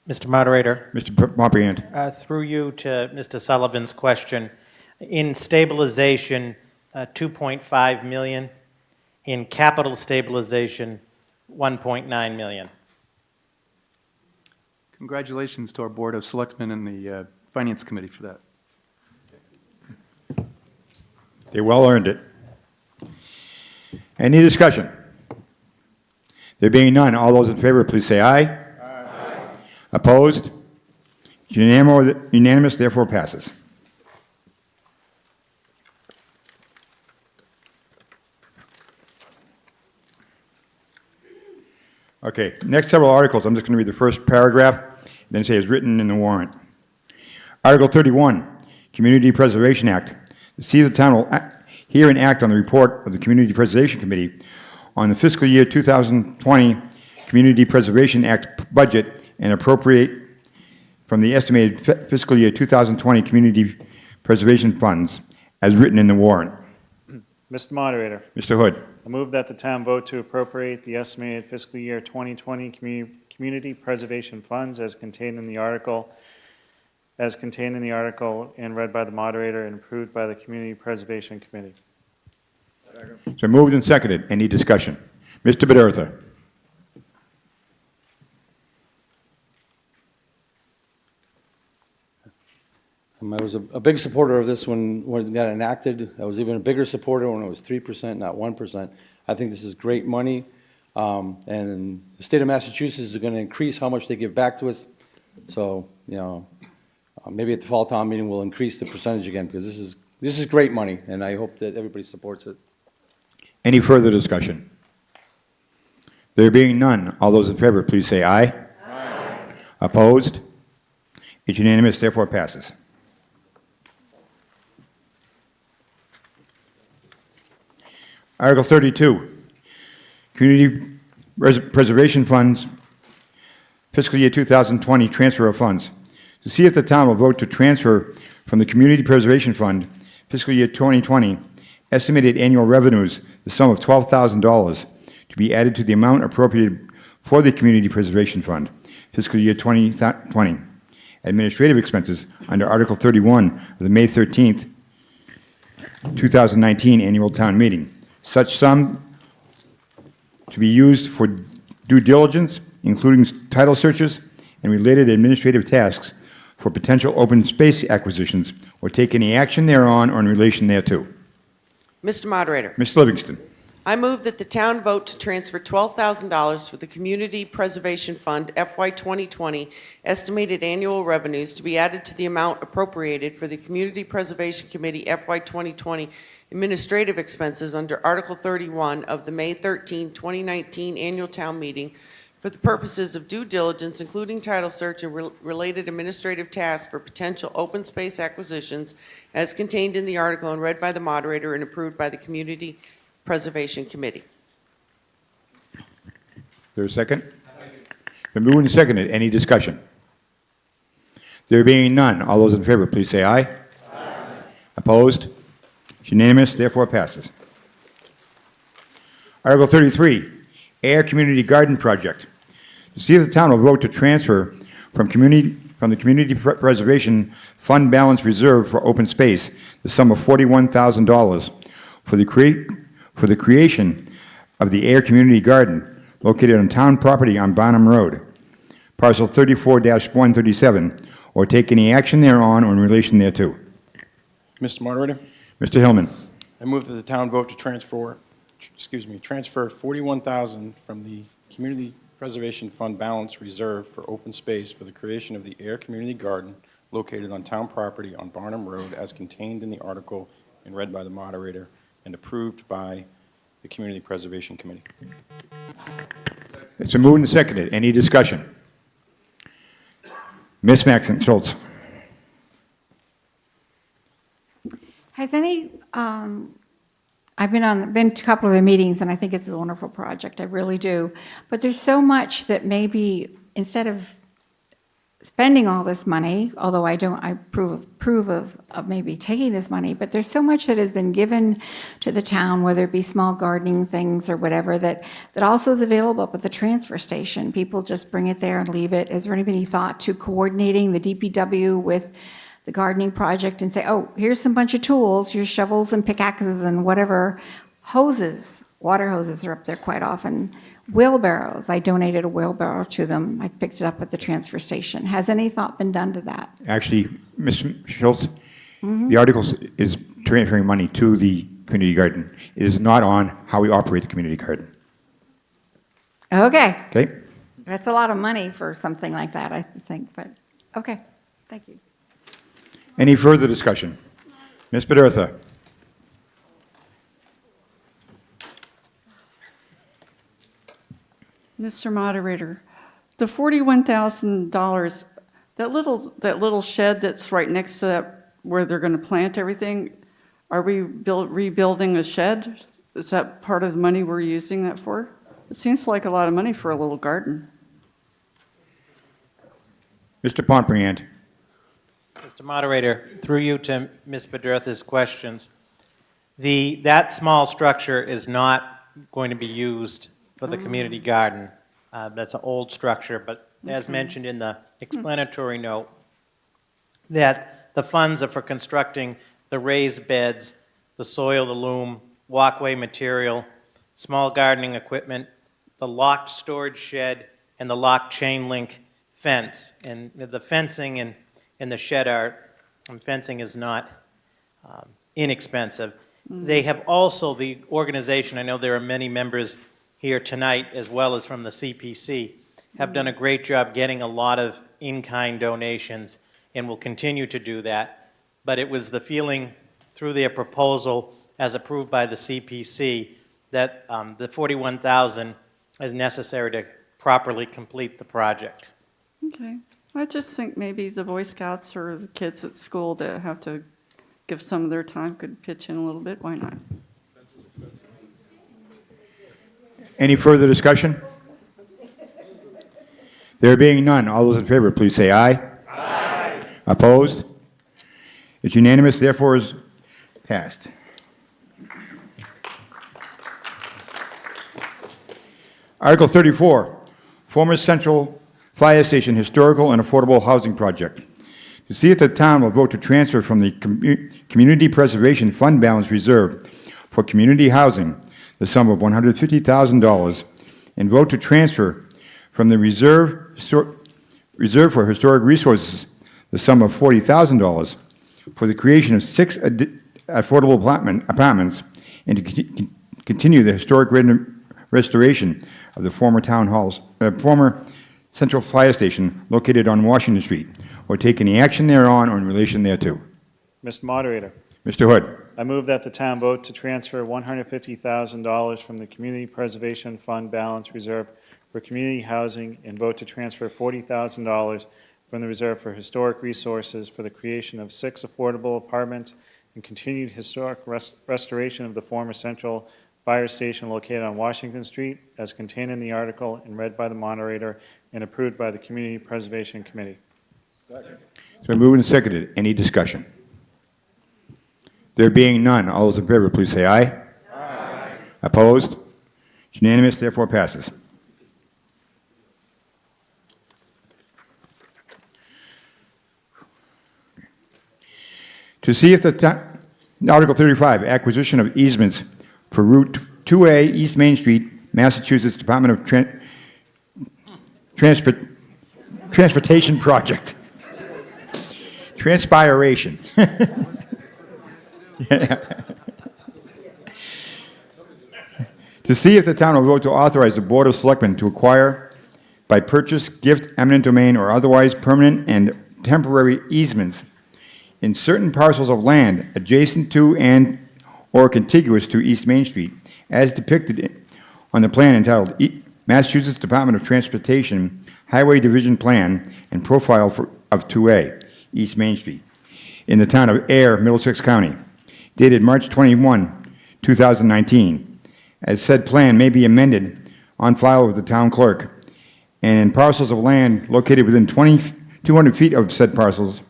Mr. Moderator. Mr. Pombriand. Through you to Mr. Sullivan's question. In stabilization, 2.5 million. In capital stabilization, 1.9 million. Congratulations to our Board of Selectmen and the Finance Committee for that. They well earned it. Any discussion? There being none, all those in favor, please say aye. Aye. Opposed? It's unanimous, therefore passes. Okay, next several articles, I'm just going to read the first paragraph, then say as written in the warrant. Article 31, Community Preservation Act. To see the town will hear and act on the report of the Community Preservation Committee on the fiscal year 2020 Community Preservation Act budget and appropriate from the estimated fiscal year 2020 community preservation funds as written in the warrant. Mr. Moderator, Mr. Hood. I move that the town vote to appropriate the estimated fiscal year 2020 community preservation funds as contained in the article, and read by the moderator and approved by the Community Preservation Committee. So moved and seconded. Any discussion? Mr. Bedertha. I was a big supporter of this when it got enacted. I was even a bigger supporter when it was 3%, not 1%. I think this is great money, and the state of Massachusetts is going to increase how much they give back to us. So, you know, maybe at the fall town meeting we'll increase the percentage again, because this is great money, and I hope that everybody supports it. Any further discussion? There being none, all those in favor, please say aye. Aye. Opposed? It's unanimous, therefore passes. Article 32, Community Preservation Funds, fiscal year 2020 transfer of funds. To see if the town will vote to transfer from the Community Preservation Fund, fiscal year 2020, estimated annual revenues, the sum of $12,000 to be added to the amount appropriated for the Community Preservation Fund, fiscal year 2020. Administrative expenses under Article 31 of the May 13th, 2019 annual town meeting. Such sum to be used for due diligence, including title searches and related administrative tasks for potential open space acquisitions, or take any action thereon or in relation thereto. Mr. Moderator, Ms. Livingston. I move that the town vote to transfer $12,000 for the Community Preservation Fund FY 2020 estimated annual revenues to be added to the amount appropriated for the Community Preservation Committee FY 2020 administrative expenses under Article 31 of the May 13, 2019 annual town meeting for the purposes of due diligence, including title search and related administrative tasks for potential open space acquisitions as contained in the article and read by the moderator and approved by the Community Preservation Committee. Is there a second? Been moved and seconded. Any discussion? There being none, all those in favor, please say aye. Aye. Opposed? It's unanimous, therefore passes. Article 33, Ayer Community Garden Project. To see if the town will vote to transfer from the Community Preservation Fund Balance Reserve for Open Space the sum of $41,000 for the creation of the Ayer Community Garden located on town property on Barnum Road, parcel 34-137, or take any action thereon or in relation thereto. Mr. Moderator? Mr. Hillman. I move that the town vote to transfer $41,000 from the Community Preservation Fund Balance Reserve for Open Space for the creation of the Ayer Community Garden located on town property on Barnum Road as contained in the article and read by the moderator and approved by the Community Preservation Committee. It's a moved and seconded. Any discussion? Ms. Maxon Schultz. Has any, I've been to a couple of the meetings, and I think it's a wonderful project, I really do. But there's so much that maybe, instead of spending all this money, although I approve of maybe taking this money, but there's so much that has been given to the town, whether it be small gardening things or whatever, that also is available up at the transfer station. People just bring it there and leave it. Is there any thought to coordinating the DPW with the gardening project and say, oh, here's some bunch of tools, here's shovels and pickaxes and whatever, hoses, water hoses are up there quite often, wheelbarrows, I donated a wheelbarrow to them, I picked it up at the transfer station. Has any thought been done to that? Actually, Ms. Schultz, the article is transferring money to the community garden. It is not on how we operate the community garden. Okay. Okay? That's a lot of money for something like that, I think, but, okay, thank you. Any further discussion? Ms. Bedertha. Mr. Moderator, the $41,000, that little shed that's right next to that where they're going to plant everything, are we rebuilding a shed? Is that part of the money we're using that for? It seems like a lot of money for a little garden. Mr. Pomperant. Mr. Moderator, through you to Ms. Bedreth's questions. That small structure is not going to be used for the community garden. That's an old structure, but as mentioned in the explanatory note, that the funds are for constructing the raised beds, the soil, the loom, walkway material, small gardening equipment, the locked storage shed, and the locked chain link fence. And the fencing and the shed fencing is not inexpensive. They have also, the organization, I know there are many members here tonight, as well as from the CPC, have done a great job getting a lot of in-kind donations and will continue to do that. But it was the feeling through their proposal, as approved by the CPC, that the $41,000 is necessary to properly complete the project. Okay. I just think maybe the Boy Scouts or the kids at school that have to give some of their time could pitch in a little bit. Why not? Any further discussion? There being none, all those in favor, please say aye. Aye. Opposed? It's unanimous, therefore is passed. Article 34, former Central Fire Station Historical and Affordable Housing Project. To see if the town will vote to transfer from the Community Preservation Fund Balance Reserve for community housing the sum of $150,000 and vote to transfer from the Reserve for Historic Resources the sum of $40,000 for the creation of 6 affordable apartments and to continue the historic restoration of the former town halls, former Central Fire Station located on Washington Street, or take any action thereon or in relation thereto. Mr. Moderator, Mr. Hood. I move that the town vote to transfer $150,000 from the Community Preservation Fund Balance Reserve for community housing and vote to transfer $40,000 from the Reserve for Historic Resources for the creation of 6 affordable apartments and continued historic restoration of the former Central Fire Station located on Washington Street as contained in the article and read by the moderator and approved by the Community Preservation Committee. Second. It's been moved and seconded. Any discussion? There being none, all those in favor, please say aye. Aye. Opposed? It's unanimous, therefore passes. To see if Article 35, acquisition of easements for Route 2A, East Main Street, Massachusetts Department of Transportation Project. Transpiration. To see if the town will vote to authorize the Board of Selectmen to acquire by purchase, gift, eminent domain, or otherwise permanent and temporary easements in certain parcels of land adjacent to and or contiguous to East Main Street, as depicted on the plan entitled Massachusetts Department of Transportation Highway Division Plan and Profile of 2A, East Main Street, in the town of Ayer, Middlesex County, dated March 21, 2019, as said plan may be amended on file with the town clerk, and in parcels of land located within 200 feet of said parcels,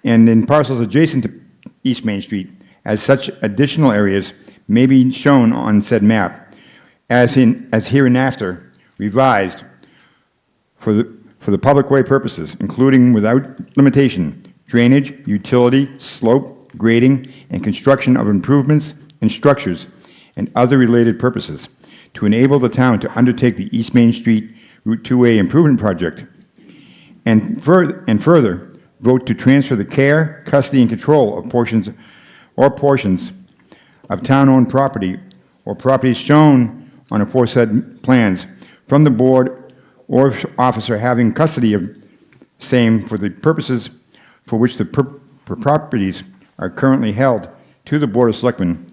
and in parcels adjacent to East Main Street, as such additional areas may be shown on said map, as hereinafter revised for the public way purposes, including without limitation, drainage, utility, slope, grading, and construction of improvements and structures, and other related purposes, to enable the town to undertake the East Main Street Route 2A improvement project, and further, vote to transfer the care, custody, and control of portions of town-owned property or properties shown on aforesaid plans from the board or officer having custody of same for the purposes for which the properties are currently held to the Board of Selectmen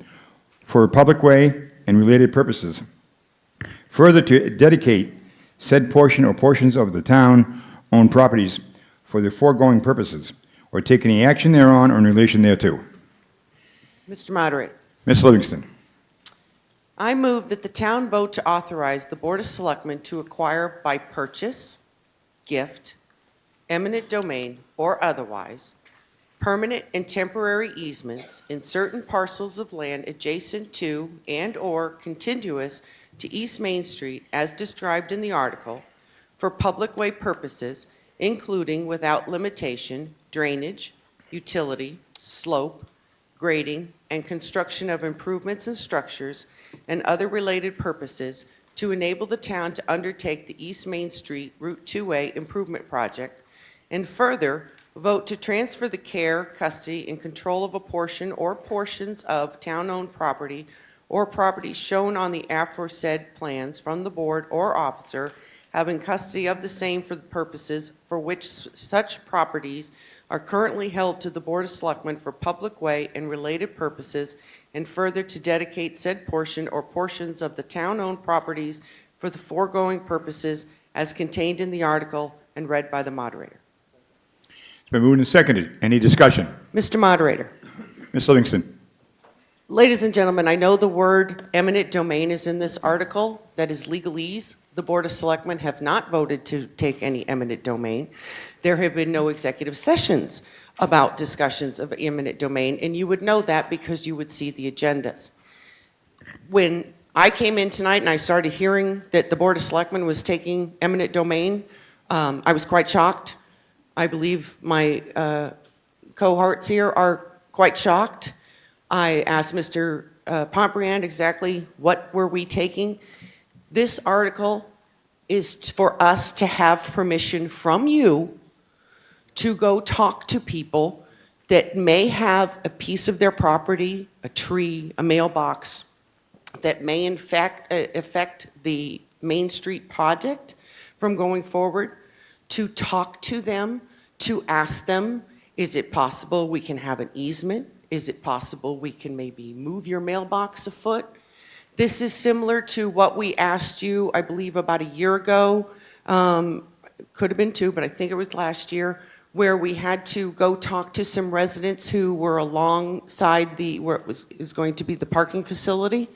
for a public way and related purposes. Further, to dedicate said portion or portions of the town-owned properties for the foregoing purposes, or take any action thereon or in relation thereto. Mr. Moderator, Ms. Livingston. I move that the town vote to authorize the Board of Selectmen to acquire by purchase, gift, eminent domain, or otherwise, permanent and temporary easements in certain parcels of land adjacent to and/or contiguous to East Main Street as described in the article for public way purposes, including without limitation drainage, utility, slope, grading, and construction of improvements and structures and other related purposes to enable the town to undertake the East Main Street Route 2A improvement project, and further, vote to transfer the care, custody, and control of a portion or portions of town-owned property or property shown on the aforesaid plans from the board or officer having custody of the same for the purposes for which such properties are currently held to the Board of Selectmen for public way and related purposes, and further to dedicate said portion or portions of the town-owned properties for the foregoing purposes as contained in the article and read by the moderator. It's been moved and seconded. Any discussion? Mr. Moderator. Ms. Livingston. Ladies and gentlemen, I know the word eminent domain is in this article. That is legalese. The Board of Selectmen have not voted to take any eminent domain. There have been no executive sessions about discussions of eminent domain, and you would know that because you would see the agendas. When I came in tonight and I started hearing that the Board of Selectmen was taking eminent domain, I was quite shocked. I believe my cohorts here are quite shocked. I asked Mr. Pombriand exactly what were we taking. This article is for us to have permission from you to go talk to people that may have a piece of their property, a tree, a mailbox, that may in fact affect the Main Street project from going forward, to talk to them, to ask them, is it possible we can have an easement? Is it possible we can maybe move your mailbox a foot? This is similar to what we asked you, I believe, about a year ago. Could have been two, but I think it was last year, where we had to go talk to some residents who were alongside where it was going to be the parking facility.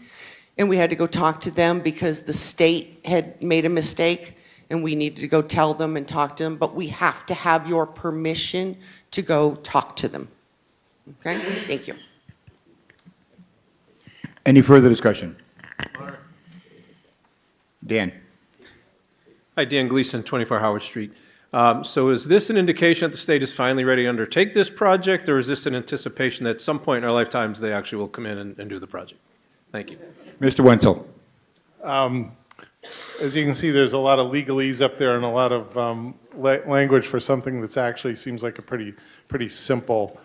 And we had to go talk to them because the state had made a mistake and we needed to go tell them and talk to them. But we have to have your permission to go talk to them. Okay, thank you. Any further discussion? Dan. Hi, Dan Gleason, 24 Howard Street. So is this an indication that the state is finally ready to undertake this project, or is this an anticipation that at some point in our lifetimes they actually will come in and do the project? Thank you. Mr. Wenzel. As you can see, there's a lot of legalese up there and a lot of language for something that's actually seems like a pretty simple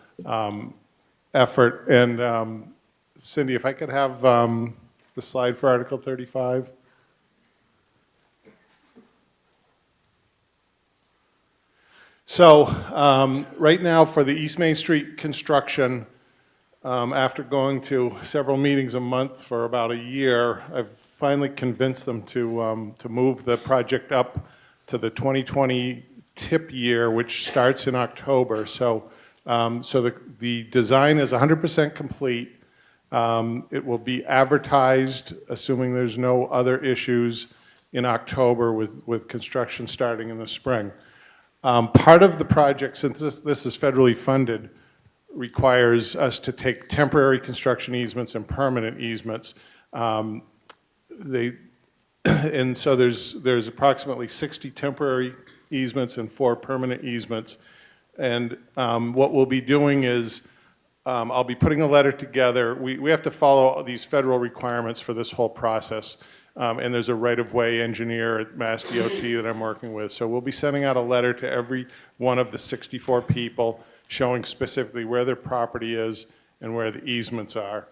effort. And Cindy, if I could have the slide for Article 35. So right now for the East Main Street construction, after going to several meetings a month for about a year, I've finally convinced them to move the project up to the 2020 tip year, which starts in October. So, the design is 100% complete. It will be advertised, assuming there's no other issues, in October with construction starting in the spring. Part of the project, since this is federally funded, requires us to take temporary construction easements and permanent easements. And so there's approximately 60 temporary easements and 4 permanent easements. And what we'll be doing is I'll be putting a letter together. We have to follow these federal requirements for this whole process. And there's a right-of-way engineer at Mass DOT that I'm working with. So we'll be sending out a letter to every one of the 64 people showing specifically where their property is and where the easements are.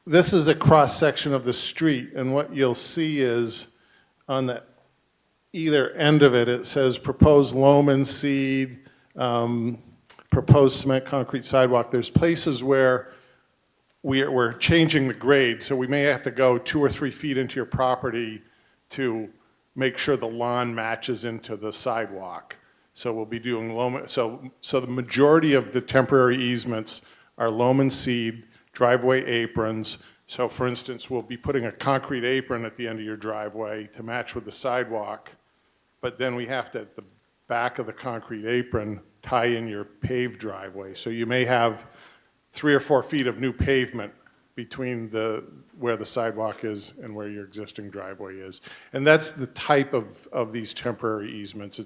This is a cross-section of the street, and what you'll see is on the either end of it, it says proposed loam and seed, proposed cement concrete sidewalk. There's places where we're changing the grade, so we may have to go 2 or 3 feet into your property to make sure the lawn matches into the sidewalk. So we'll be doing loam. So the majority of the temporary easements are loam and seed, driveway aprons, So for instance, we'll be putting a concrete apron at the end of your driveway to match with the sidewalk, but then we have to, at the back of the concrete apron, tie in your paved driveway. So you may have 3 or 4 feet of new pavement between where the sidewalk is and where your existing driveway is. And that's the type of these temporary easements.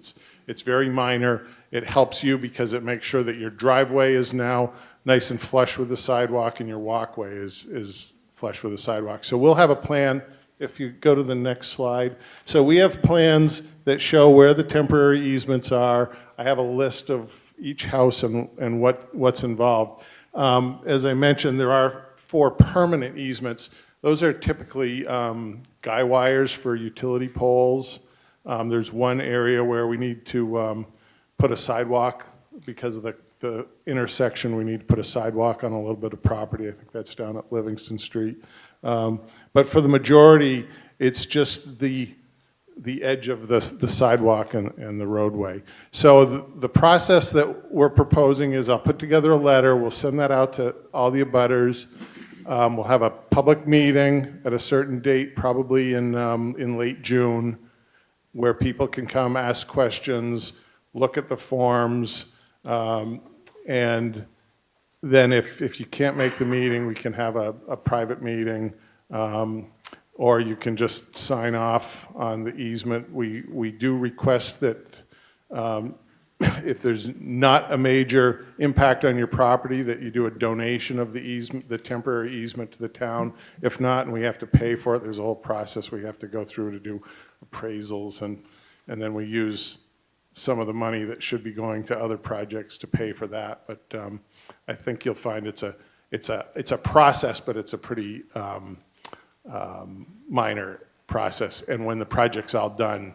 It's very minor. It helps you because it makes sure that your driveway is now nice and flush with the sidewalk and your walkway is flush with the sidewalk. So we'll have a plan, if you go to the next slide. So we have plans that show where the temporary easements are. I have a list of each house and what's involved. As I mentioned, there are 4 permanent easements. Those are typically guy wires for utility poles. There's one area where we need to put a sidewalk because of the intersection. We need to put a sidewalk on a little bit of property. I think that's down at Livingston Street. But for the majority, it's just the edge of the sidewalk and the roadway. So the process that we're proposing is I'll put together a letter. We'll send that out to all the abutters. We'll have a public meeting at a certain date, probably in late June, where people can come ask questions, look at the forms, and then if you can't make the meeting, we can have a private meeting, or you can just sign off on the easement. We do request that if there's not a major impact on your property, that you do a donation of the easement, the temporary easement to the town. If not, and we have to pay for it, there's a whole process we have to go through to do appraisals, and then we use some of the money that should be going to other projects to pay for that. But I think you'll find it's a process, but it's a pretty minor process. And when the project's all done,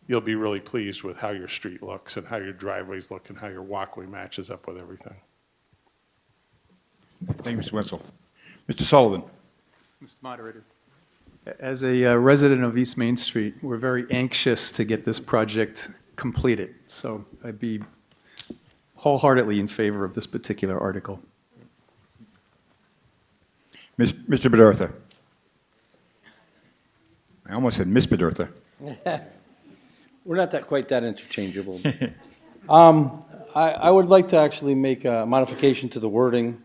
you'll be really pleased with how your street looks and how your driveways look and how your walkway matches up with everything. Thank you, Mr. Wenzel. Mr. Sullivan. Mr. Moderator, as a resident of East Main Street, we're very anxious to get this project completed. So I'd be wholeheartedly in favor of this particular article. Mr. Bedurtha. I almost said Miss Bedurtha. We're not quite that interchangeable. I would like to actually make a modification to the wording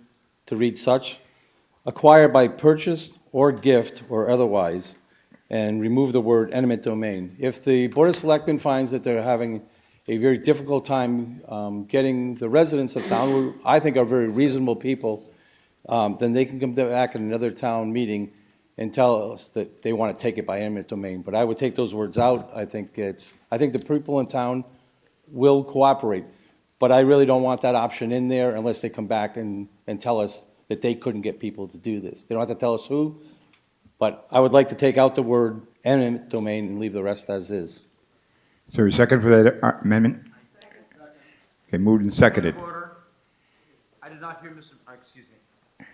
to read such: acquired by purchase or gift or otherwise, and remove the word eminent domain. If the Board of Selectmen finds that they're having a very difficult time getting the residents of town, who I think are very reasonable people, then they can come back at another town meeting and tell us that they want to take it by eminent domain. But I would take those words out. I think the people in town will cooperate. But I really don't want that option in there unless they come back and tell us that they couldn't get people to do this. They don't have to tell us who, but I would like to take out the word eminent domain and leave the rest as is. Is there a second for that amendment? Okay, moved and seconded. I did not hear Mr. Excuse me.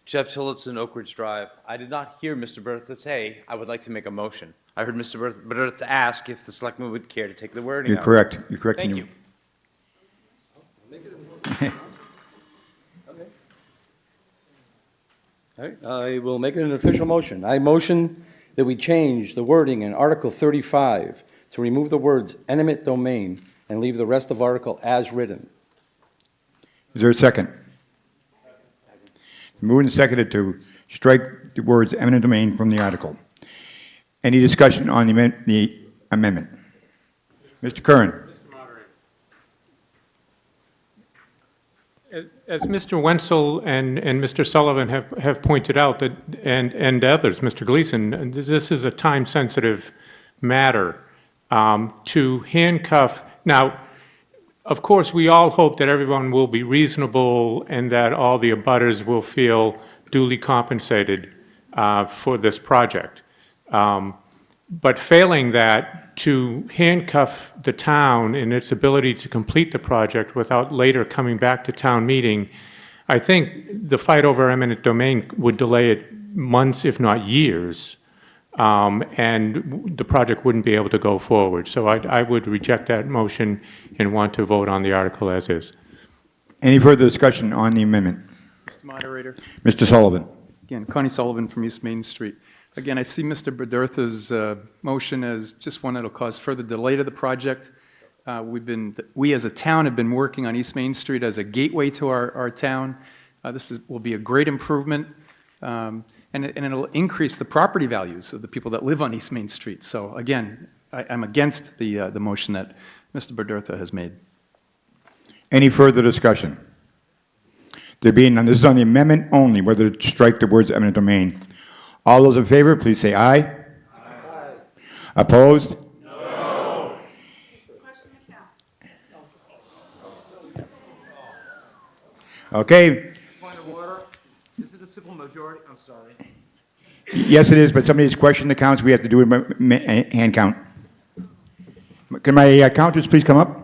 Jeff Tillotson, Oak Ridge Drive. I did not hear Mr. Bertha say, I would like to make a motion. I heard Mr. Bertha ask if the selectman would care to take the wording You're out. correct. You're correct. Thank you. All right, I will make it an official motion. I motion that we change the wording in Article 35 to remove the words eminent domain and leave the rest of article as written. Is there a second? Moved and seconded to strike the words eminent domain from the article. Any discussion on the amendment? Mr. Curran. As Mr. Wenzel and Mr. Sullivan have pointed out, that and others, Mr. Gleason, this is a time-sensitive matter to handcuff. Now, of course, we all hope that everyone will be reasonable and that all the abutters will feel duly compensated for this project. But failing that, to handcuff the town in its ability to complete the project without later coming back to town meeting, I think the fight over eminent domain would delay it months, if not years, and the project wouldn't be able to go forward. So I would reject that motion and want to vote on the article as is. Any further discussion on the amendment? Mr. Moderator. Mr. Sullivan. Again, Connie Sullivan from East Main Street. Again, I see Mr. Bedertha's motion as just one that'll cause further delay to the project. We as a town have been working on East Main Street as a gateway to our town. Will be a great improvement, and it'll increase the property values of the people that live on East Main Street. So again, I'm against the motion that Mr. Bedertha has made. Any further discussion? There being none, this is on the amendment only, whether to strike the words eminent domain. All those in favor, please say aye. Aye. Opposed? No. Okay. Point of order. Is it a simple majority? I'm sorry. Yes, it is, but somebody's questioned the counts. We have to do a hand count. Can my counters please come up?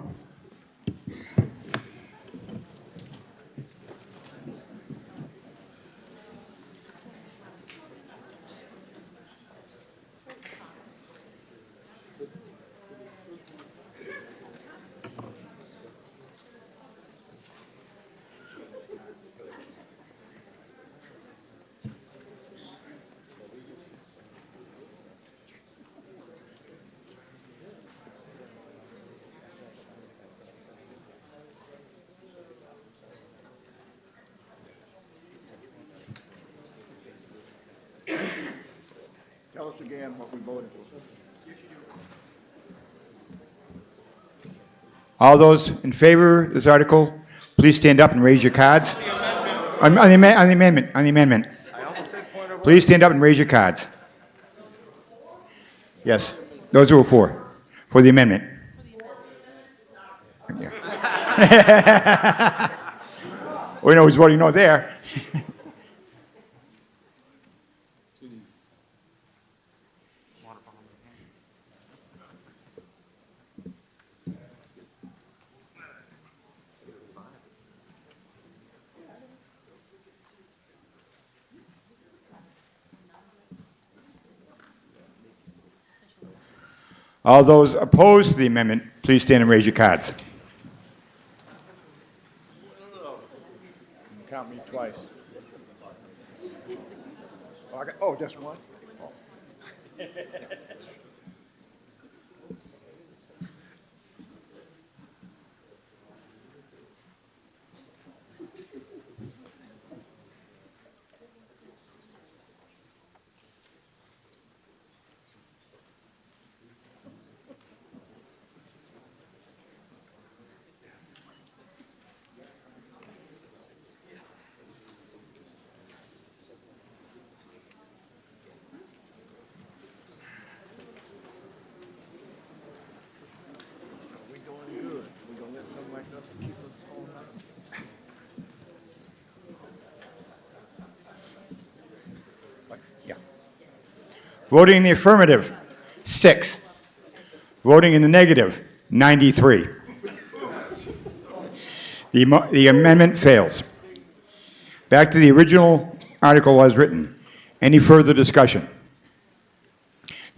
Tell us again what we voted for. All those in favor of this article, please stand up and raise your cards. On the amendment. Please stand up and raise your cards. Yes, those who are for the amendment. We know who's voting no there. All those opposed to the amendment, please stand and raise your cards. Count me twice. Oh, just one? Oh. Voting in the affirmative, 6. Voting in the negative, 93. The amendment fails. Back to the original article as written. Any further discussion?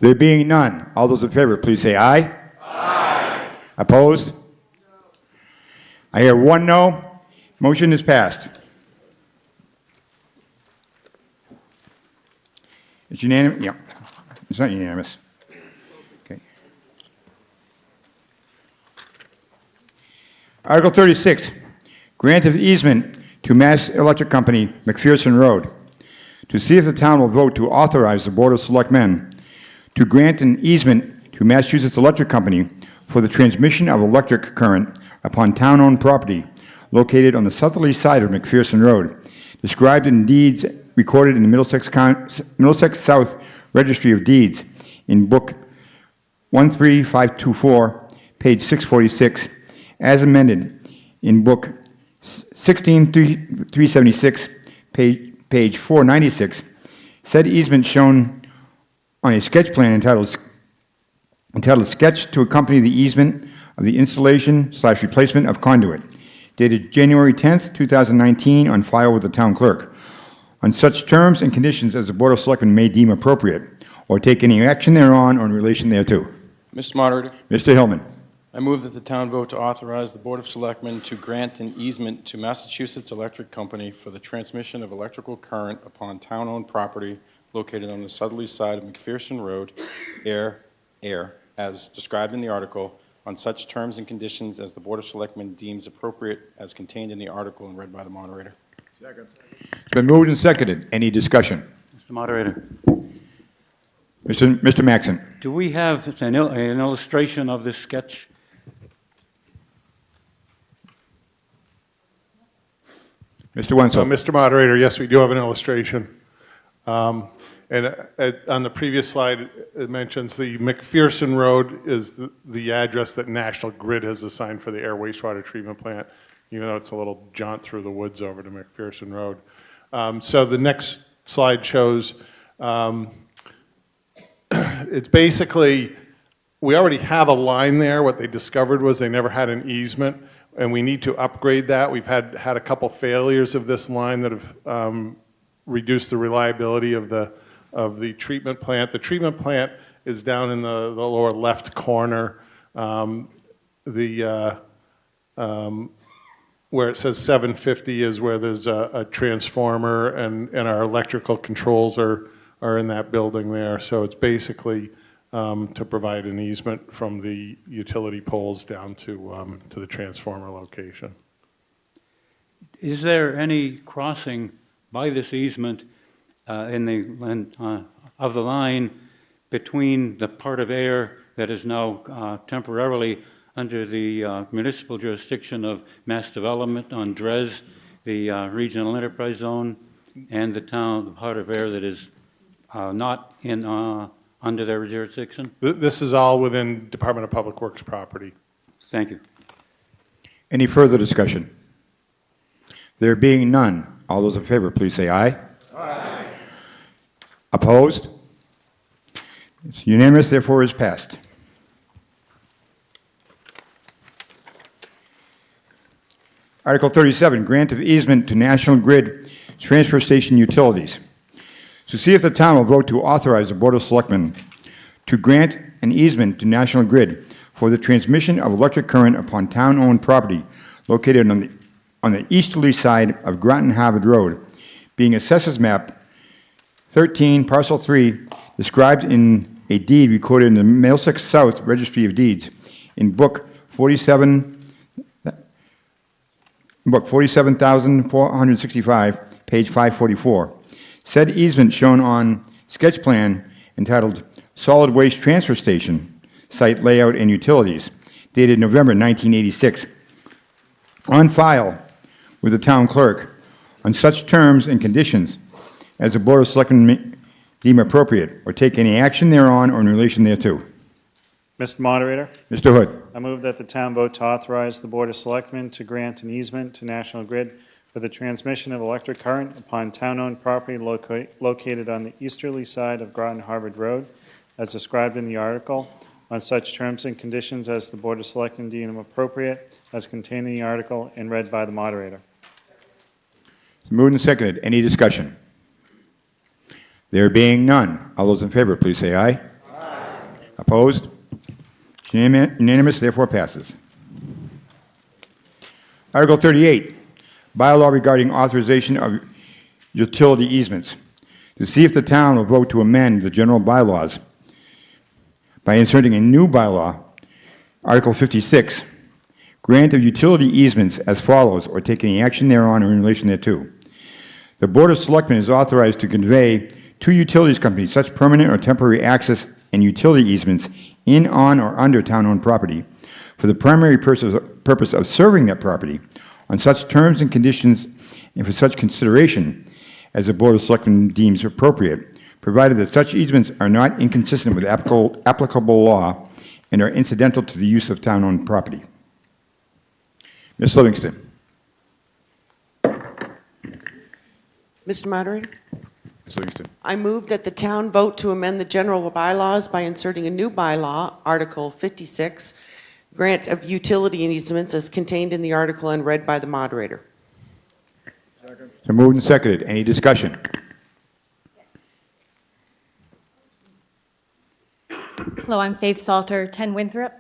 There being none, all those in favor, please say aye. Aye. Opposed? I hear one no. Motion is passed. It's unanimous? Yeah. It's not unanimous. Okay. Article 36, grant of easement to Mass Electric Company, McPherson Road, to see if the town will vote to authorize the Board of Selectmen to grant an easement to Massachusetts Electric Company for the transmission of electric current upon town-owned property located on the southerly side of McPherson Road, described in deeds recorded in the Middlesex South Registry of Deeds in Book 13524, page 646, as amended in Book 16376, page 496. Said easement shown on a sketch plan entitled Sketch to accompany the easement of the installation/replacement of conduit, dated January 10th, 2019, on file with the town clerk, on such terms and conditions as the Board of Selectmen may deem appropriate, or take any action thereon or in relation thereto. Mr. Moderator. Mr. Hillman. I move that the town vote to authorize the Board of Selectmen to grant an easement to Massachusetts Electric Company for the transmission of electrical current upon town-owned property located on the southerly side of McPherson Road, Ayer, as described in the article, on such terms and conditions as the Board of Selectmen deems appropriate as contained in the article and read by the moderator. Second. It's been moved and seconded. Any discussion? Mr. Moderator, Mr. Maxon. do we have an illustration of this sketch? Mr. Wenzel. Mr. Moderator, yes, we do have an illustration. On the previous slide, it mentions the McPherson Road is the address that National Grid has assigned for the air wastewater treatment plant, even though it's a little jaunt through the woods over to McPherson Road. So the next slide shows, it's basically, we already have a line there. What they discovered was they never had an easement, and we need to upgrade that. We've had a couple failures of this line that have reduced the reliability of the treatment plant. The treatment plant is down in the lower left corner. Where it says 750 is where there's a transformer, and our electrical controls are in that building there. So it's basically to provide an easement from the utility poles down to the transformer location. Is there any crossing by this easement of the line between the part of Ayer that is now temporarily under the municipal jurisdiction of Mass Development on DRES, the Regional Enterprise Zone, and the part of Ayer that is not under their jurisdiction? This is all within Department of Public Works property. Thank you. Any further discussion? There being none, all those in favor, please say aye. Aye. Opposed? It's unanimous, therefore is passed. Article 37, grant of easement to National Grid Transfer Station Utilities. To see if the town will vote to authorize the Board of Selectmen to grant an easement to National Grid for the transmission of electric current upon town-owned property located on the easterly side of Groton Harvard Road, being Assessors Map 13, Parcel 3, described in a deed recorded in the Middlesex South Registry of Deeds in Book 47,465, page 544. Said easement shown on sketch plan entitled Solid Waste Transfer Station, Site Layout and Utilities, dated November 1986, on file with the town clerk on such terms and conditions as the Board of Selectmen deem appropriate, or take any action thereon or in relation thereto. Mr. Moderator, Mr. Hood. I move that the town vote to authorize the Board of Selectmen to grant an easement to National Grid for the transmission of electric current upon town-owned property located on the easterly side of Groton Harvard Road, as described in the article, on such terms and conditions as the Board of Selectmen deem appropriate, as contained in the article and read by the moderator. Moved and seconded. Any discussion? There being none, all those in favor, please say aye. Aye. Opposed? It's unanimous, therefore passes. Article 38, bylaw regarding authorization of utility easements. To see if the town will vote to amend the general bylaws by inserting a new bylaw, Article 56, grant of utility easements as follows, or take any action thereon or in relation thereto. The Board of Selectmen is authorized to convey to utilities companies such permanent or temporary access and utility easements in, on, or under town-owned property for the primary purpose of serving that property on such terms and conditions and for such consideration as the Board of Selectmen deems appropriate, provided that such easements are not inconsistent with applicable law and are incidental to the use of town-owned property. Ms. Livingston. Mr. Moderator, Ms. Livingston. I move that the town vote to amend the general bylaws by inserting a new bylaw, Article 56, grant of utility easements as contained in the article and read by the moderator. So moved and seconded. Any discussion? Hello, I'm Faith Salter, 10 Winthrop.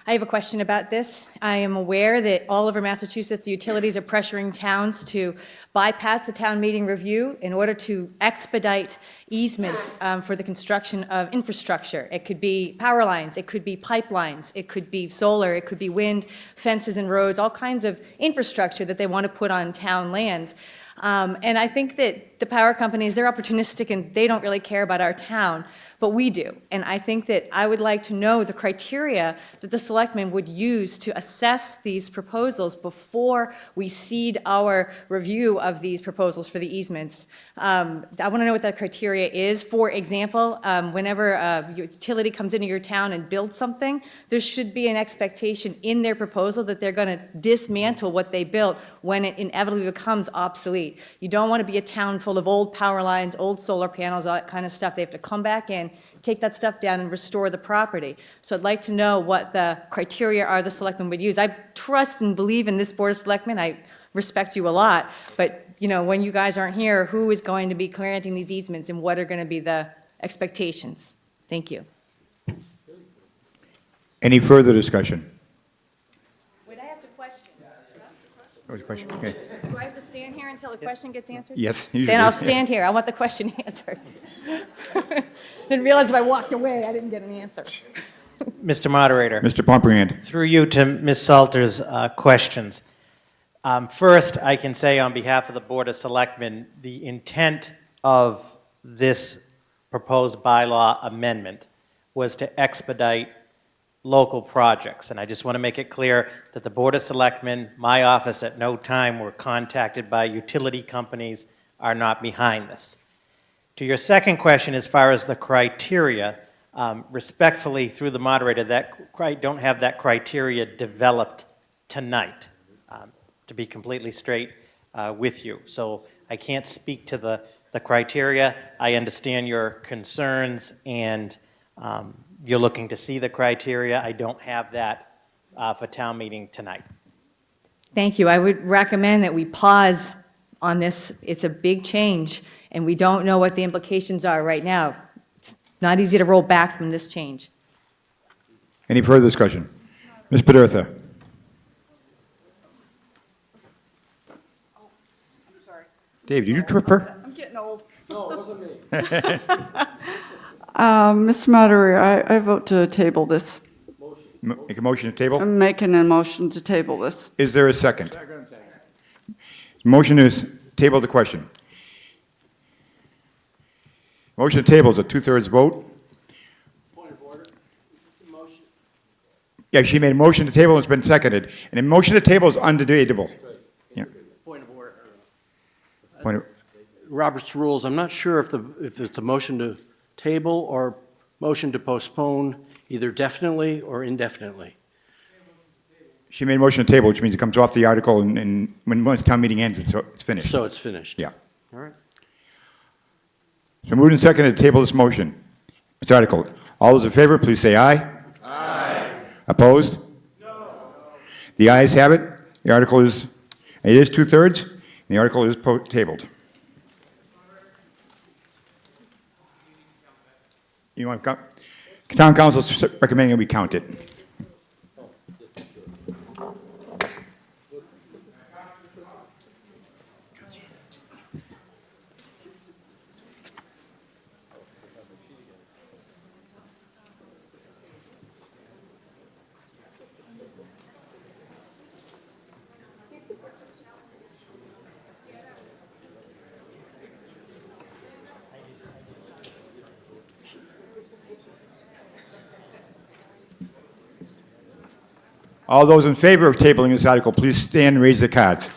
I have a question about this. I am aware that all over Massachusetts, the utilities are pressuring towns to bypass the town meeting review in order to expedite easements for the construction of infrastructure. It could be power lines, it could be pipelines, it could be solar, it could be wind, fences and roads, all kinds of infrastructure that they want to put on town lands. And I think that the power companies, they're opportunistic and they don't really care about our town, but we do. And I think that I would like to know the criteria that the selectmen would use to assess these proposals before we cede our review of these proposals for the easements. I want to know what that criteria is. For example, whenever a utility comes into your town and builds something, there should be an expectation in their proposal that they're going to dismantle what they built when it inevitably becomes obsolete. You don't want to be a town full of old power lines, old solar panels, all that kind of stuff. They have to come back in, take that stuff down and restore the property. So I'd like to know what the criteria are the selectmen would use. I trust and believe in this board of selectmen. I respect you a lot, but you know, when you guys aren't here, who is going to be granting these easements and what are going to be the expectations? Thank you. Any further discussion? Wait, I asked a question. What was the question? Okay. Do I have to stand here until the question gets answered? Yes, Then usually. I'll stand here. I want the question answered. Didn't realize if I walked away, I didn't get an answer. Mr. Moderator. Mr. Pomperand. Through you to Ms. Salter's questions. First, I can say on behalf of the Board of Selectmen, the intent of this proposed bylaw amendment was to expedite local projects. And I just want to make it clear that the Board of Selectmen, my office, at no time were contacted by utility companies, are not behind this. To your second question, as far as the criteria, respectfully, through the moderator, don't have that criteria developed tonight, to be completely straight with you. So I can't speak to the criteria. I understand your concerns, and you're looking to see the criteria. I don't have that for town meeting tonight. Thank you. I would recommend that we pause on this. It's a big change, and we don't know what the implications are right now. It's not easy to roll back from this change. Any further discussion? Ms. Bedertha. Dave, did you trip her? I'm getting old. No, it wasn't me. Mr. Moderator, I vote to table this. Make a motion to table? I'm making a motion to table this. Is there a second? Motion is table the question. Motion to table is a two-thirds vote. Point of order. Is this a motion? Yeah, she made a motion to table and it's been seconded. And a motion to table is undebatable. Yeah. Point of order. Point of, Robert's rules, I'm not sure if it's a motion to table or motion to postpone, either definitely or indefinitely. she made a motion to table, which means it comes off the article and once town meeting ends, it's finished. So it's finished. Yeah. All right. So moved and seconded to table this motion. This article. All those in favor, please say aye. Aye. Opposed? No. The ayes have it. The article is, it is two-thirds, and the article is tabled. You want to count? Town council is recommending we count it. All those in favor of tabling this article, please stand and raise their cards.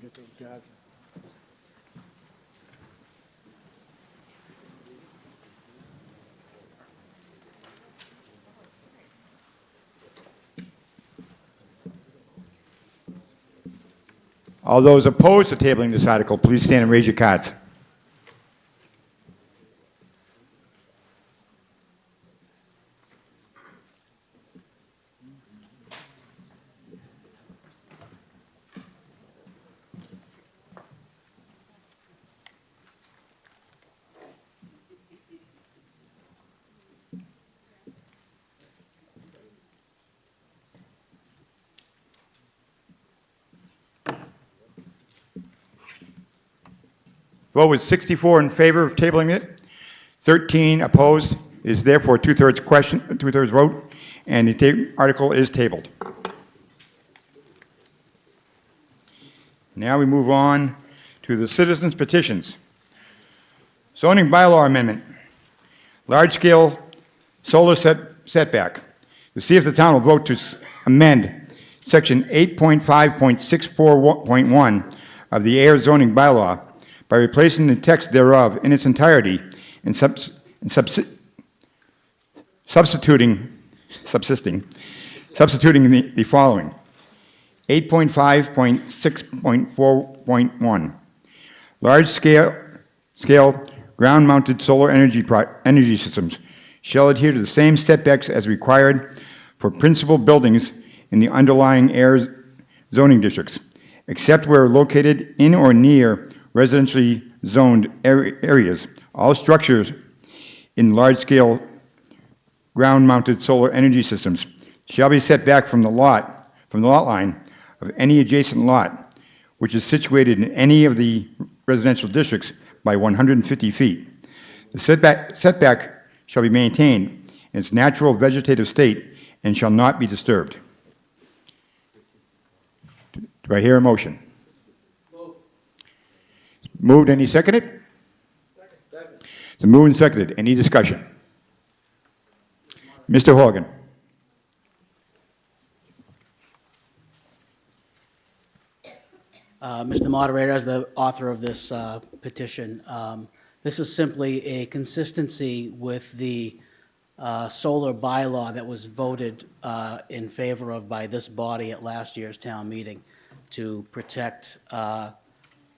Get those guys. All those opposed to tabling this article, please stand and raise your cards. Vote was 64 in favor of tabling it, 13 opposed. It is therefore two-thirds vote, and the article is tabled. Now we move on to the citizens' petitions. Zoning bylaw amendment, large-scale solar setback. To see if the town will vote to amend Section 8.5.64.1 of the Ayer zoning bylaw by replacing the text thereof in its entirety and substituting the following. 8.5.6.4.1. Large-scale ground-mounted solar energy systems shall adhere to the same setbacks as required for principal buildings in the underlying Ayer zoning districts, except where located in or near residentially zoned areas. All structures in large-scale ground-mounted solar energy systems shall be set back from the lot line of any adjacent lot which is situated in any of the residential districts by 150 feet. The setback shall be maintained in its natural vegetative state and shall not be disturbed. Do I hear a motion? Moved, any seconded? Second. It's moved and seconded. Any discussion? Mr. Horgan. Mr. Moderator, as the author of this petition, this is simply a consistency with the solar bylaw that was voted in favor of by this body at last year's town meeting to protect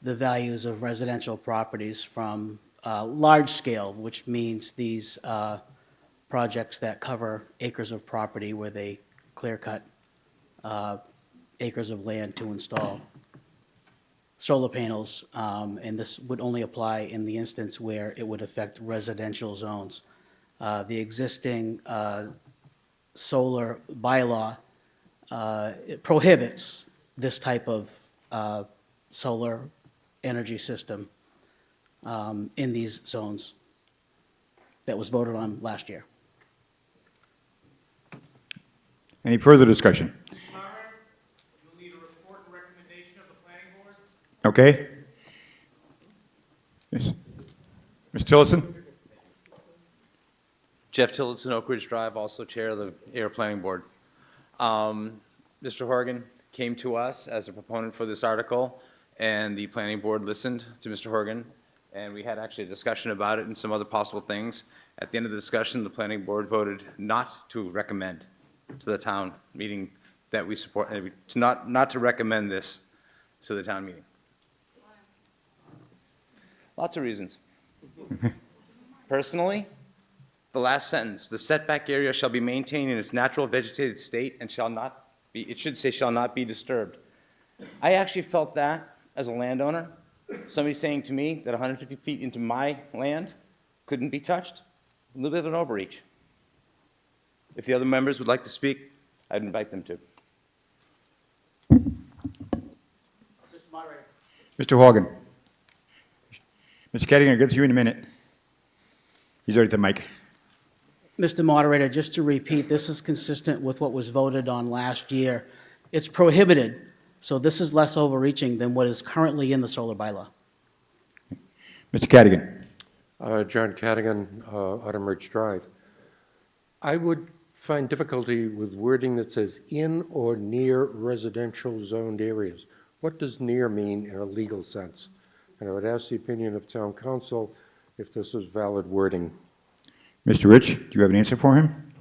the values of residential properties from large scale, which means these projects that cover acres of property where they clear-cut acres of land to install solar panels, and this would only apply in the instance where it would affect residential zones. The existing solar bylaw it prohibits this type of solar energy system in these zones that was voted on last year. Any further discussion? You'll need a report and recommendation of the planning board. Okay. Yes. Ms. Tillotson? Jeff Tillotson, Oak Ridge Drive, also Chair of the Ayer Planning Board. Mr. Horgan came to us as a proponent for this article, and the Planning Board listened to Mr. Horgan, and we had actually a discussion about it and some other possible things. At the end of the discussion, the Planning Board voted not to recommend to the town meeting that we support, not to recommend this to the town meeting. Lots of reasons. Personally, the last sentence, the setback area shall be maintained in its natural vegetated state and shall not be, it should say shall not be disturbed. I actually felt that as a landowner, somebody saying to me that 150 feet into my land couldn't be touched, a little bit of an overreach. If the other members would like to speak, I'd invite them to. Mr. Horgan. Mr. Cadigan, I'll get to you in a minute. He's already at the mic. Mr. Moderator, just to repeat, this is consistent with what was voted on last year. It's prohibited, so this is less overreaching than what is currently in the solar bylaw. Mr. Cadigan. John Cadigan, Autumn Ridge Drive. I would find difficulty with wording that says in or near residential zoned areas. What does near mean in a legal sense? And I would ask the opinion of town council if this is valid wording. Mr. Rich, do you have an answer for him?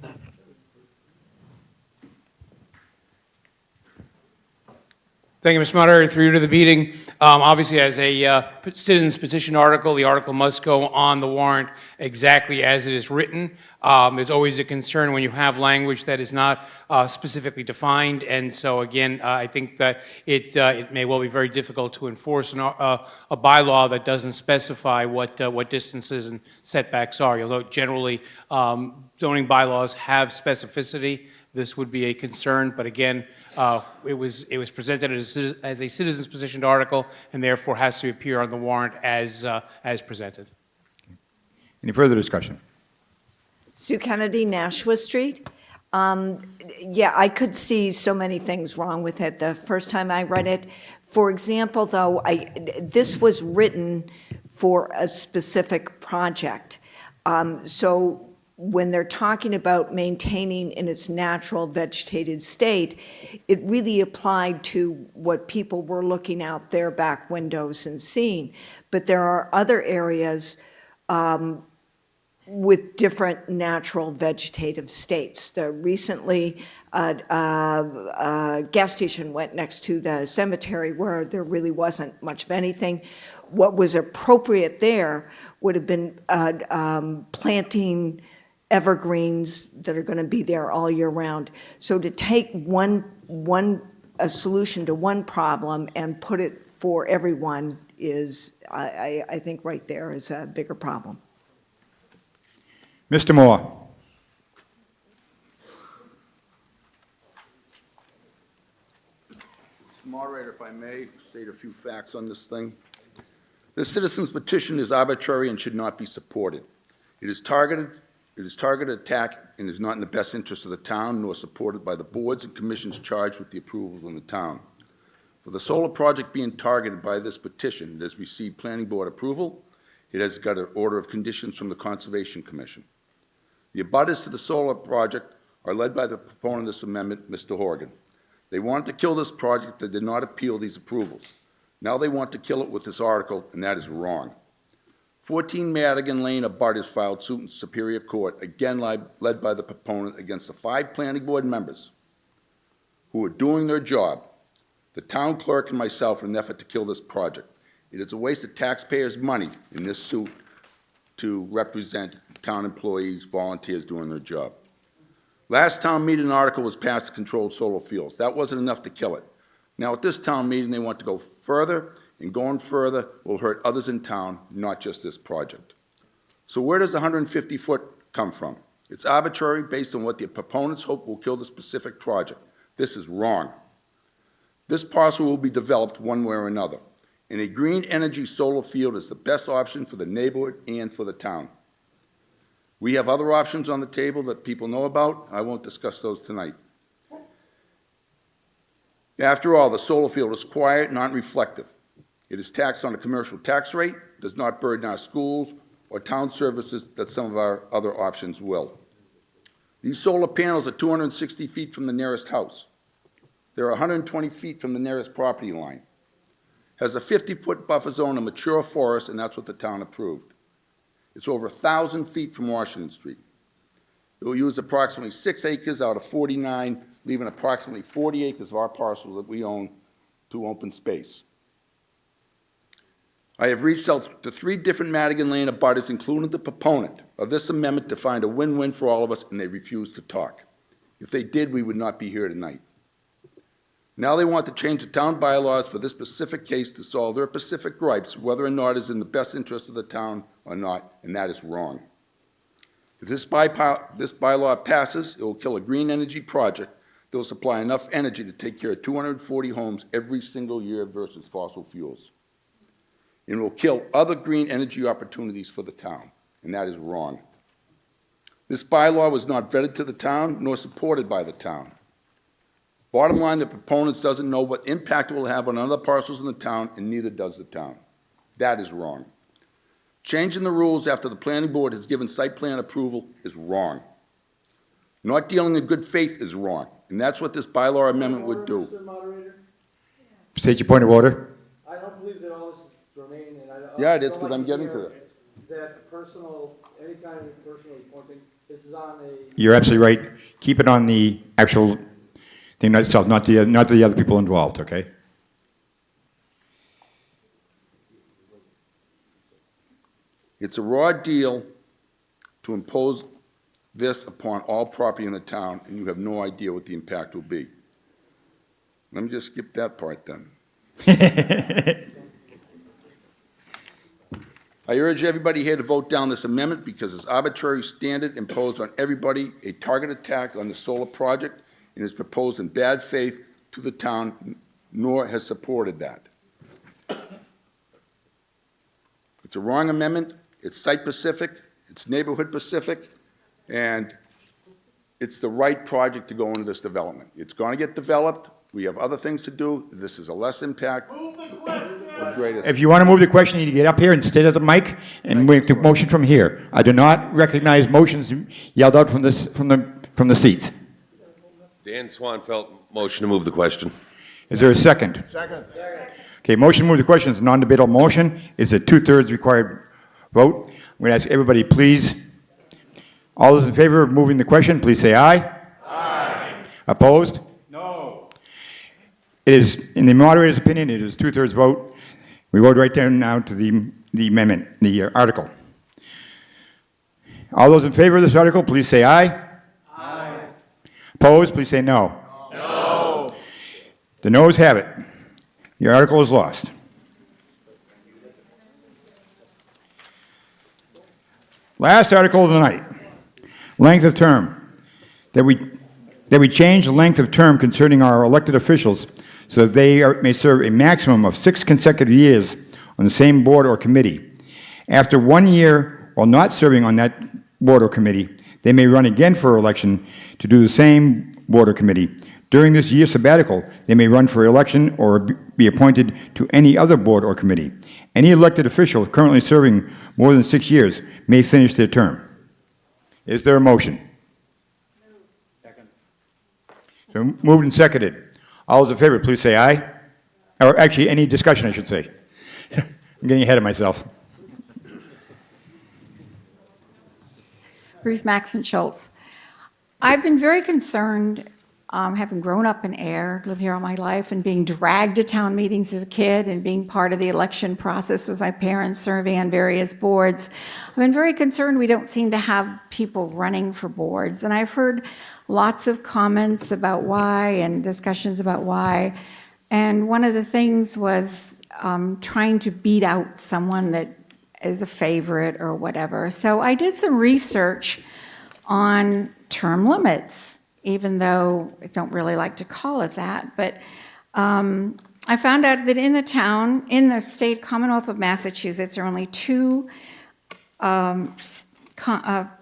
Thank you, Mr. Moderator. Through you to the meeting. Obviously, as a citizens petition article, the article must go on the warrant exactly as it is written. There's always a concern when you have language that is not specifically defined, and so again, I think that it may well be very difficult to enforce a bylaw that doesn't specify what distances and setbacks are. You'll note generally zoning bylaws have specificity. This would be a concern, but again, it was presented as a citizens petitioned article, and therefore has to appear on the warrant as presented. Any further discussion? Sue Kennedy, Nashua Street. Yeah, I could see so many things wrong with it the first time I read it. For example, though, this was written for a specific project. So when they're talking about maintaining in its natural vegetated state, it really applied to what people were looking out their back windows and seeing. But there are other areas with different natural vegetative states. Recently, a gas station went next to the cemetery where there really wasn't much of anything. What was appropriate there would have been planting evergreens that are going to be there all year round. So to take a solution to one problem and put it for everyone is, I think right there is a bigger problem. Mr. Moore. Mr. Moderator, if I may, state a few facts on this thing. This citizen's petition is arbitrary and should not be supported. It is targeted attack and is not in the best interest of the town, nor supported by the boards and commissions charged with the approval in the town. For the solar project being targeted by this petition, it has received planning board approval. It has got an order of conditions from the Conservation Commission. The abutters to the solar project are led by the proponent of this amendment, Mr. Horgan. They wanted to kill this project. They did not appeal these approvals. Now they want to kill it with this article, and that is wrong. 14 Madigan Lane abutters filed suit in Superior Court, again led by the proponent against the 5 planning board members who are doing their job, the town clerk and myself, in an effort to kill this project. It is a waste of taxpayers' money in this suit to represent town employees, volunteers doing their job. Last town meeting, an article was passed to control solar fields. That wasn't enough to kill it. Now at this town meeting, they want to go further, and going further will hurt others in town, not just this project. So where does the 150-foot come from? It's arbitrary based on what the proponents hope will kill the specific project. This is wrong. This parcel will be developed one way or another, and a green energy solar field is the best option for the neighborhood and for the town. We have other options on the table that people know about. I won't discuss those tonight. After all, the solar field is quiet, non-reflective. It is taxed on a commercial tax rate, does not burden our schools or town services that some of our other options will. These solar panels are 260 feet from the nearest house. They're 120 feet from the nearest property line. Has a 50-foot buffer zone of mature forest, and that's what the town approved. It's over 1,000 feet from Washington Street. It will use approximately 6 acres out of 49, leaving approximately 40 acres of our parcel that we own to open space. I have reached out to 3 different Madigan Lane abutters, including the proponent of this amendment, to find a win-win for all of us, and they refuse to talk. If they did, we would not be here tonight. Now they want to change the town bylaws for this specific case to solve their specific gripes, whether or not it's in the best interest of the town or not, and that is wrong. If this bylaw passes, it will kill a green energy project that will supply enough energy to take care of 240 homes every single year versus fossil fuels. And will kill other green energy opportunities for the town, and that is wrong. This bylaw was not vetted to the town nor supported by the town. Bottom line, the proponents doesn't know what impact it will have on other parcels in the town, and neither does the town. That is wrong. Changing the rules after the planning board has given site plan approval is wrong. Not dealing in good faith is wrong, and that's what this bylaw amendment would do. Mr. Moderator? State your point of order. I don't believe that all this is germane, and I Yeah, it is, because I'm getting to that. That personal, any kind of personal pointing, this is on a. You're absolutely right. Keep it on the actual thing itself, not the other people involved, okay? It's a raw deal to impose this upon all property in the town, and you have no idea what the impact will be. Let me just skip that part then. I urge everybody here to vote down this amendment because it's arbitrary standard imposed on everybody, a targeted attack on the solar project, and is proposed in bad faith to the town, nor has supported that. It's a wrong amendment, it's site-specific, it's neighborhood-specific, and it's the right project to go into this development. It's going to get developed, we have other things to do, this is a less impact. If you want to move the question, you need to get up here and state at the mic and make the motion from here. I do not recognize motions yelled out from the seats. Dan Swanfelt, motion to move the question. Is there a second? Second. Okay, motion to move the question is a non-debatable motion. It's a 2/3 required vote. I'm going to ask everybody, please. All those in favor of moving the question, please say aye. Aye. Opposed? No. It is, in the moderator's opinion, it is 2/3 vote. We vote right down now to the amendment, the article. All those in favor of this article, please say aye. Aye. Opposed, please say no. No. The noes have it. Your article is lost. Last article of the night, length of term. That we change the length of term concerning our elected officials so that they may serve a maximum of 6 consecutive years on the same board or committee. After 1 year while not serving on that board or committee, they may run again for election to do the same board or committee. During this year sabbatical, they may run for election or be appointed to any other board or committee. Any elected official currently serving more than 6 years may finish their term. Is there a motion? Second. So moved and seconded. All those in favor, please say aye. Or actually, any discussion, I should say. I'm getting ahead of myself. Ruth Maxon Schultz. I've been very concerned, having grown up in Ayer, lived here all my life, and being dragged to town meetings as a kid and being part of the election process with my parents serving on various boards. I've been very concerned we don't seem to have people running for boards. And I've heard lots of comments about why and discussions about why. And one of the things was trying to beat out someone that is a favorite or whatever. So I did some research on term limits, even though I don't really like to call it that. But I found out that in the state Commonwealth of Massachusetts, there are only 2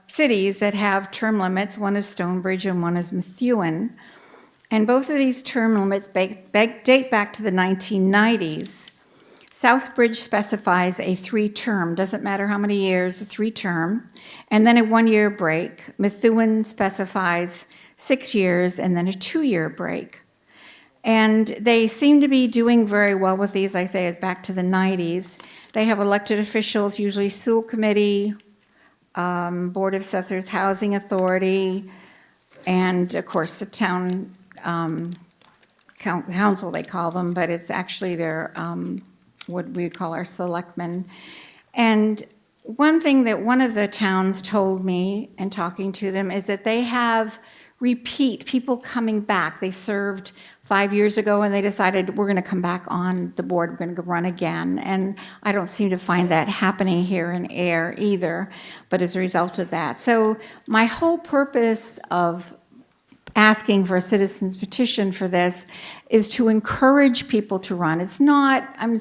cities that have term limits. One is Stonebridge and one is Methuen. And both of these term limits date back to the 1990s. Southbridge specifies a 3-term, doesn't matter how many years, a 3-term, and then a 1-year break. Methuen specifies 6 years and then a 2-year break. And they seem to be doing very well with these, I say, back to the 90s. They have elected officials, usually school committee, Board of Assessors, Housing Authority, and of course the town council, they call them, but it's actually their, what we would call our selectmen. And one thing that one of the towns told me in talking to them is that they have repeat people coming back. They served 5 years ago and they decided we're going to come back on the board, we're going to run again. And I don't seem to find that happening here in Ayer either, but as a result of that. So my whole purpose of asking for a citizen's petition for this is to encourage people to run. It's not, I'm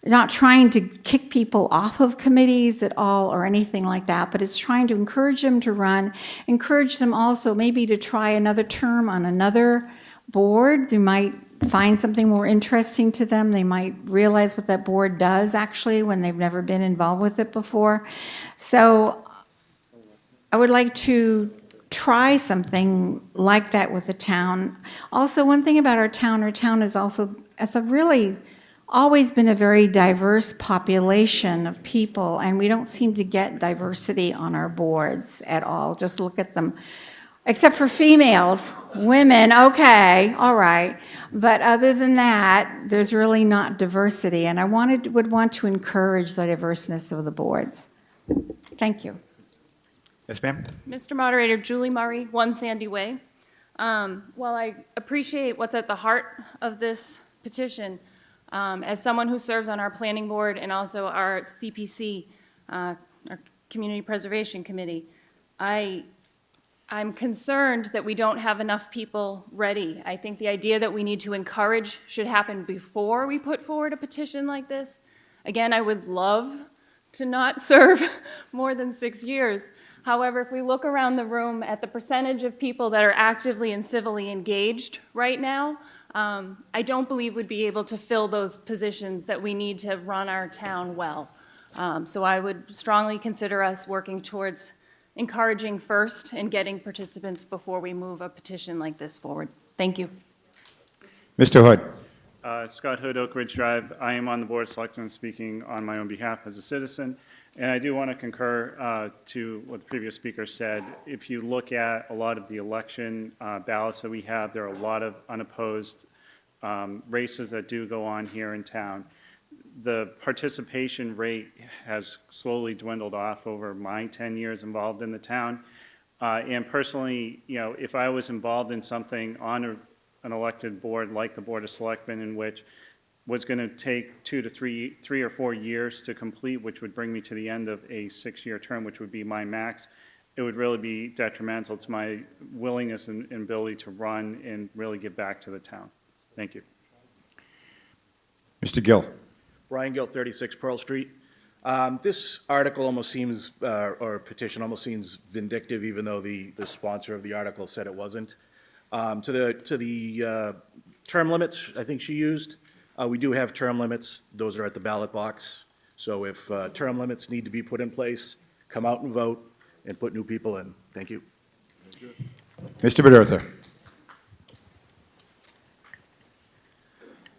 not trying to kick people off of committees at all or anything like that, but it's trying to encourage them to run, encourage them also maybe to try another term on another board. They might find something more interesting to them. They might realize what that board does actually when they've never been involved with it before. So I would like to try something like that with the town. Also, one thing about our town is also, it's a really always been a very diverse population of people, and we don't seem to get diversity on our boards at all. Just look at them. Except for females, women, okay, all right. But other than that, there's really not diversity, and I would want to encourage the diverseness of the boards. Thank you. Yes, ma'am? Mr. Moderator, Julie Murray, 1 Sandy Way. While I appreciate what's at the heart of this petition, as someone who serves on our planning board and also our CPC, our Community Preservation Committee, I'm concerned that we don't have enough people ready. I think the idea that we need to encourage should happen before we put forward a petition like this. Again, I would love to not serve more than 6 years. However, if we look around the room at the percentage of people that are actively and civilly engaged right now, I don't believe we'd be able to fill those positions that we need to run our town well. So I would strongly consider us working towards encouraging first and getting participants before we move a petition like this forward. Thank you. Mr. Hood. Scott Hood, Oak Ridge Drive. I am on the Board of Selectmen speaking on my own behalf as a citizen. And I do want to concur to what the previous speaker said. If you look at a lot of the election ballots that we have, there are a lot of unopposed races that do go on here in town. The participation rate has slowly dwindled off over my 10 years involved in the town. And personally, you know, if I was involved in something on an elected board like the Board of Selectmen, in which was going to take 2 to 3 or 4 years to complete, which would bring me to the end of a 6-year term, which would be my max, it would really be detrimental to my willingness and ability to run and really give back to the town. Thank you. Mr. Gill. Brian Gill, 36 Pearl Street. This article almost seems, or petition almost seems vindictive, even though the sponsor of the article said it wasn't. To the term limits, I think she used, we do have term limits. Those are at the ballot box. So if term limits need to be put in place, come out and vote and put new people in. Thank you. Mr. Bedurtha.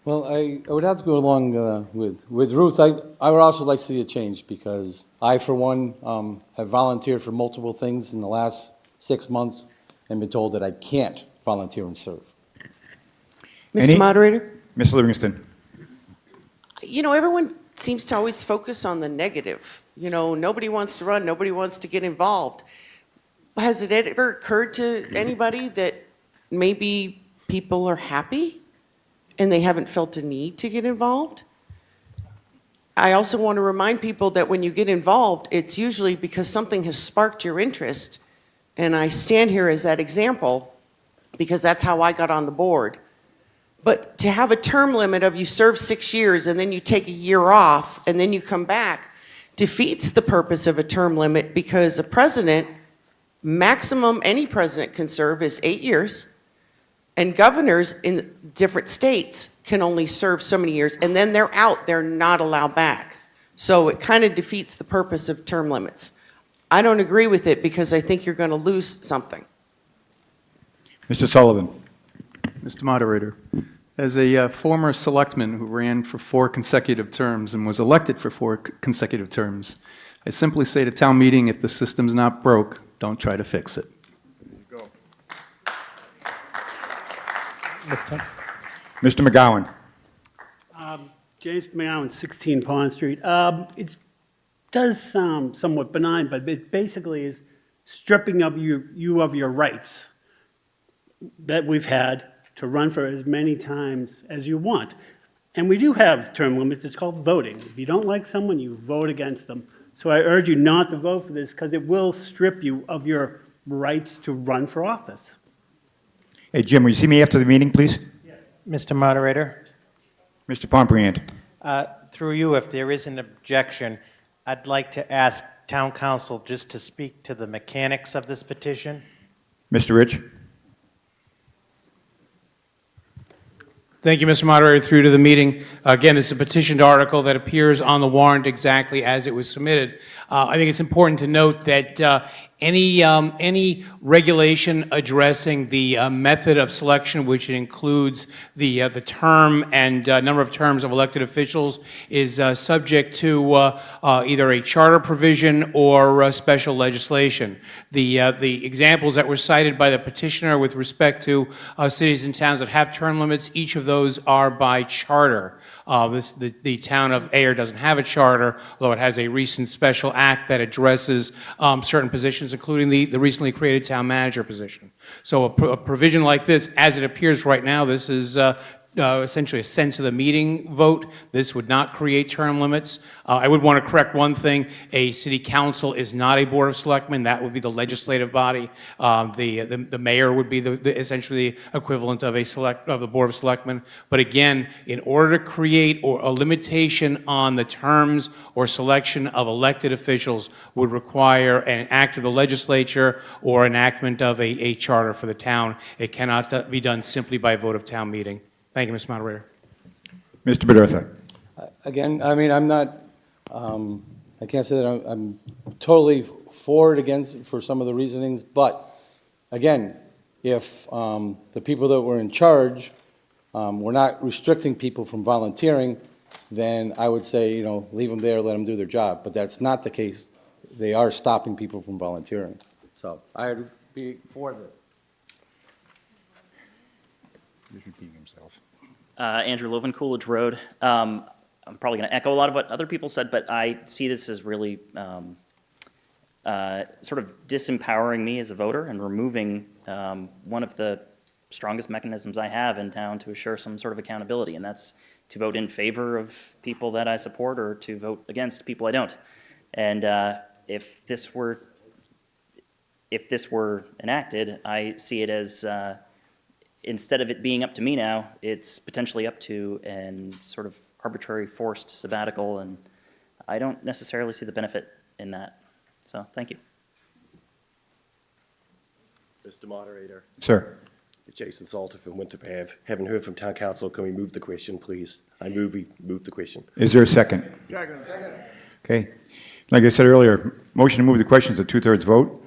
Well, I would have to go along with Ruth. I would also like to see a change because I, for one, have volunteered for multiple things in the last 6 months and been told that I can't volunteer and serve. Mr. Moderator? Ms. Livingston. You know, everyone seems to always focus on the negative. You know, nobody wants to run, nobody wants to get involved. Has it ever occurred to anybody that maybe people are happy and they haven't felt a need to get involved? I also want to remind people that when you get involved, it's usually because something has sparked your interest. And I stand here as that example because that's how I got on the board. But to have a term limit of you serve 6 years and then you take a year off and then you come back defeats the purpose of a term limit, because a president, maximum any president can serve is 8 years, and governors in different states can only serve so many years, and then they're out, they're not allowed back. So it kind of defeats the purpose of term limits. I don't agree with it because I think you're going to lose something. Mr. Sullivan. Mr. Moderator, as a former selectman who ran for 4 consecutive terms and was elected for 4 consecutive terms, I simply say to town meeting, if the system's not broke, don't try to fix it. Mr. McGowan. James McGowan, 16 Pond Street. It does sound somewhat benign, but it basically is stripping of you of your rights that we've had to run for as many times as you want. And we do have term limits. It's called voting. If you don't like someone, you vote against them. So I urge you not to vote for this because it will strip you of your rights to run for office. Hey, Jim, will you see me after the meeting, please? Mr. Moderator? Mr. Pombriand. Through you, if there is an objection, I'd like to ask Town Council just to speak to the mechanics of this petition. Mr. Rich. Thank you, Mr. Moderator. Through to the meeting. Again, it's a petitioned article that appears on the warrant exactly as it was submitted. I think it's important to note that Any regulation addressing the method of selection, which includes the term and number of terms of elected officials, is subject to either a charter provision or special legislation. The examples that were cited by the petitioner with respect to cities and towns that have term limits, each of those are by charter. The town of Ayer doesn't have a charter, although it has a recent special act that addresses certain positions, including the recently created town manager position. So a provision like this, as it appears right now, this is essentially a sense of the meeting vote. This would not create term limits. I would want to correct one thing. A city council is not a board of selectmen. That would be the legislative body. The mayor would be essentially the equivalent of the board of selectmen. But again, in order to create a limitation on the terms or selection of elected officials would require an act of the legislature or enactment of a charter for the town. It cannot be done simply by vote of town meeting. Thank you, Mr. Moderator. Mr. Bedurtha. Again, I mean, I'm not, I can't say that I'm totally for it against, for some of the reasonings, but again, if the people that were in charge were not restricting people from volunteering, then I would say, you know, leave them there, let them do their job. But that's not the case. They are stopping people from volunteering. So I would be for this. He's repeating himself. Andrew Loven, Coolidge Road. I'm probably going to echo a lot of what other people said, but I see this as really sort of disempowering me as a voter and removing one of the strongest mechanisms I have in town to assure some sort of accountability, and that's to vote in favor of people that I support or to vote against people I don't. And if this were enacted, I see it as instead of it being up to me now, it's potentially up to an sort of arbitrary forced sabbatical, and I don't necessarily see the benefit in that. So, thank you. Mr. Moderator. Sir. Jason Salter from Winter Ave. Haven't heard from Town Council. Can we move the question, please? I move we move the question. Is there a second? Second. Okay. Like I said earlier, motion to move the question is a two-thirds vote,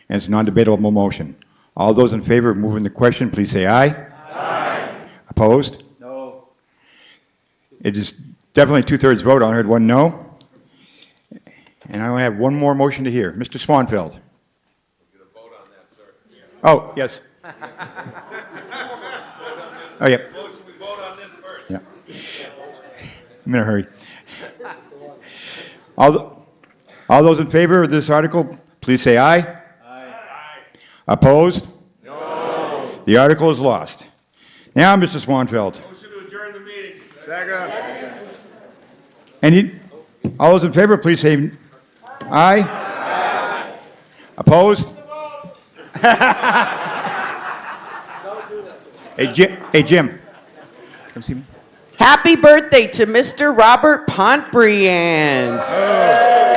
and it's a non-debatable motion. All those in favor of moving the question, please say aye. Aye. Opposed? No. It is definitely a two-thirds vote. I only heard one no. And I only have one more motion to hear. Mr. Swanfeld. Oh, yes. Oh, yeah. Yeah. I'm in a hurry. All those in favor of this article, please say aye. Aye. Opposed? No. The article is lost. Now, Mr. Swanfeld. Motion to adjourn the meeting. Second. All those in favor, please say aye. Aye. Opposed? Hey, Jim. Come see me. Happy birthday to Mr. Robert Pontbriand. Oh.